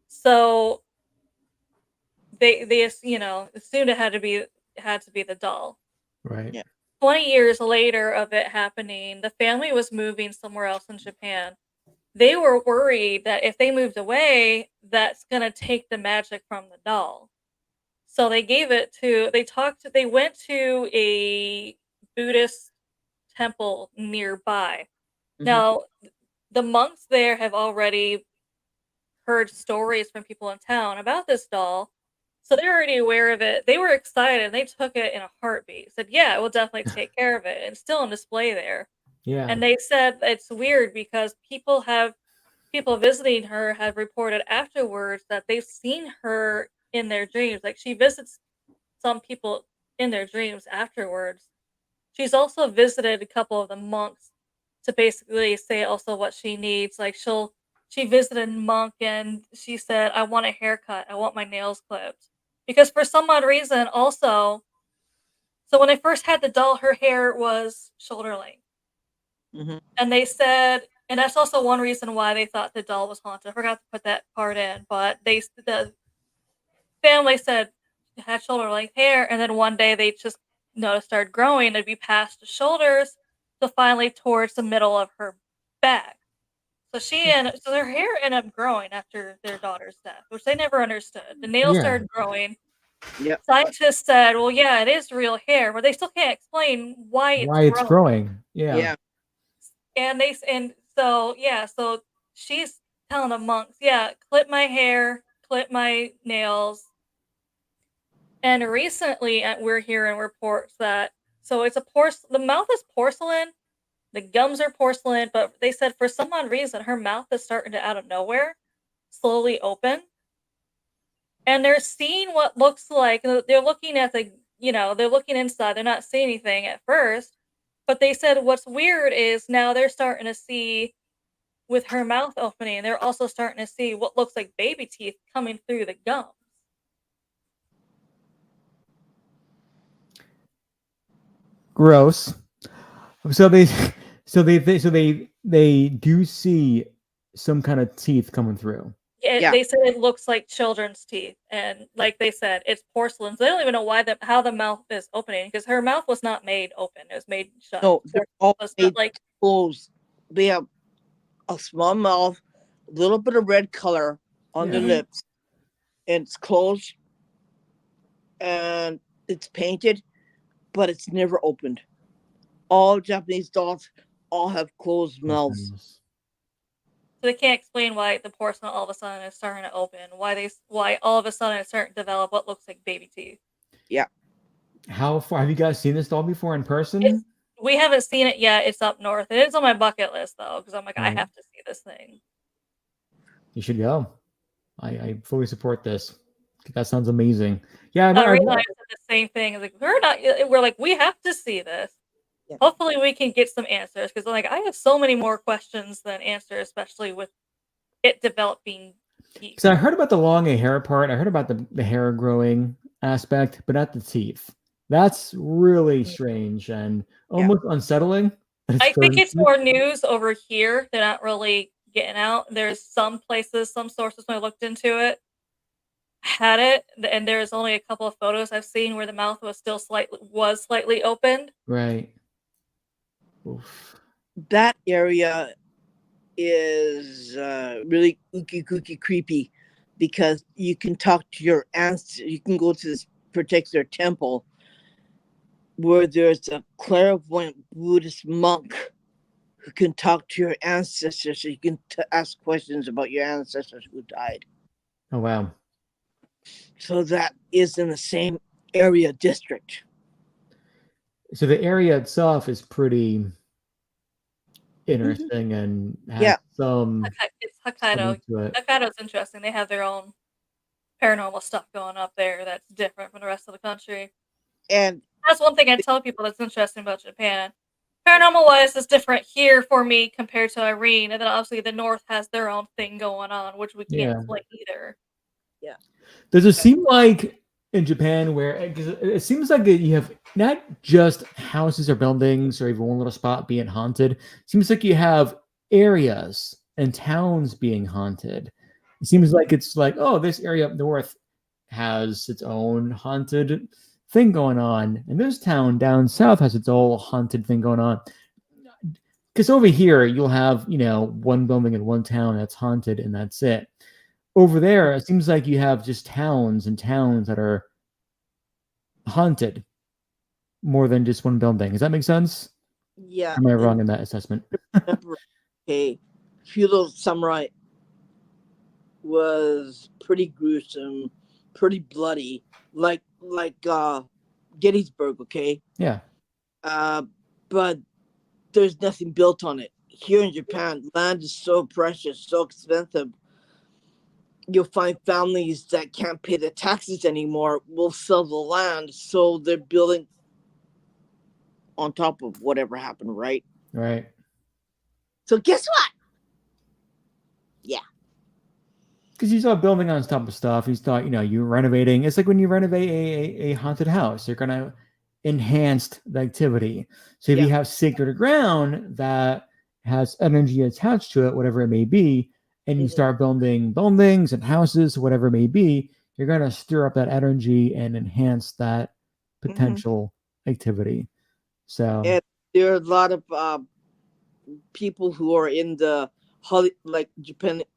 So they assumed it had to be the doll. Right. Yeah. 20 years later of it happening, the family was moving somewhere else in Japan. They were worried that if they moved away, that's gonna take the magic from the doll. So they went to a Buddhist temple nearby. Mm-hmm. Now, the monks there have already heard stories from people in town about this doll. So they're already aware of it. They were excited and they took it in a heartbeat. Said, "Yeah, we'll definitely take care of it." And it's still on display there. Yeah. And they said it's weird because people visiting her have reported afterwards that they've seen her in their dreams. Like she visits some people in their dreams afterwards. She's also visited a couple of the monks to basically say also what she needs. Like she visited a monk and she said, "I want a haircut. I want my nails clipped." Because for some odd reason also, so when I first had the doll, her hair was shoulder length. Mm-hmm. And they said, and that's also one reason why they thought the doll was haunted. I forgot to put that part in, but the family said it had shoulder length hair, and then one day they just noticed started growing. It'd be past the shoulders, so finally towards the middle of her back. So their hair ended up growing after their daughter's death, which they never understood. The nails Yeah. started growing. Yep. Scientists said, "Well, yeah, it is real hair," but they still can't explain why it's Why it's growing. growing. Yeah. Yeah. So she's telling the monks, "Yeah, clip my hair, clip my nails." And recently, we're hearing reports that the mouth is porcelain, the gums are porcelain, but they said for some odd reason her mouth is starting to out of nowhere slowly open, and they're seeing what looks like they're looking at they're looking inside. They're not seeing anything at first, But they said what's weird is now they're starting to see, with her mouth opening, they're also starting to see what looks like baby teeth coming through the gums. Gross. So they do see some kind of teeth coming through. Yeah, they said it looks like children's teeth, and like they said, it's porcelain. So they don't even know how the mouth is opening, because her mouth was not made open; it was made shut. No, they're all made like closed. They have a small mouth, a little bit of red color on the lips, and it's closed, and it's painted, but it's never opened. All Japanese dolls all have closed mouths. So they can't explain why the porcelain all of a sudden is starting to open. Why all of a sudden it's starting to develop what looks like baby teeth. Yeah. How far have you guys seen this doll before in person? We haven't seen it yet. It's up north. It is on my bucket list though, because I'm like, I have to see this thing. You should go. I fully support this. That sounds amazing. Yeah, I realized the same thing. Like we're like, we have to see this. Yeah. Hopefully we can get some answers, because like I have so many more questions than answers, especially with it developing. Because I heard about the long hair part. I heard about the hair growing aspect, but not the teeth. That's really strange and almost unsettling. I think it's more news over here. They're not really getting out. There's some places, some sources when I looked into it had it, and there's only a couple of photos I've seen where the mouth was still slightly opened. Right. Oof. That area is really ooky creepy, because you can talk to your ancestors. You can go to this particular temple where there's a clairvoyant Buddhist monk who can talk to your ancestors. So you can ask questions about your ancestors who died. Oh, wow. So that is in the same area district. So the area itself is pretty interesting and has some. It's Hokkaido. Hokkaido's interesting. They have their own paranormal stuff going up there that's different from the rest of the country. And that's one thing I tell people that's interesting about Japan. Paranormal wise is different here for me compared to Irene, and then obviously the North has their own thing going on, which we can't explain either. Yeah. Does it seem like in Japan where it seems like you have not just houses or buildings or even one little spot being haunted? It seems like you have areas and towns being haunted. It seems like it's like, oh, this area up north has its own haunted thing going on, and this town down south has its own haunted thing going on. Because over here you'll have, one building in one town that's haunted and that's it. Over there, it seems like you have just towns and towns that are haunted more than just one building. Does that make sense? Yeah. Am I wrong in that assessment? Okay. Feudal Samurai was pretty gruesome, pretty bloody, like Gettysburg, okay? Yeah. But there's nothing built on it. Here in Japan, land is so precious, so expensive. You'll find families that can't pay the taxes anymore will sell the land, so they're building on top of whatever happened, right? Right. So guess what? Yeah. Because you start building on top of stuff. You start, you're renovating. It's like when you renovate a haunted house, you're going to enhance the activity. So if you have sacred ground that has energy attached to it, whatever it may be, and you start building buildings and houses, whatever it may be, you're going to stir up that energy and enhance that potential activity. So and there are a lot of people who are in the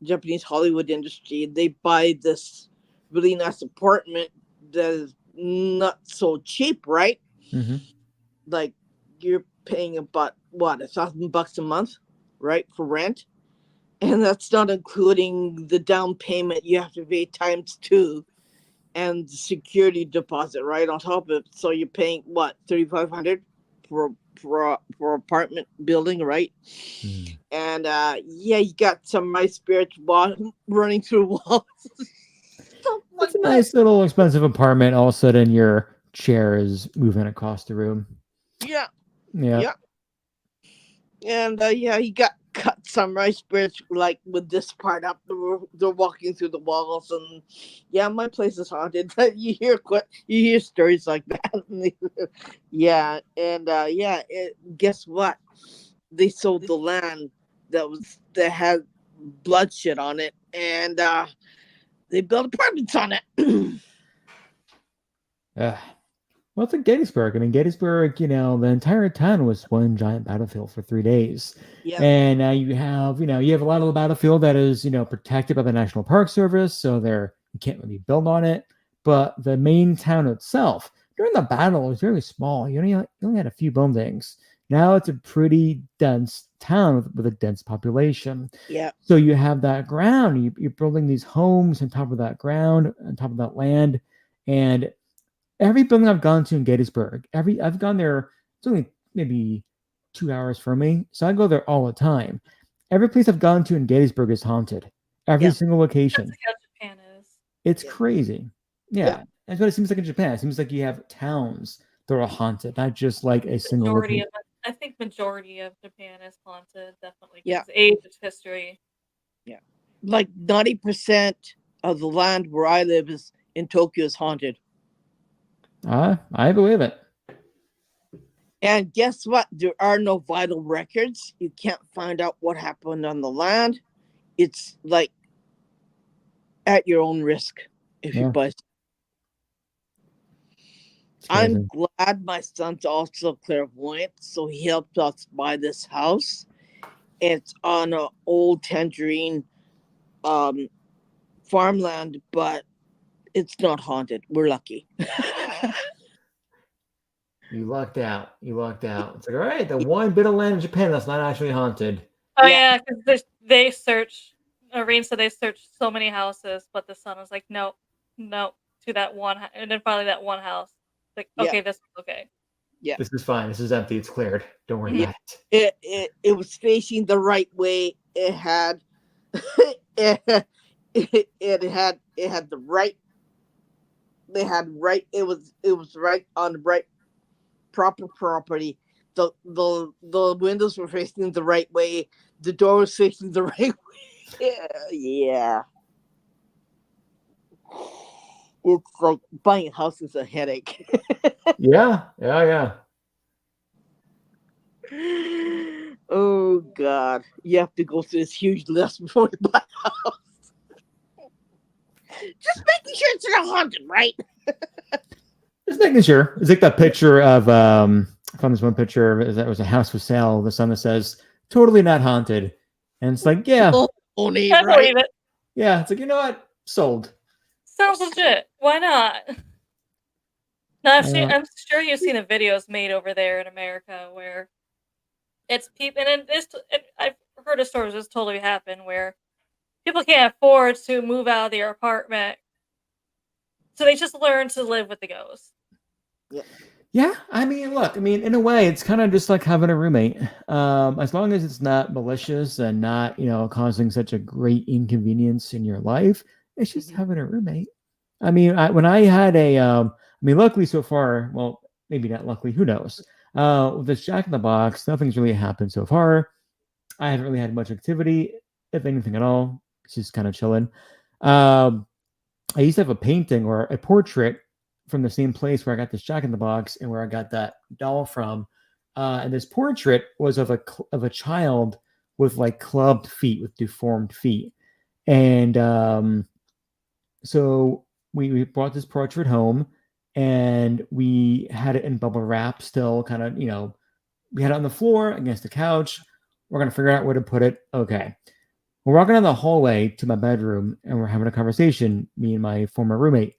Japanese Hollywood industry. They buy this really nice apartment that is not so cheap, right? Mm-hmm. Like you're paying about $1,000 a month, right, for rent, and that's not including the down payment you have to pay times 2, and the security deposit right on top of it. So you're paying $3,500 for apartment building, right? Mm. And you got some nice spirits running through walls. It's a nice little expensive apartment. All of a sudden, your chair is moving across the room. Yeah. Yeah. And yeah, he got cut samurai spirits like with this part up. They're walking through the walls, and yeah, my place is haunted. You hear stories like that. Yeah, and guess what? They sold the land that had bloodshed on it, and they built apartments on it. Well, it's in Gettysburg. I mean, Gettysburg, the entire town was one giant battlefield for 3 days. Yeah, And now you have a lot of the battlefield that is, protected by the National Park Service. So you can't really build on it. But the main town itself, during the battle, was very small. You only had a few buildings. Now it's a pretty dense town with a dense population. yeah, So you have that ground. You're building these homes on top of that ground, on top of that land. And every building I've gone to in Gettysburg, I've gone there. It's only maybe 2 hours from me, so I go there all the time. Every place I've gone to in Gettysburg is haunted. Every single location. That's how Japan is. It's crazy. Yeah, that's what it seems like in Japan. It seems like you have towns that are haunted, not just like a single location. I think majority of Japan is haunted, definitely. Yeah. Age, its history. Yeah, like 90% of the land where I live is in Tokyo is haunted. I believe it. And guess what? There are no vital records. You can't find out what happened on the land. It's like at your own risk if you bust. I'm glad my son's also clairvoyant, so he helped us buy this house. It's on an old tangerine farmland, but it's not haunted. We're lucky. You lucked out. It's like, all right, the one bit of land in Japan that's not actually haunted. Oh yeah, because they search. Irene said they searched so many houses, but the son was like, no, to that one, and then finally that one house. Like, okay, this is okay. Yeah, this is fine. This is empty. It's cleared. Don't worry about it. It was facing the right way. It had it had the right. They had right. It was right on the right proper property. The windows were facing the right way. The door was facing the right way. Yeah. It's like buying a house is a headache. Yeah. Oh God. You have to go through this huge list before you buy a house. Just making sure it's not haunted, right? Just making sure. It's like that picture of I found this one picture that was a house for sale. The sign that says "totally not haunted," and it's like, yeah, I believe it. Yeah, it's like, you know what, sold. Sounds legit. Why not? No, I'm sure you've seen the videos made over there in America where it's people, and I've heard of stories this totally happened where people can't afford to move out of their apartment, so they just learn to live with the ghosts. Yeah, I mean, look, in a way, it's kind of just like having a roommate. As long as it's not malicious and not, causing such a great inconvenience in your life, it's just having a roommate. When I had luckily so far, well, maybe not luckily, who knows? With this Jack in the Box, nothing's really happened so far. I haven't really had much activity, if anything at all. It's just kind of chilling. I used to have a painting or a portrait from the same place where I got this Jack in the Box and where I got that doll from. And this portrait was of a child with like clubbed feet, with deformed feet. And so we brought this portrait home and we had it in bubble wrap still, kind of, we had it on the floor against the couch. We're going to figure out where to put it. Okay. We're walking down the hallway to my bedroom and we're having a conversation, me and my former roommate.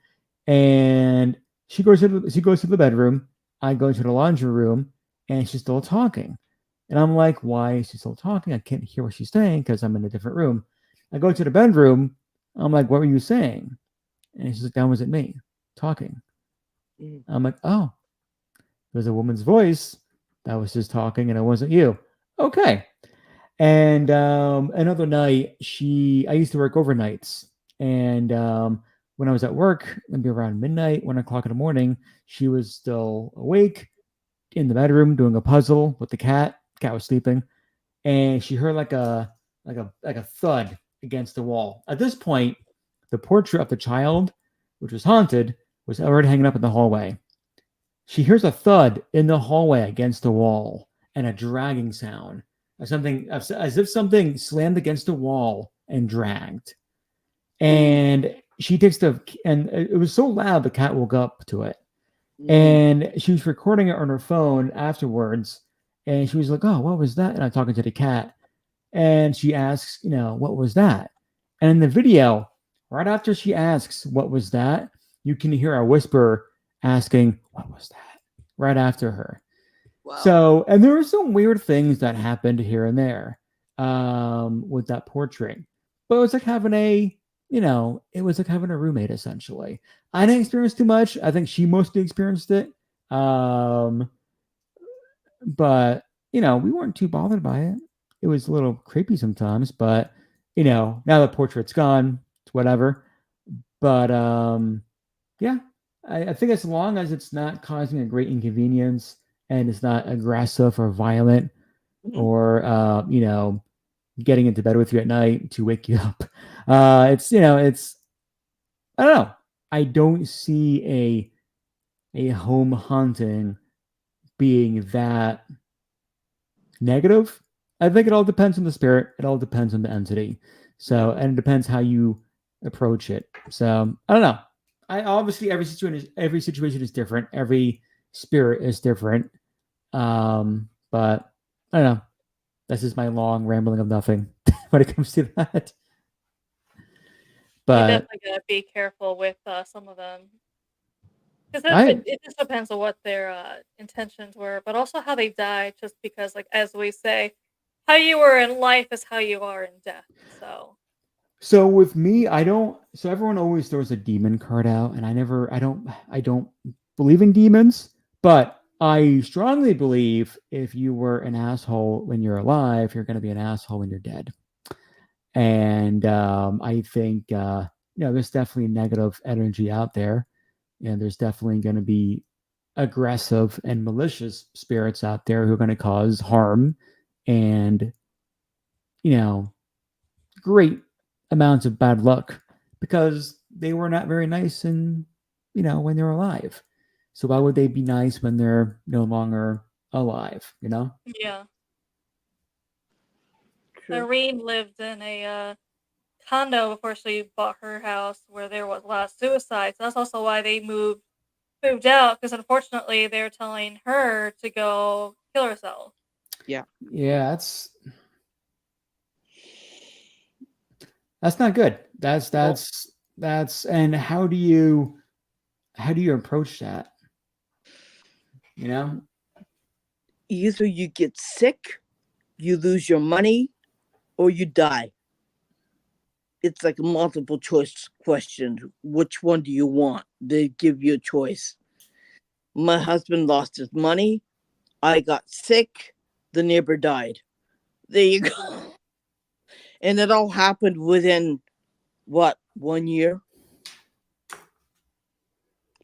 And she goes to the bedroom. I go into the laundry room and she's still talking. And I'm like, why is she still talking? I can't hear what she's saying because I'm in a different room. I go to the bedroom. I'm like, what were you saying? And she's like, that wasn't me talking. I'm like, oh, there's a woman's voice that was just talking and it wasn't you. Okay. And another night, I used to work overnights. And when I was at work, maybe around midnight, 1 o'clock in the morning, she was still awake in the bedroom doing a puzzle with the cat. The cat was sleeping. and she heard like a thud against the wall. At this point, the portrait of the child, which was haunted, was already hanging up in the hallway. She hears a thud in the hallway against the wall and a dragging sound, as if something slammed against the wall and dragged. And she takes and it was so loud the cat woke up to it. And she was recording it on her phone afterwards, and she was like, "Oh, what was that?" And I'm talking to the cat, and she asks, "What was that?" And in the video, right after she asks, "What was that?" you can hear a whisper asking, "What was that?" right after her. Wow. So, and there were some weird things that happened here and there with that portrait, but it was like having it was like having a roommate essentially. I didn't experience too much. I think she mostly experienced it. But we weren't too bothered by it. It was a little creepy sometimes, but now the portrait's gone, it's whatever. But yeah, I think as long as it's not causing a great inconvenience and it's not aggressive or violent or getting into bed with you at night to wake you up. It's I don't know. I don't see a home haunting being that negative. I think it all depends on the spirit. It all depends on the entity. So, and it depends how you approach it. So, I don't know. Obviously every situation is different. Every spirit is different. But I don't know. This is my long rambling of nothing when it comes to that. But you definitely gotta be careful with some of them, because it just depends on what their intentions were, but also how they died. Just because, like as we say, how you were in life is how you are in death. So with me, I don't. So everyone always throws a demon card out, and I don't believe in demons, but I strongly believe if you were an asshole when you're alive, you're going to be an asshole when you're dead. And I think there's definitely negative energy out there, and there's definitely going to be aggressive and malicious spirits out there who are going to cause harm and great amounts of bad luck because they were not very nice and when they're alive. So why would they be nice when they're no longer alive? Yeah. Irene lived in a condo before she bought her house where there was a lot of suicides. That's also why they moved out, because unfortunately they're telling her to go kill herself. Yeah. Yeah, that's not good. That's and how do you approach that? Either you get sick, you lose your money, or you die. It's like a multiple choice question. Which one do you want? They give you a choice. My husband lost his money. I got sick. The neighbor died. There you go. And it all happened within, 1 year?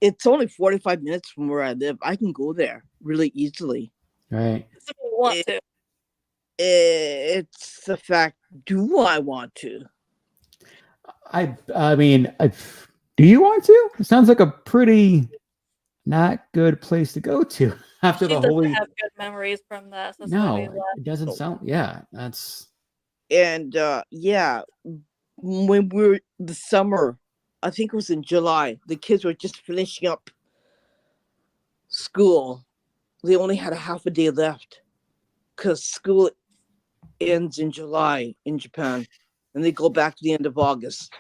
It's only 45 minutes from where I live. I can go there really easily. Right. If you want to. It's the fact, do I want to? I mean, do you want to? It sounds like a pretty not good place to go to after the holy. Have good memories from that. So no, it doesn't sound. Yeah, that's. And yeah, when we were the summer, I think it was in July. The kids were just finishing up school. They only had a half a day left because school ends in July in Japan, and they go back to the end of August.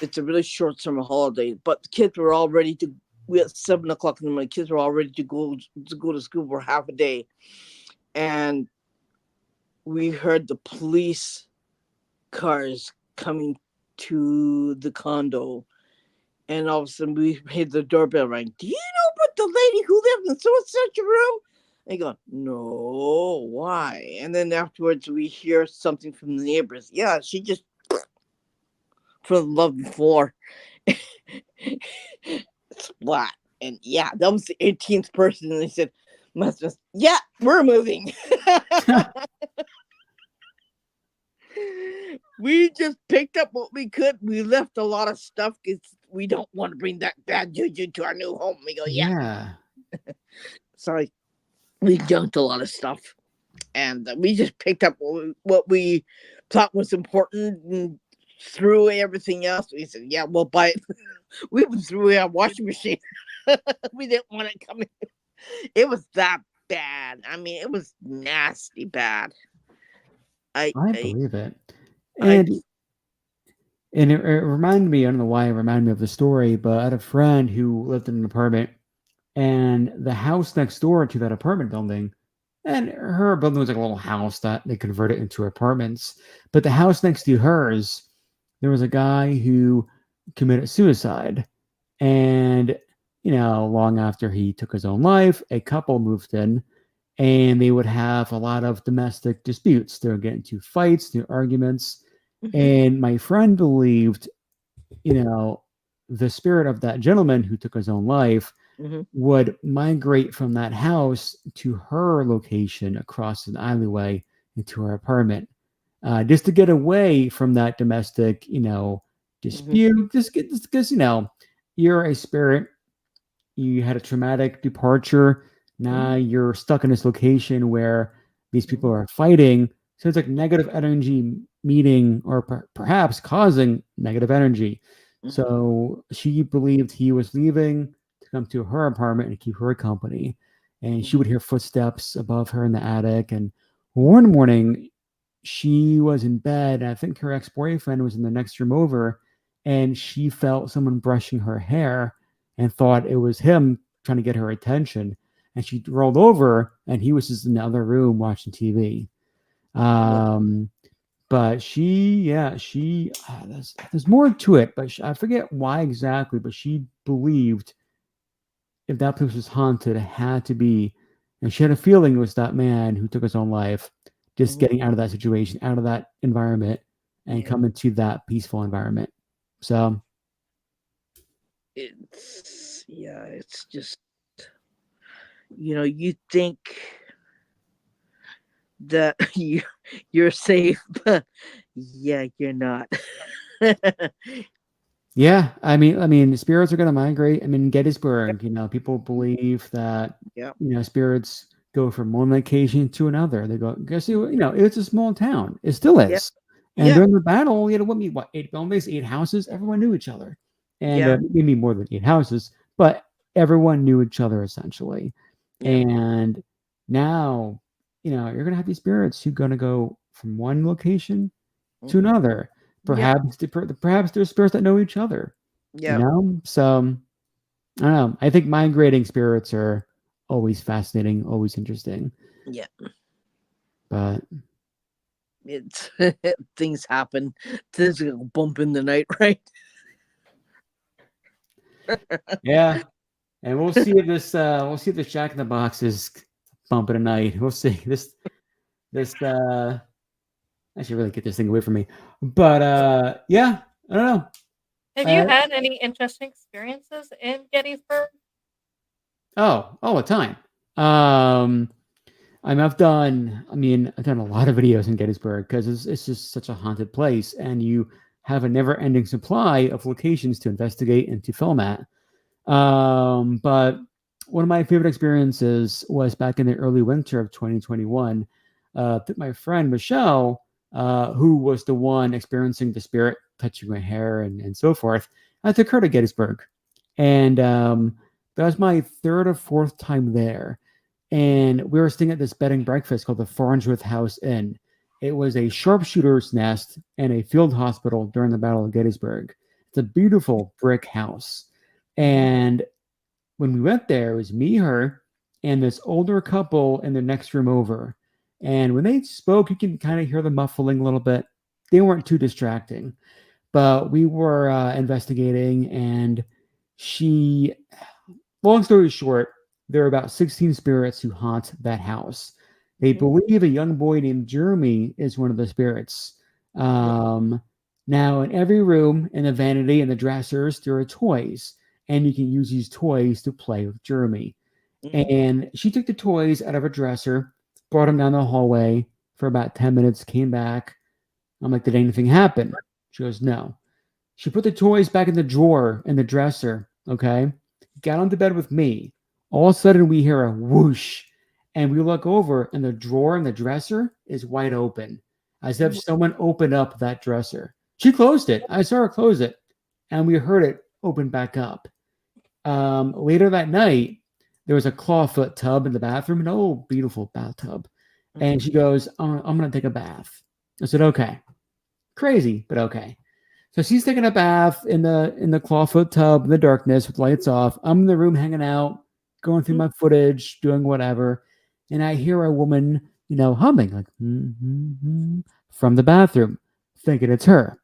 It's a really short summer holiday, but the kids were all ready to. We at 7 o'clock in the morning. Kids were all ready to go to school for half a day, and we heard the police cars coming to the condo, and all of a sudden we heard the doorbell ring. Do you know about the lady who lived in so and such a room? And you go, no, why? And then afterwards we hear something from the neighbors. Yeah, she just from the 11th floor. Splat. And yeah, that was the 18th person. And they said, yeah, we're moving. We just picked up what we could. We left a lot of stuff because we don't want to bring that bad juju to our new home. We go, yeah. Sorry, we junked a lot of stuff, and we just picked up what we thought was important and threw away everything else. We said, yeah, we'll buy it. We even threw away our washing machine. We didn't want it coming. It was that bad. I mean, it was nasty bad. I believe it. And it reminded me, I don't know why it reminded me of the story, but I had a friend who lived in an apartment, and the house next door to that apartment building, and her building was like a little house that they converted into apartments. But the house next to hers, there was a guy who committed suicide. And, long after he took his own life, a couple moved in, and they would have a lot of domestic disputes. They would get into fights, new arguments. And my friend believed, the spirit of that gentleman who took his own life would migrate from that house to her location across an alleyway into her apartment, just to get away from that domestic, dispute. Just because, you're a spirit, you had a traumatic departure. Now you're stuck in this location where these people are fighting. So it's like negative energy meeting, or perhaps causing negative energy. So she believed he was leaving to come to her apartment and keep her company. And she would hear footsteps above her in the attic. And one morning, she was in bed. I think her ex-boyfriend was in the next room over, and she felt someone brushing her hair and thought it was him trying to get her attention. And she rolled over, and he was just in the other room watching TV. But there's more to it, but I forget why exactly, but she believed if that place was haunted, it had to be, and she had a feeling it was that man who took his own life, just getting out of that situation, out of that environment, and coming to that peaceful environment. So it's just, you think that you're safe, but you're not. Yeah, I mean, spirits are going to migrate. I mean, Gettysburg, people believe that, spirits go from one location to another. They go, guess it's a small town. It still is. And during the battle, what, 8 buildings, 8 houses, everyone knew each other. And maybe more than 8 houses, but everyone knew each other essentially. And now, you're going to have these spirits who are going to go from one location to another. Perhaps there's spirits that know each other. So I don't know. I think migrating spirits are always fascinating, always interesting. But it's things happen. Things go bump in the night, right? Yeah. And we'll see if this Jack in the Box is bumping a night. We'll see. This I should really get this thing away from me. But I don't know. Have you had any interesting experiences in Gettysburg? Oh, all the time. I've done a lot of videos in Gettysburg because it's just such a haunted place, and you have a never-ending supply of locations to investigate and to film at. But one of my favorite experiences was back in the early winter of 2021. My friend Michelle, who was the one experiencing the spirit touching my hair and so forth, I took her to Gettysburg. And that was my 3rd or 4th time there. And we were staying at this bed and breakfast called the Farnsworth House Inn. It was a sharpshooter's nest and a field hospital during the Battle of Gettysburg. It's a beautiful brick house. And when we went there, it was me, her, and this older couple in the next room over. And when they spoke, you can kind of hear the muffling a little bit. They weren't too distracting. But we were investigating, and long story short, there are about 16 spirits who haunt that house. They believe a young boy named Jeremy is one of the spirits. Now, in every room, in the vanity and the dressers, there are toys, and you can use these toys to play with Jeremy. And she took the toys out of a dresser, brought them down the hallway for about 10 minutes, came back, I'm like, did anything happen? She goes, no. She put the toys back in the drawer in the dresser, okay? Got onto bed with me. All of a sudden, we hear a whoosh, and we look over, and the drawer in the dresser is wide open, as if someone opened up that dresser. She closed it. I saw her close it, and we heard it open back up. Later that night, there was a clawfoot tub in the bathroom, an old, beautiful bathtub. And she goes, I'm going to take a bath. I said, okay. Crazy, but okay. So she's taking a bath in the clawfoot tub in the darkness with lights off. I'm in the room hanging out, going through my footage, doing whatever. And I hear a woman, humming like from the bathroom, thinking it's her.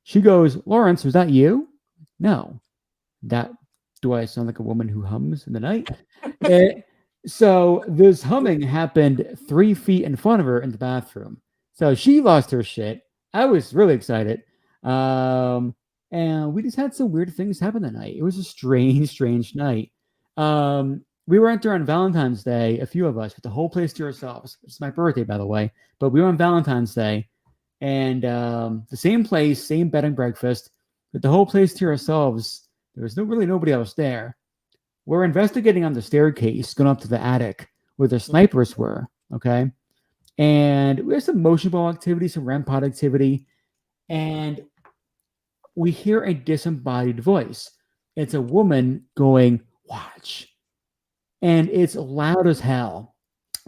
She goes, Lawrence, was that you? No. Do I sound like a woman who hums in the night? So this humming happened 3 feet in front of her in the bathroom. So she lost her shit. I was really excited. And we just had some weird things happen that night. It was a strange, strange night. We went there on Valentine's Day, a few of us, with the whole place to ourselves. It's my birthday, by the way. But we were on Valentine's Day. And the same place, same bed and breakfast, with the whole place to ourselves. There was really nobody else there. We're investigating on the staircase, going up to the attic where the snipers were, okay? And we have some motion ball activity, some REM pod activity, and we hear a disembodied voice. It's a woman going, watch. And it's loud as hell.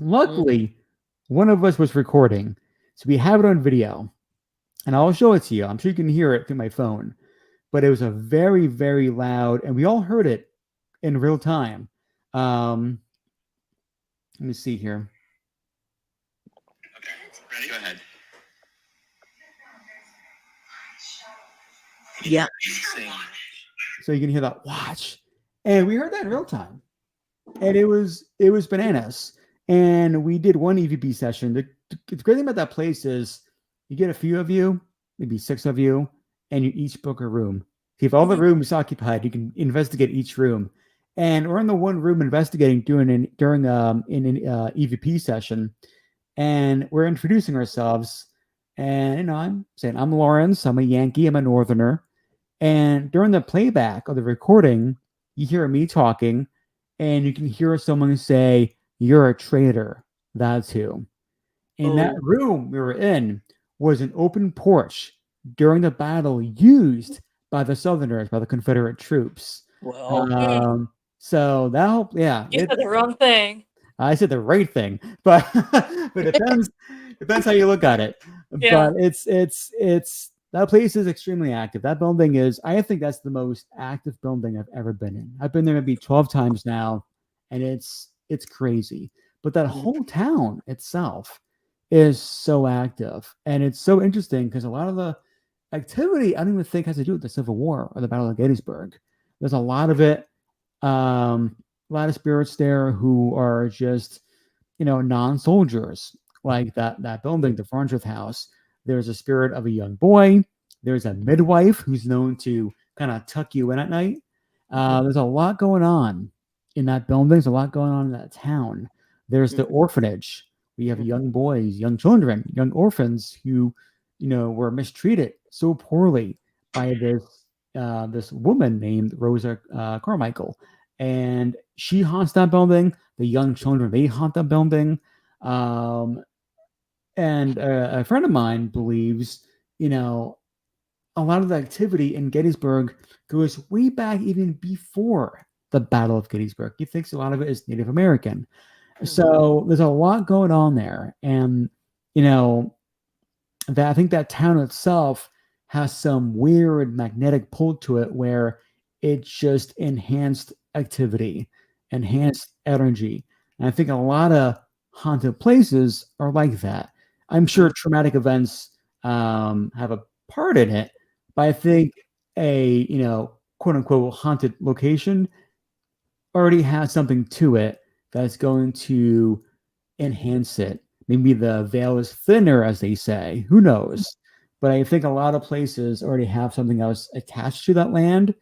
Luckily, one of us was recording, so we have it on video. And I'll show it to you. I'm sure you can hear it through my phone. But it was a very, very loud, and we all heard it in real time. Let me see here. Okay, ready? Go ahead. Yeah. So you can hear that watch. And we heard that in real time. And it was bananas. And we did one EVP session. The great thing about that place is you get a few of you, maybe 6 of you, and you each book a room. If all the rooms occupied, you can investigate each room. And we're in the one room investigating during an EVP session. And we're introducing ourselves. And, I'm saying, I'm Lawrence. I'm a Yankee. I'm a Northerner. And during the playback of the recording, you hear me talking. And you can hear someone say, you're a traitor. That's who. And that room we were in was an open porch during the battle used by the Southerners, by the Confederate troops. Well, so that helped. Yeah, You said the wrong thing. I said the right thing, but it depends how you look at it. Yeah. But it's that place is extremely active. That building is, I think that's the most active building I've ever been in. I've been there maybe 12 times now, and it's crazy. But that whole town itself is so active, and it's so interesting because a lot of the activity I don't even think has to do with the Civil War or the Battle of Gettysburg. There's a lot of it. A lot of spirits there who are just, non-soldiers, like that building, the Farnsworth House. There's a spirit of a young boy. There's a midwife who's known to kind of tuck you in at night. There's a lot going on in that building. There's a lot going on in that town. There's the orphanage. We have young boys, young children, young orphans who, were mistreated so poorly by this woman named Rosa Carmichael. And she haunts that building. The young children, they haunt that building. And a friend of mine believes, a lot of the activity in Gettysburg goes way back even before the Battle of Gettysburg. He thinks a lot of it is Native American. So there's a lot going on there. And, that I think that town itself has some weird magnetic pull to it where it just enhanced activity, enhanced energy. And I think a lot of haunted places are like that. I'm sure traumatic events have a part in it, but I think a, quote unquote haunted location already has something to it that's going to enhance it. Maybe the veil is thinner, as they say. Who knows? But I think a lot of places already have something else attached to that land.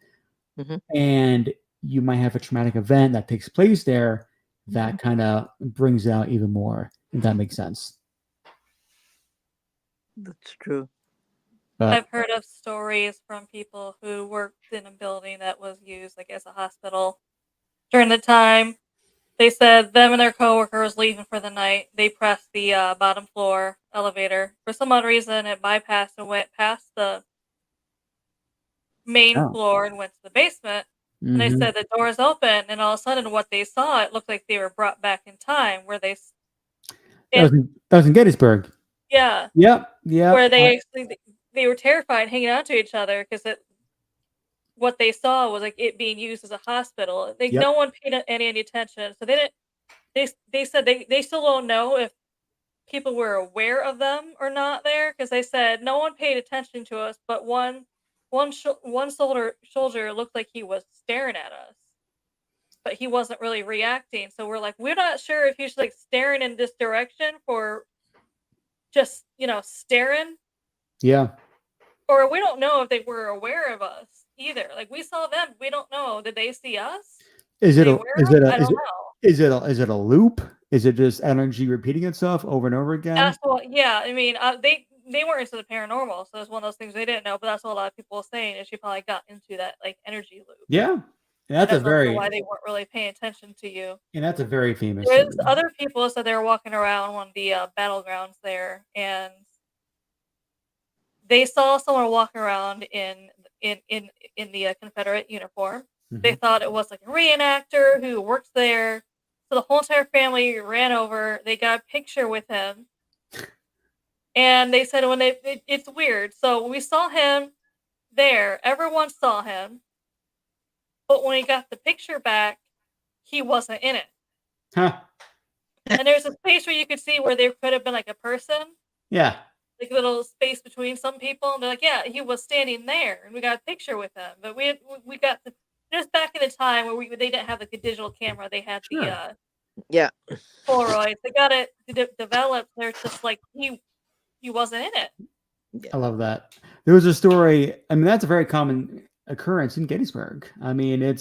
And you might have a traumatic event that takes place there that kind of brings out even more, if that makes sense. That's true. I've heard of stories from people who worked in a building that was used like as a hospital during the time. They said them and their coworkers leaving for the night. They pressed the bottom floor elevator. For some odd reason, it bypassed and went past the main Oh. floor and went to the basement. And they said the doors open, and all of a sudden, what they saw, it looked like they were brought back in time, where they. That was in Gettysburg. Yeah. Yep. Where they actually they were terrified, hanging on to each other because what they saw was like it being used as a hospital. Like Yep. no one paid any attention, so they didn't. They said they still don't know if people were aware of them or not there because they said no one paid attention to us, but one soldier looked like he was staring at us, but he wasn't really reacting. So we're like, we're not sure if he's like staring in this direction for just staring. Yeah. Or we don't know if they were aware of us either. Like we saw them, we don't know. Did they see us? Is it I a don't know. loop? Is it just energy repeating itself over and over again? That's what. Yeah, I mean, they weren't into the paranormal, so it's one of those things they didn't know. But that's what a lot of people were saying is she probably got into that like energy loop. Yeah. That's why they weren't really paying attention to you. And that's a very famous. There's other people said they were walking around one of the battlegrounds there, and they saw someone walking around in the Confederate uniform. They thought it was like a reenactor who works there. So the whole entire family ran over. They got a picture with him. And they said it's weird. So when we saw him there, everyone saw him. But when he got the picture back, he wasn't in it. Huh. And there's a space where you could see where there could have been like a person. Yeah. Like a little space between some people. And they're like, yeah, he was standing there. And we got a picture with him. But we got the just back in the time where they didn't have like a digital camera. They had the Polaroids. They got it developed. They're just like he wasn't in it. I love that. There was a story. I mean, that's a very common occurrence in Gettysburg. I mean, there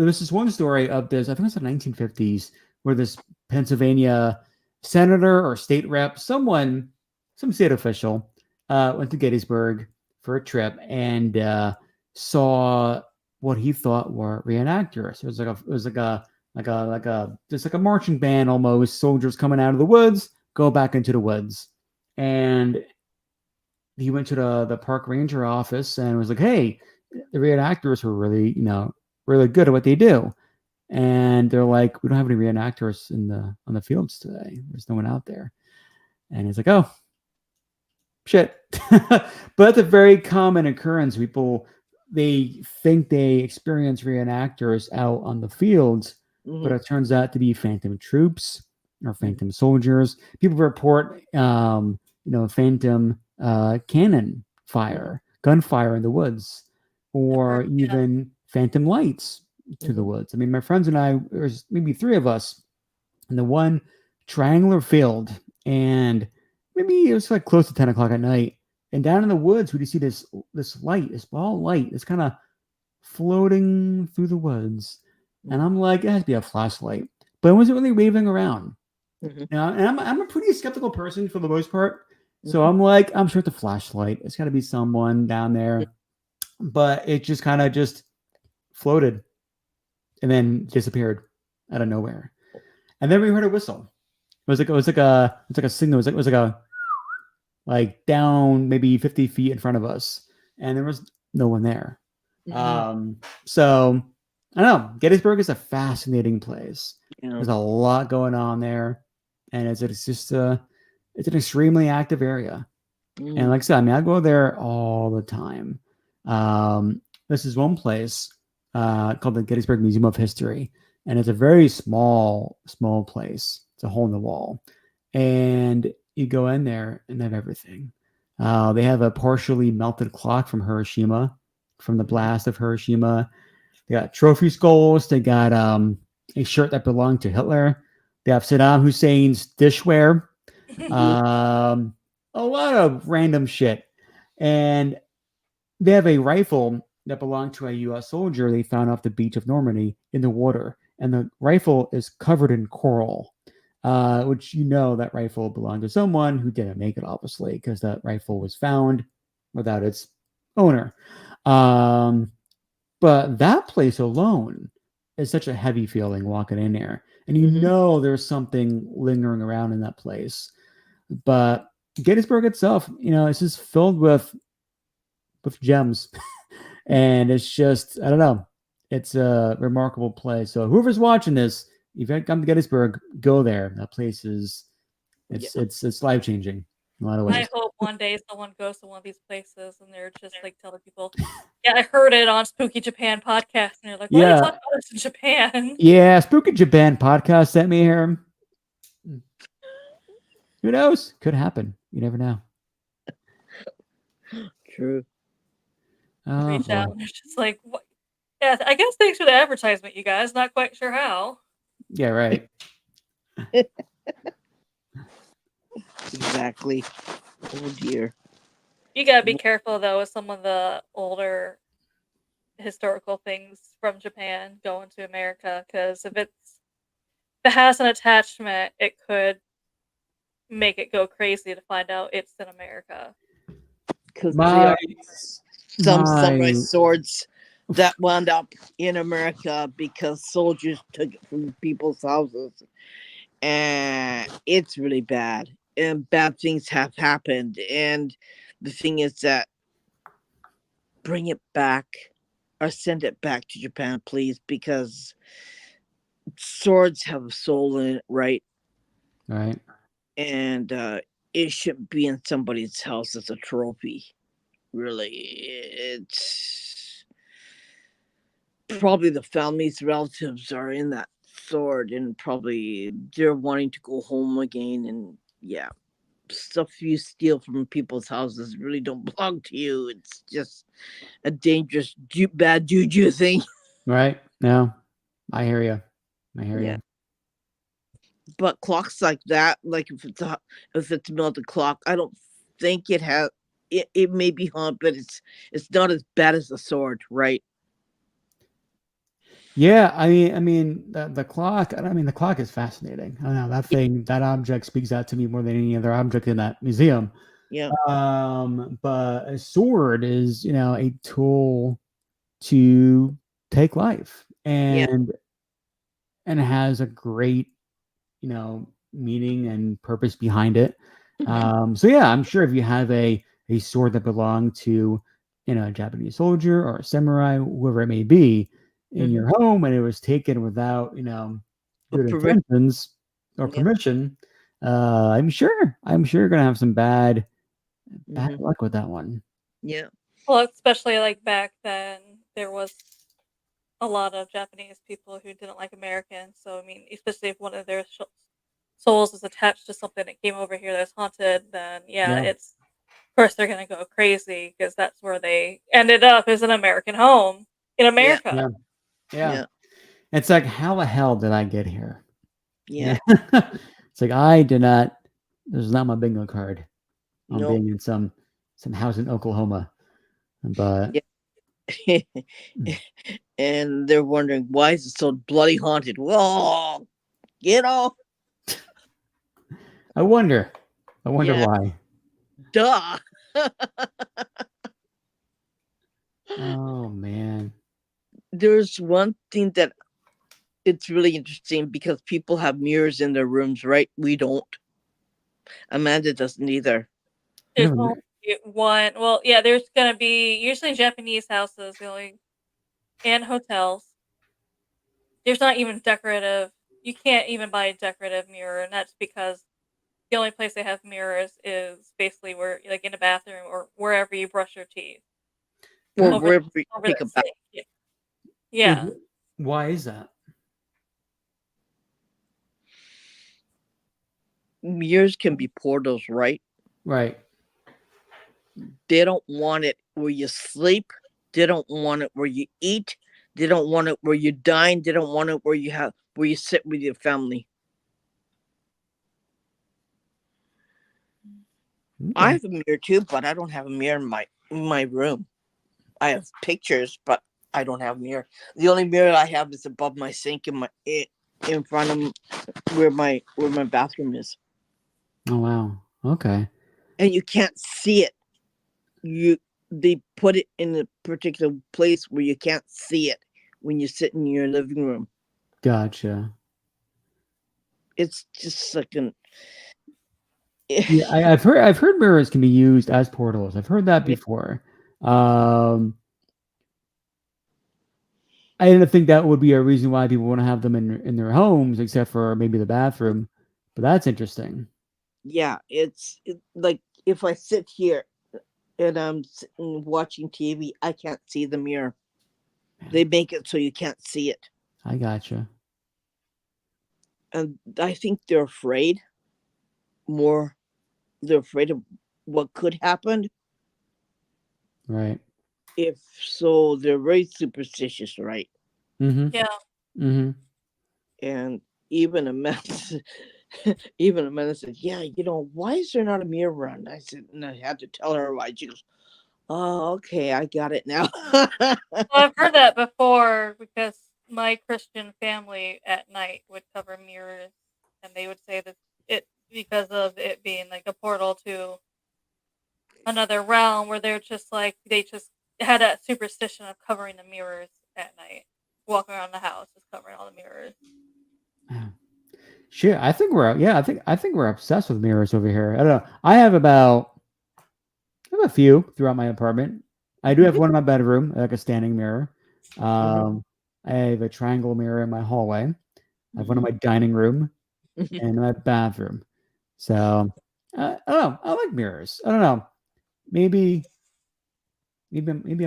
was this one story of this. I think it was the 1950s, where this Pennsylvania senator or state rep, some state official, went to Gettysburg for a trip and saw what he thought were reenactors. It was like a marching band almost. Soldiers coming out of the woods, go back into the woods, and he went to the park ranger office and was like, "Hey, the reenactors were really, really good at what they do." And they're like, "We don't have any reenactors on the fields today. There's no one out there." And he's like, "Oh, shit." But that's a very common occurrence. People, they think they experience reenactors out on the fields, but it turns out to be phantom troops or phantom soldiers. People report, phantom cannon fire, gunfire in the woods, or even phantom lights to the woods. I mean, my friends and I, there's maybe three of us in the one triangular field, and maybe it was like close to 10 o'clock at night. And down in the woods, we just see this light, this ball light, that's kind of floating through the woods. And I'm like, it has to be a flashlight, but it wasn't really waving around. And I'm a pretty skeptical person for the most part. So I'm like, I'm sure it's a flashlight. It's got to be someone down there. But it just kind of just floated and then disappeared out of nowhere. And then we heard a whistle. It was like a signal. It was like down maybe 50 feet in front of us, and there was no one there. So I don't know. Gettysburg is a fascinating place. There's a lot going on there, and it's just it's an extremely active area. And like I said, I mean, I go there all the time. This is one place called the Gettysburg Museum of History, and it's a very small place. It's a hole in the wall, and you go in there and they have everything. They have a partially melted clock from Hiroshima, from the blast of Hiroshima. They got trophy skulls. They got a shirt that belonged to Hitler. They have Saddam Hussein's dishware. A lot of random shit. And they have a rifle that belonged to a U.S. soldier they found off the beach of Normandy in the water. And the rifle is covered in coral. which that rifle belonged to someone who didn't make it, obviously, because that rifle was found without its owner. But that place alone is such a heavy feeling walking in there. And there's something lingering around in that place. But Gettysburg itself, it's just filled with gems. And it's just, I don't know, it's a remarkable place. So whoever's watching this, if you come to Gettysburg, go there. That place is, it's life changing in a lot of ways. I hope one day someone goes to one of these places and they're just like telling people, yeah, I heard it on Spooky Japan podcast, and you're like, why are you talking about this in Japan? Yeah, Spooky Japan podcast sent me here. Who knows? Could happen. You never know. True. Reach out and it's just like, what? Yeah, I guess thanks for the advertisement, you guys. Not quite sure how. Yeah, right. Exactly. Oh dear. You gotta be careful though with some of the older historical things from Japan going to America, because if it has an attachment, it could make it go crazy to find out it's in America. Because there are some samurai swords that wound up in America because soldiers took it from people's houses, and it's really bad. And bad things have happened. And the thing is that bring it back or send it back to Japan, please, because swords have a soul in it, right? Right. And it shouldn't be in somebody's house as a trophy. Really, it's probably the family's relatives are in that sword, and probably they're wanting to go home again. And yeah, stuff you steal from people's houses really don't belong to you. It's just a dangerous, bad juju thing. Right. No, I hear you. You. But clocks like that, like if it's a melted clock, I don't think it has. It may be haunted, but it's not as bad as the sword, right? Yeah, I mean the clock. The clock is fascinating. I don't know, that object speaks out to me more than any other object in that museum. Yeah. But a sword is, a tool to take life, and it has a great, meaning and purpose behind it. So yeah, I'm sure if you have a sword that belonged to, a Japanese soldier or a samurai, whoever it may be, in your home, and it was taken without, good intentions or permission, I'm sure you're gonna have some bad luck with that one. Yeah. Well, especially like back then, there was a lot of Japanese people who didn't like Americans. So I mean, especially if one of their souls is attached to something that came over here that's haunted, then it's, of course they're gonna go crazy, because that's where they ended up, is an American home in America. Yeah. It's like, how the hell did I get here? Yeah. It's like, I did not. This is not my bingo card. I'm being in some house in Oklahoma, but and they're wondering, why is it so bloody haunted? Well, I wonder why. Duh. Oh man. There's one thing that it's really interesting, because people have mirrors in their rooms, right? We don't. Amanda doesn't either. There's only one. Well, yeah, there's gonna be usually Japanese houses, and hotels. There's not even decorative. You can't even buy a decorative mirror, and that's because the only place they have mirrors is basically where, like, in a bathroom or wherever you brush your teeth. Or wherever you take a bath. Yeah. Why is that? Mirrors can be portals, right? Right. They don't want it where you sleep. They don't want it where you eat. They don't want it where you dine. They don't want it where you sit with your family. Okay. I have a mirror too, but I don't have a mirror in my room. I have pictures, but I don't have a mirror. The only mirror I have is above my sink in front of where my bathroom is. Oh wow. Okay. And you can't see it. They put it in a particular place where you can't see it when you sit in your living room. Gotcha. It's just like an Yeah, I've heard mirrors can be used as portals. I've heard that before. I didn't think that would be a reason why people want to have them in their homes, except for maybe the bathroom. But that's interesting. Yeah, it's like if I sit here and I'm sitting watching TV, I can't see the mirror. They make it so you can't see it. I gotcha. And I think they're afraid more. They're afraid of what could happen. Right. If so, they're very superstitious, right? Mm-hmm. Yeah. Mm-hmm. And even even Amanda said, "Yeah, why is there not a mirror around?" I said, and I had to tell her why. She goes, "Oh, okay, I got it now." Well, I've heard that before because my Christian family at night would cover mirrors, and they would say that it because of it being like a portal to another realm where they're just like they just had a superstition of covering the mirrors at night, walking around the house just covering all the mirrors. Shit, I think we're obsessed with mirrors over here. I don't know. I have a few throughout my apartment. I do have one in my bedroom, like a standing mirror. I have a triangle mirror in my hallway. I have one in my dining room and my bathroom. So I don't know. I like mirrors. I don't know. Maybe I'm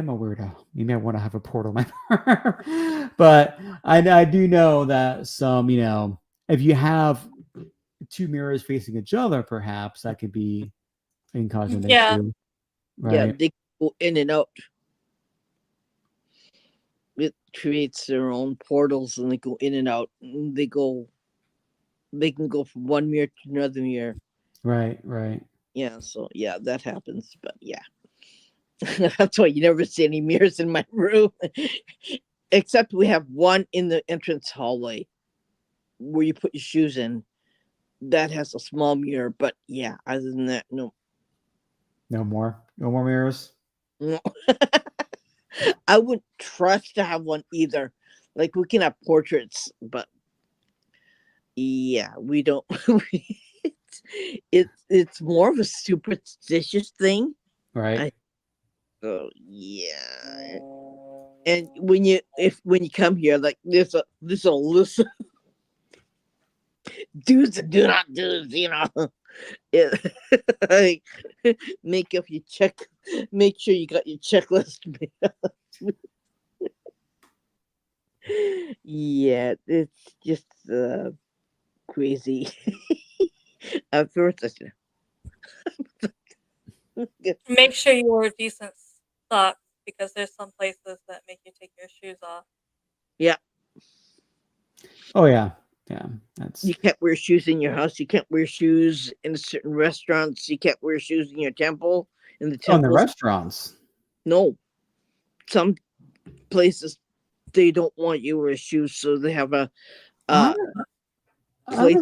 a weirdo. Maybe I want to have a portal in my but I do know that some, if you have two mirrors facing each other, perhaps that could be can cause an Yeah. issue. Yeah, Right. they go in and out. It creates their own portals, and they go in and out. And they can go from one mirror to another mirror. Right. Right. Yeah, so yeah, that happens. But yeah, that's why you never see any mirrors in my room, except we have one in the entrance hallway where you put your shoes in. That has a small mirror, but yeah, other than that, no. No more mirrors. No. I wouldn't trust to have one either. Like we can have portraits, but yeah, we don't. It's more of a superstitious thing. Right. So yeah, and when you come here, like there's a list of do's and do not do's, It, like, make up your check. Make sure you got your checklist. Yeah, it's just crazy. At first, I said, Make sure you wear decent socks because there's some places that make you take your shoes off. yeah, Oh yeah. Yeah. That's you can't wear shoes in your house. You can't wear shoes in certain restaurants. You can't wear shoes in your temple. In the on the temples, restaurants. no. Some places they don't want you to wear shoes, so they have a I place.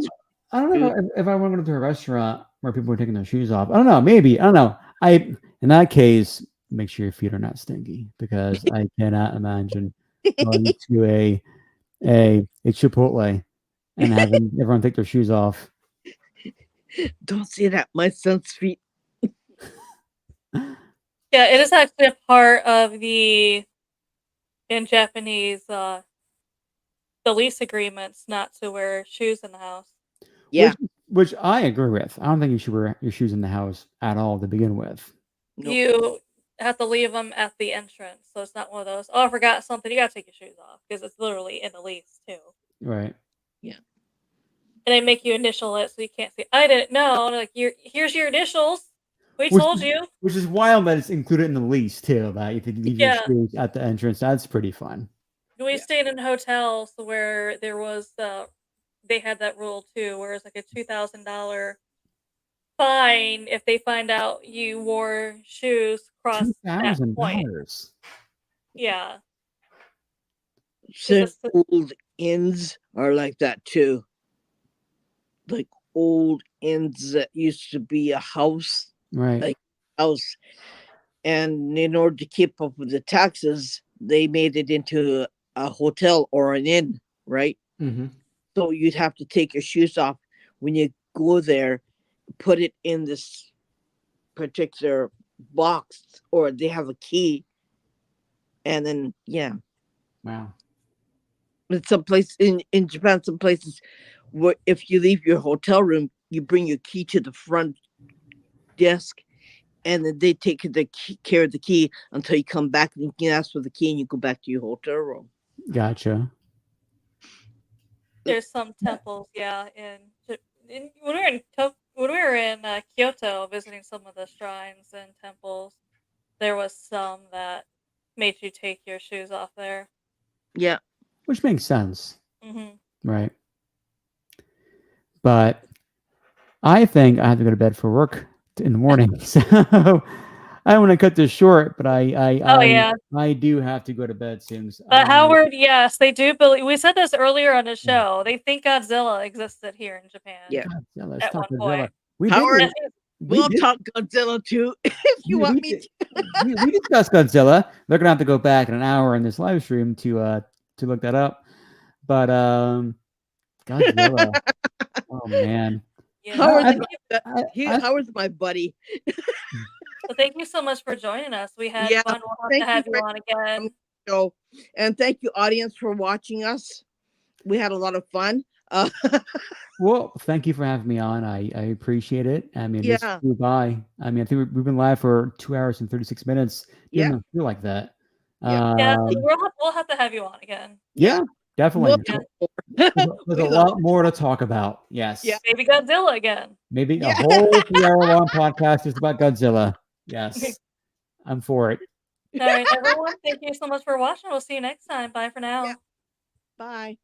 don't know if I want to go to a restaurant where people are taking their shoes off. I don't know. Maybe I don't know. In that case, make sure your feet are not stinky because I cannot imagine going to a Chipotle and having everyone take their shoes off. Don't say that. My son's feet. Yeah, it is actually a part of in Japanese, the lease agreements not to wear shoes in the house. Yeah. Which I agree with. I don't think you should wear your shoes in the house at all to begin with. Nope. You have to leave them at the entrance, so it's not one of those. Oh, I forgot something. You gotta take your shoes off because it's literally in the lease too. Right. Yeah. And they make you initial it so you can't see. I didn't know. And like, here's your initials. We told you. Which is wild that it's included in the lease too. That you can leave your Yeah. shoes at the entrance. That's pretty fun. We stayed in hotels where there was they had that rule too, where it's like a $2,000 fine if they find out you wore shoes across that point. $2,000. Yeah. So It's a- old inns are like that too. Like old inns that used to be a house, Right. like house. And in order to keep up with the taxes, they made it into a hotel or an inn, right? Mm-hmm. So you'd have to take your shoes off when you go there, put it in this particular box, or they have a key. And then, yeah. Wow. In some place in Japan, some places where if you leave your hotel room, you bring your key to the front desk, and then they take care of the key until you come back and you can ask for the key and you go back to your hotel room. Gotcha. There's some temples, yeah, when we were in Kyoto visiting some of the shrines and temples, there was some that made you take your shoes off there. Yeah. Which makes sense. Mm-hmm. Right. But I think I have to go to bed for work in the morning. So I want to cut this short, but I do have to go to bed soon. But Howard, yes, they do believe. We said this earlier on the show. They think Godzilla existed here in Japan. Yeah. Godzilla, at one point. Howard, we'll talk Godzilla too if you want me to. we discussed Godzilla. They're gonna have to go back in an hour in this live stream to look that up. But Godzilla. Oh man. Yeah. Howard's my buddy. So thank you so much for joining us. We had fun. We'll have to have you on again. So, and thank you, audience, for watching us. We had a lot of fun. Well, thank you for having me on. I appreciate it. I mean, this flew by. I mean, I think we've been live for 2 hours and 36 minutes. Didn't feel like that. Yeah, we'll have to have you on again. Yeah, definitely. There's a lot more to talk about. Yes. Yeah. Maybe Godzilla again. Maybe a whole 3-hour-long podcast just about Godzilla. Yes. I'm for it. All right, everyone. Thank you so much for watching. We'll see you next time. Bye for now. Yeah. Bye.